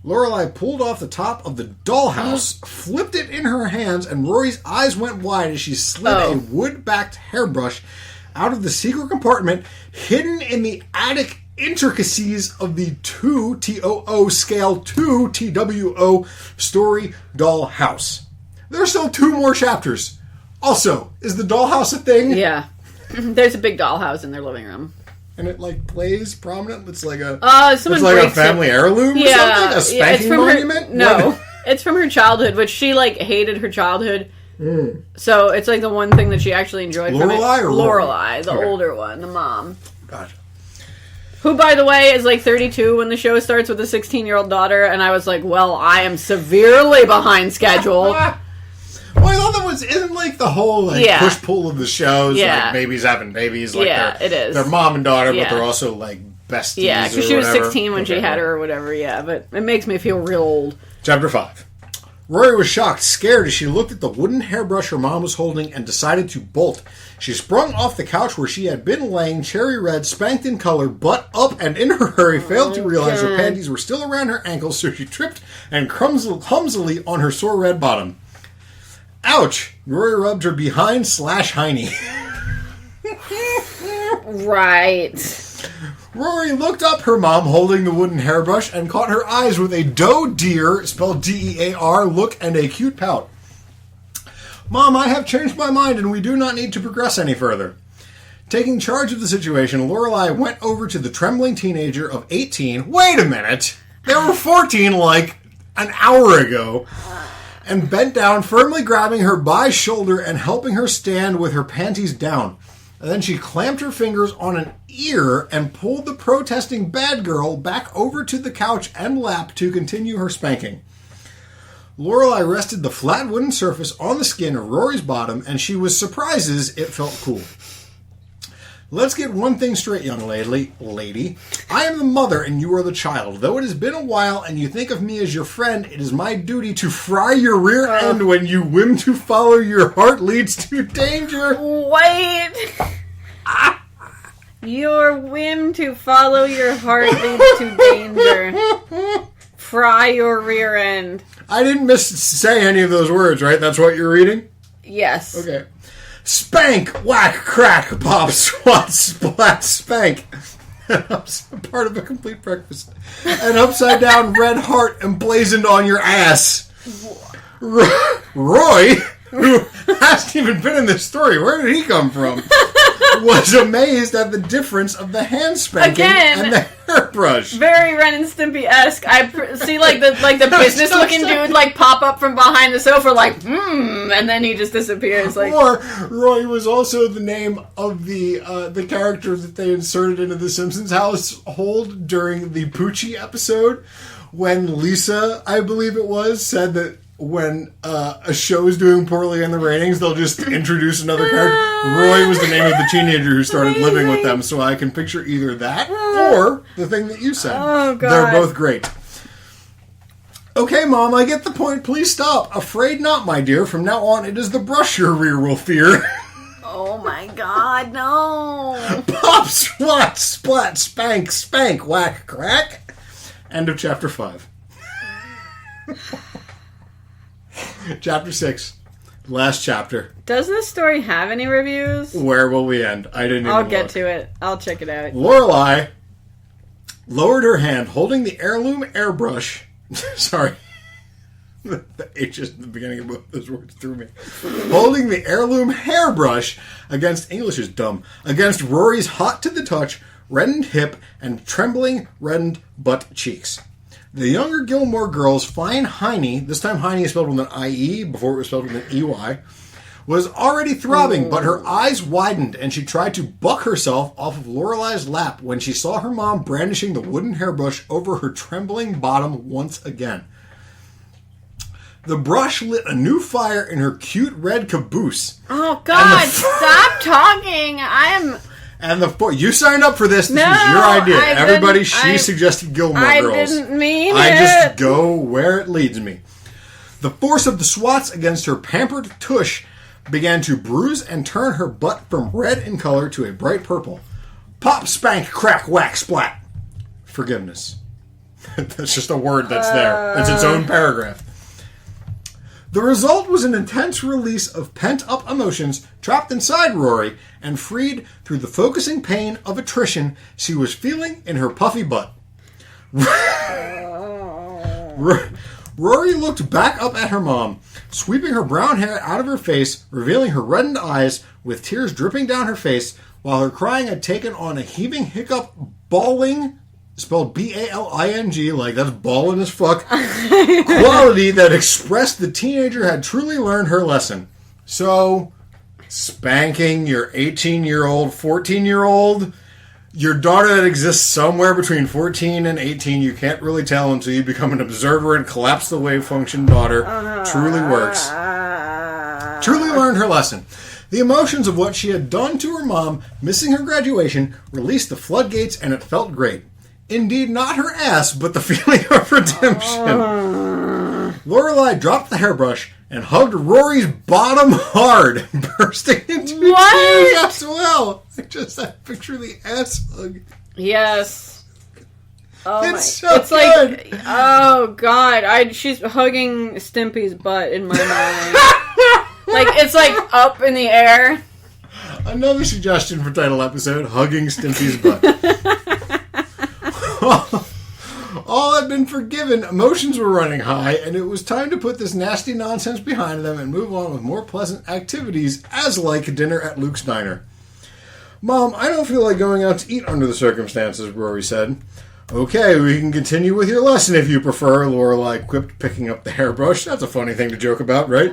Lorelai pulled off the top of the dollhouse, flipped it in her hands, and Rory's eyes went wide as she slid a wood-backed hairbrush out of the secret compartment hidden in the attic intricacies of the 2 TOO scale 2 TWO story dollhouse. There are still 2 more chapters. Also, is the dollhouse a thing? Yeah. There's a big dollhouse in their living room. And it plays prominent. It's like a family heirloom or something. A spanking monument. It's from her childhood, which she hated her childhood. So it's the one thing that she actually enjoyed. Lorelai or Lorelai, the older one, the mom. Gotcha. Who, by the way, is 32 when the show starts with a 16-year-old daughter, and I was like, well, I am severely behind schedule. Well, I thought isn't the whole push-pull of the shows, babies having babies, it is. They're mom and daughter, but they're also besties. Yeah, because she was 16 when she had her or whatever, but it makes me feel real old. Chapter 5. Rory was shocked, scared as she looked at the wooden hairbrush her mom was holding and decided to bolt. She sprung off the couch where she had been laying, cherry red, spanked in color, butt up, and in her hurry failed to realize her panties were still around her ankles, so she tripped and clumsily on her sore red bottom. Ouch! Rory rubbed her behind /hiney. Right. Rory looked up her mom holding the wooden hairbrush and caught her eyes with a doe deer, spelled DEAR, look and a cute pout. Mom, I have changed my mind and we do not need to progress any further. Taking charge of the situation, Lorelai went over to the trembling teenager of 18. Wait a minute! They were 14 an hour ago. And bent down, firmly grabbing her by shoulder and helping her stand with her panties down. And then she clamped her fingers on an ear and pulled the protesting bad girl back over to the couch and lap to continue her spanking. Lorelai rested the flat wooden surface on the skin of Rory's bottom, and she was surprised as it felt cool. Let's get one thing straight, young lady. I am the mother and you are the child. Though it has been a while and you think of me as your friend, it is my duty to fry your rear end when you whim to follow your heart leads to danger. Wait! Your whim to follow your heart leads to danger. Fry your rear end. I didn't say any of those words, right? That's what you're reading? Yes. Okay. Spank, whack, crack, pop, swat, splat, spank. Part of a complete breakfast. An upside down red heart emblazoned on your ass. Roy, who hasn't even been in this story, where did he come from? Was amazed at the difference of the hand spanking and the hairbrush. Very Ren and Stimpy-esque. I see the business looking dude pop up from behind the sofa and then he just disappears. Or Roy was also the name of the character that they inserted into the Simpsons household during the Poochie episode when Lisa, I believe it was, said that when a show is doing poorly in the ratings, they'll just introduce another character. Roy was the name of the teenager who started living with them, so I can picture either that or the thing that you said. Oh, God. They're both great. Okay, Mom, I get the point. Please stop. Afraid not, my dear. From now on, it is the brush your rear will fear. Oh, my God, no. Pop, swat, splat, spank, whack, crack. End of chapter 5. Chapter 6. Last chapter. Does this story have any reviews? Where will we end? I didn't even I'll get look. to it. I'll check it out. Lorelai lowered her hand, holding the heirloom airbrush. Sorry. The H's in the beginning of both those words threw me. Holding the heirloom hairbrush against English is dumb. Against Rory's hot to the touch, reddened hip, and trembling reddened butt cheeks. The younger Gilmore Girls find Hiney, this time Hiney is spelled with an I-E, before it was spelled with an E-Y, was already throbbing, but her eyes widened and she tried to buck herself off of Lorelai's lap when she saw her mom brandishing the wooden hairbrush over her trembling bottom once again. The brush lit a new fire in her cute red caboose. Oh, God, stop talking. You signed up for this. This was your idea. Everybody, she suggested Gilmore Girls. I didn't mean I just go where it leads me. The force of the swats against her pampered tush began to bruise and turn her butt from red in color to a bright purple. Pop, spank, crack, whack, splat. Forgiveness. That's just a word that's there. It's its own paragraph. The result was an intense release of pent-up emotions trapped inside Rory and freed through the focusing pain of attrition she was feeling in her puffy butt. Rory looked back up at her mom, sweeping her brown hair out of her face, revealing her reddened eyes with tears dripping down her face, while her crying had taken on a heaving hiccup, bawling, spelled B-A-L-I-N-G, like that's ballin' as fuck, quality that expressed the teenager had truly learned her lesson. So, spanking your 18-year-old, 14-year-old, your daughter that exists somewhere between 14 and 18, you can't really tell until you become an observer and collapse the wave function daughter, truly works. Truly learned her lesson. The emotions of what she had done to her mom, missing her graduation, released the floodgates and it felt great. Indeed, not her ass, but the feeling of redemption. Lorelai dropped the hairbrush and hugged Rory's bottom hard, bursting into tears as well. I picture the ass hug. Yes. Oh it's my! So it's good. Like, oh God! She's hugging Stimpy's butt in my mind. Like it's like up in the air. Another suggestion for title episode: hugging Stimpy's butt. All had been forgiven, emotions were running high, and it was time to put this nasty nonsense behind them and move on with more pleasant activities, as like dinner at Luke's Diner. Mom, I don't feel like going out to eat under the circumstances, Rory said. Okay, we can continue with your lesson if you prefer, Lorelai quipped, picking up the hairbrush. That's a funny thing to joke about, right?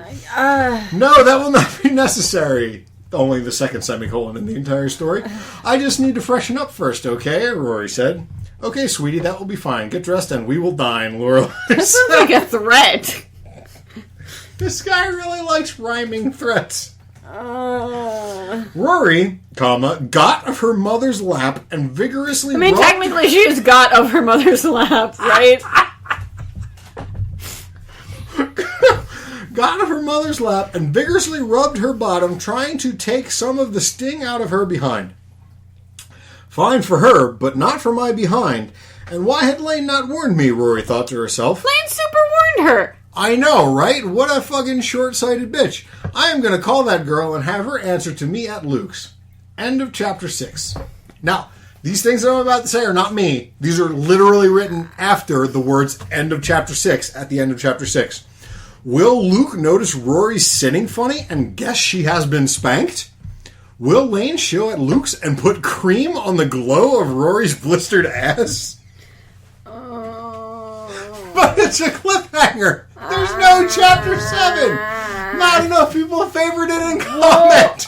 No, that will not be necessary. Only the second semicolon in the entire story. I just need to freshen up first, okay? Rory said. Okay, sweetie, that will be fine. Get dressed and we will dine, Lorelai said. That sounds like a threat. This guy really likes rhyming threats. Rory, got of her mother's lap and vigorously technically she was got of her mother's lap, right? Got of her mother's lap and vigorously rubbed her bottom, trying to take some of the sting out of her behind. Fine for her, but not for my behind. And why had Lane not warned me, Rory thought to herself. Lane super warned her. I know, right? What a fucking short-sighted bitch. I am going to call that girl and have her answer to me at Luke's. End of chapter 6. Now, these things that I'm about to say are not me. These are literally written after the words end of chapter 6, at the end of chapter 6. Will Luke notice Rory sitting funny and guess she has been spanked? Will Lane show at Luke's and put cream on the glow of Rory's blistered ass? But it's a cliffhanger. There's no chapter 7. Not enough people favored it in comment.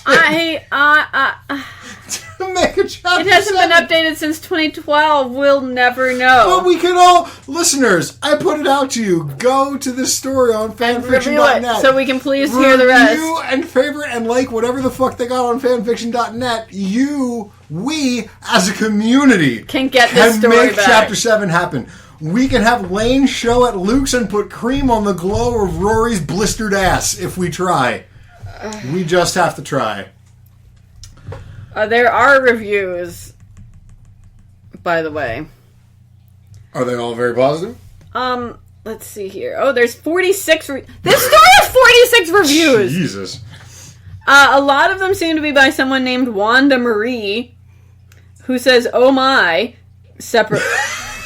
To make a chapter 7. It hasn't been updated since 2012. We'll never know. But we can all... Listeners, I put it out to you. Go to this story on fanfiction.net. So we can please hear the rest. Review and favorite and like whatever the fuck they got on fanfiction.net. We, as a community... Can get this story make back. chapter 7 happen. We can have Lane show at Luke's and put cream on the glow of Rory's blistered ass if we try. We just have to try. There are reviews, by the way. Are they all very positive? Let's see here. Oh, there's 46... This story has 46 reviews! Jesus. A lot of them seem to be by someone named Wanda Marie, who says, oh my, separate...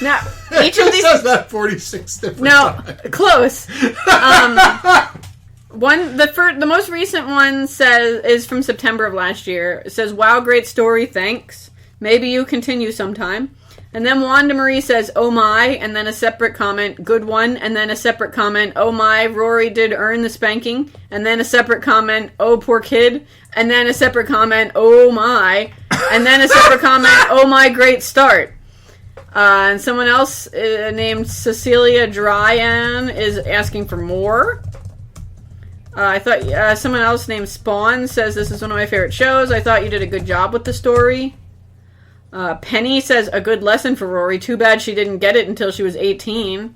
Now, each of these... says that 46 different times. Close. The most recent one is from September of last year. It says, wow, great story, thanks. Maybe you continue sometime. And then Wanda Marie says, oh my, and then a separate comment, good one, and then a separate comment, oh my, Rory did earn the spanking, and then a separate comment, oh poor kid, and then a separate comment, oh my, and then a separate comment, oh my, great start. And someone else named Cecilia Dryan is asking for more. I thought someone else named Spawn says, this is one of my favorite shows. I thought you did a good job with the story. Penny says, a good lesson for Rory. Too bad she didn't get it until she was 18.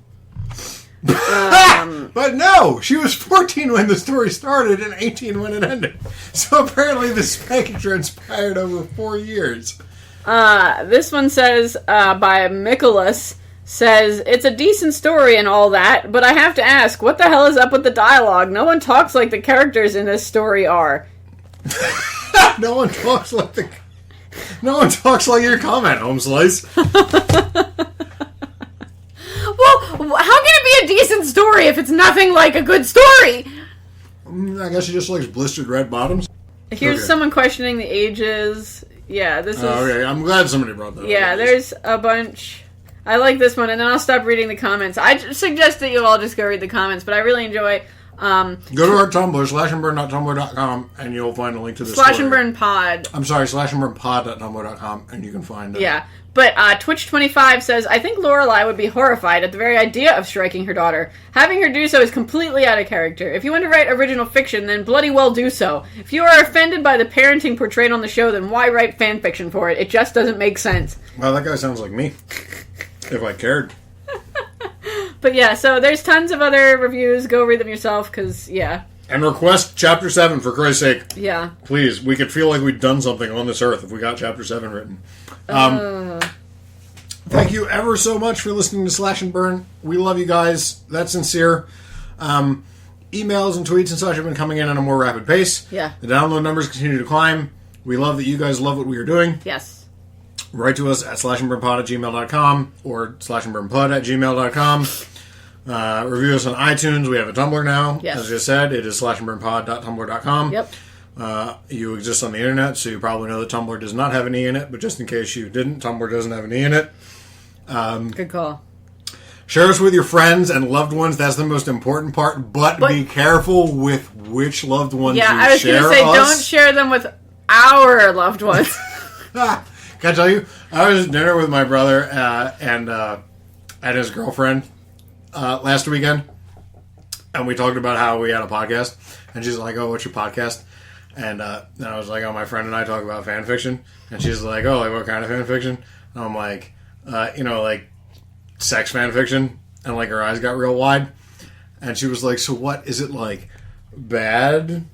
But no, she was 14 when the story started and 18 when it ended. So apparently the spanking transpired over 4 years. This one says, by Nicholas, says, it's a decent story and all that, but I have to ask, what the hell is up with the dialogue? No one talks like the characters in this story are. No one talks like your comment, Home Slice. Well, how can it be a decent story if it's nothing like a good story? I guess she just likes blistered red bottoms. Here's someone questioning the ages. Yeah, this is... okay, I'm glad somebody brought that up. Yeah, there's a bunch... I like this one, and then I'll stop reading the comments. I suggest that you all just go read the comments, but I really enjoy... Go to our Tumblr, slashandburn.tumblr.com, and you'll find a link to this Slash and Burn Pod. I'm sorry, slashandburnpod.tumblr.com, and you can find it. Yeah, but Twitch25 says, I think Lorelai would be horrified at the very idea of striking her daughter. Having her do so is completely out of character. If you want to write original fiction, then bloody well do so. If you are offended by the parenting portrayed on the show, then why write fanfiction for it? It just doesn't make sense. Well, that guy sounds like me. If I cared. But yeah, so there's tons of other reviews. Go read them yourself, because, yeah. And request Chapter 7, for Christ's sake. Yeah. Please, we could feel like we'd done something on this earth if we got Chapter 7 written. Thank you ever so much for listening to Slash and Burn. We love you guys. That's sincere. Emails and tweets and such have been coming in at a more rapid pace. Yeah. The download numbers continue to climb. We love that you guys love what we are doing. Yes. Write to us at slashandburnpod@gmail.com or slashandburnpod@gmail.com. Review us on iTunes. We have a Tumblr now. Yes. As I said, it is slashandburnpod.tumblr.com. Yep. You exist on the internet, so you probably know that Tumblr does not have an E in it, but just in case you didn't, Tumblr doesn't have an E in it. Good call. Share us with your friends and loved ones. That's the most important part, but be careful with which loved ones you share us. Yeah, I was going to say, don't share them with our loved ones. Can I tell you? I was at dinner with my brother and his girlfriend last weekend, and we talked about how we had a podcast, and she's like, oh, what's your podcast? And I was like, oh, my friend and I talk about fan fiction, and she's like, oh, like what kind of fan fiction? And I'm like, like sex fan fiction, and like her eyes got real wide, and she was like, so what is it, like bad?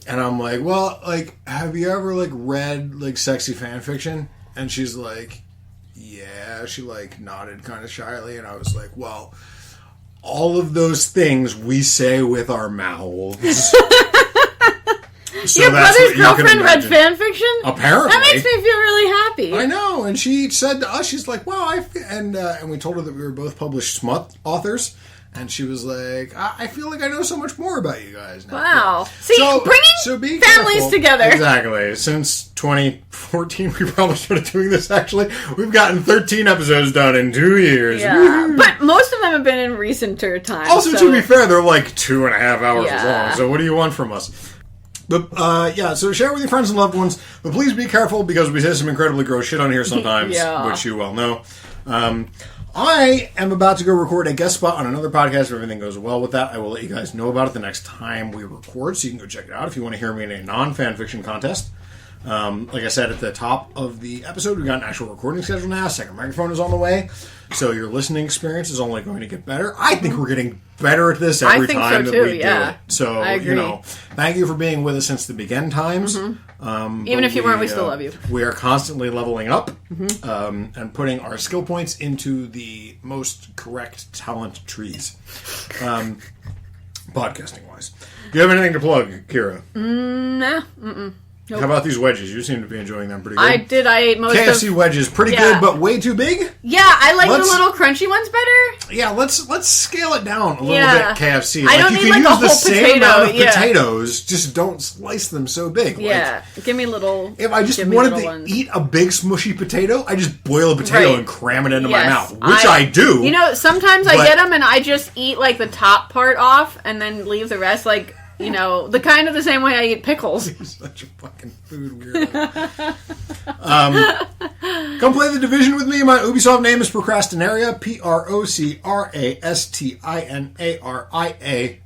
And I'm like, well, like, have you ever like read like sexy fan fiction? And she's like, yeah. She like nodded kind of shyly, and I was like, well, all of those things we say with our mouths. So your brother's girlfriend read fan fiction? Apparently. That makes me feel really happy. I know. And she said to us, she's like, wow, and we told her that we were both published smut authors. And she was like, I feel like I know so much more about you guys now. Wow. See, bringing families together. Exactly. Since 2014, we probably started doing this, actually. We've gotten 13 episodes done in 2 years. Yeah. Woo-hoo. But most of them have been in recenter times. Also, to be fair, they're like 2.5 hours long. So what do you want from us? But, so share with your friends and loved ones. But please be careful, because we say some incredibly gross shit on here sometimes, which you well know. I am about to go record a guest spot on another podcast. If everything goes well with that, I will let you guys know about it the next time we record, so you can go check it out if you want to hear me in a non-fanfiction contest. Like I said at the top of the episode, we've got an actual recording schedule now. Second microphone is on the way, so your listening experience is only going to get better. I think we're getting better at this every time that we do it. So, thank you for being with us since the begin times. Even if you weren't, we still love you. We are constantly leveling up and putting our skill points into the most correct talent trees, podcasting-wise. Do you have anything to plug, Kira? Nah. How about these wedges? You seem to be enjoying them pretty good. I did. I ate most KFC of... wedges, pretty good, but way too big? Yeah, I like the little crunchy ones better. Yeah, let's scale it down a little bit, KFC. I don't you need can like use a the whole same potato. amount of potatoes, just don't slice them so big. Yeah, give me little... If I just wanted to eat a big smushy potato, I just boil a potato and cram it into my mouth, which I do. You know, sometimes I get them and I just eat like the top part off and then leave the rest like... You know, the same way I eat pickles. You're such a fucking food weirdo. Come play The Division with me. My Ubisoft name is Procrastinaria. Procrastinaria.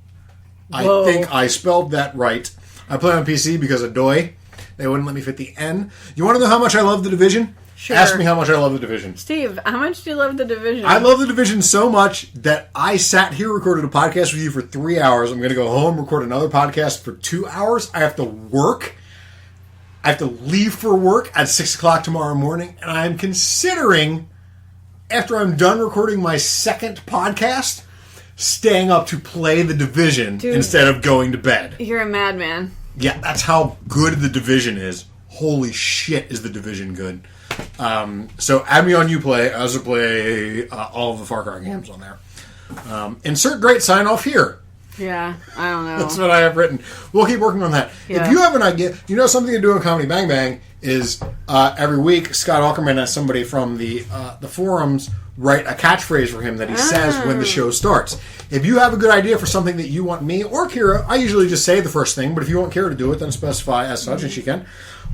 I think I spelled that right. I play on PC because of Doi. They wouldn't let me fit the N. You want to know how much I love The Division? Sure. Ask me how much I love The Division. Steve, how much do you love The Division? I love The Division so much that I sat here, recorded a podcast with you for 3 hours. I'm going to go home, record another podcast for 2 hours. I have to work. I have to leave for work at 6 o'clock tomorrow morning. And I'm considering, after I'm done recording my second podcast, staying up to play The Division instead of going to bed. You're a madman. Yeah, that's how good The Division is. Holy shit, is The Division good. So add me on Uplay. I also play all of the Far Cry games on there. Insert great sign off here. Yeah, I don't know. That's what I have written. We'll keep working on that. Yeah. If you have an idea, something to do on Comedy Bang Bang is every week Scott Aukerman has somebody from the forums write a catchphrase for him that he says when the show starts. If you have a good idea for something that you want me or Kira, I usually just say the first thing, but if you want Kira to do it, then specify as such, and she can.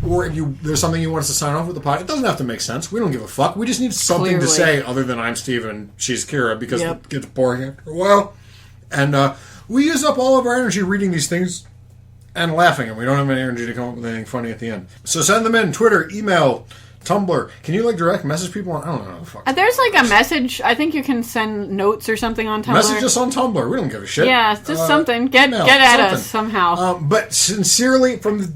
Or if there's something you want us to sign off with the pod, it doesn't have to make sense. We don't give a fuck. We just need something to say other than I'm Steve and she's Kira, because it gets boring after a while. And we use up all of our energy reading these things and laughing, and we don't have any energy to come up with anything funny at the end. So send them in. Twitter, email, Tumblr. Can you direct message people on? I don't know. Fuck. There's a message. I think you can send notes or something on Tumblr. Message us on Tumblr. We don't give a shit. Yeah, just something. Get at us somehow. But sincerely, from the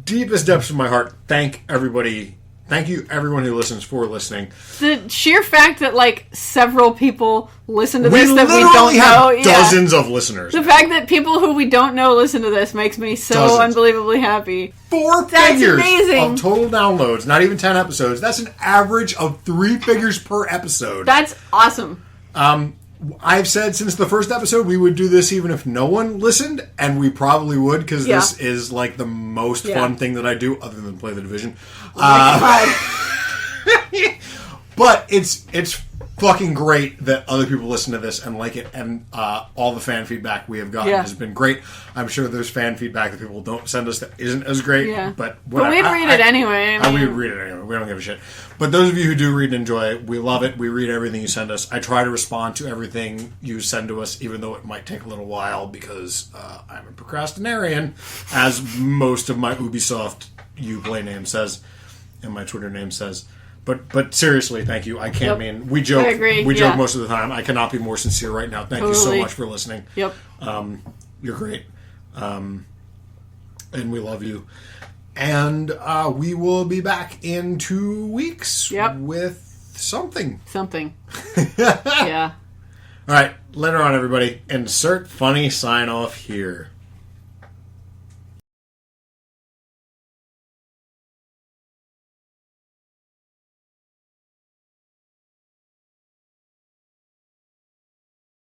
deepest depths of my heart, thank everybody. Thank you, everyone who listens, for listening. The sheer fact that several people listen to this that we don't have dozens of listeners. The fact that people who we don't know listen to this makes me so unbelievably happy. 4 figures of total downloads. Not even 10 episodes. That's an average of 3 figures per episode. That's awesome. I've said since the first episode we would do this even if no one listened, and we probably would, because this is the most fun thing that I do other than play The Division. But it's fucking great that other people listen to this and like it, and all the fan feedback we have gotten has been great. I'm sure there's fan feedback that people don't send us that isn't as great, but we'd read it anyway. We read it anyway. We don't give a shit. But those of you who do read and enjoy it, we love it. We read everything you send us. I try to respond to everything you send to us, even though it might take a little while, because I'm a procrastinarian, as most of my Ubisoft Uplay name says, and my Twitter name says. But seriously, thank you. I can't mean we joke. I agree. We joke most of the time. I cannot be more sincere right now. Thank you so much for listening. Yep. You're great. And we love you. And we will be back in 2 weeks with something. Yeah. All right. Later on, everybody. Insert funny sign off here.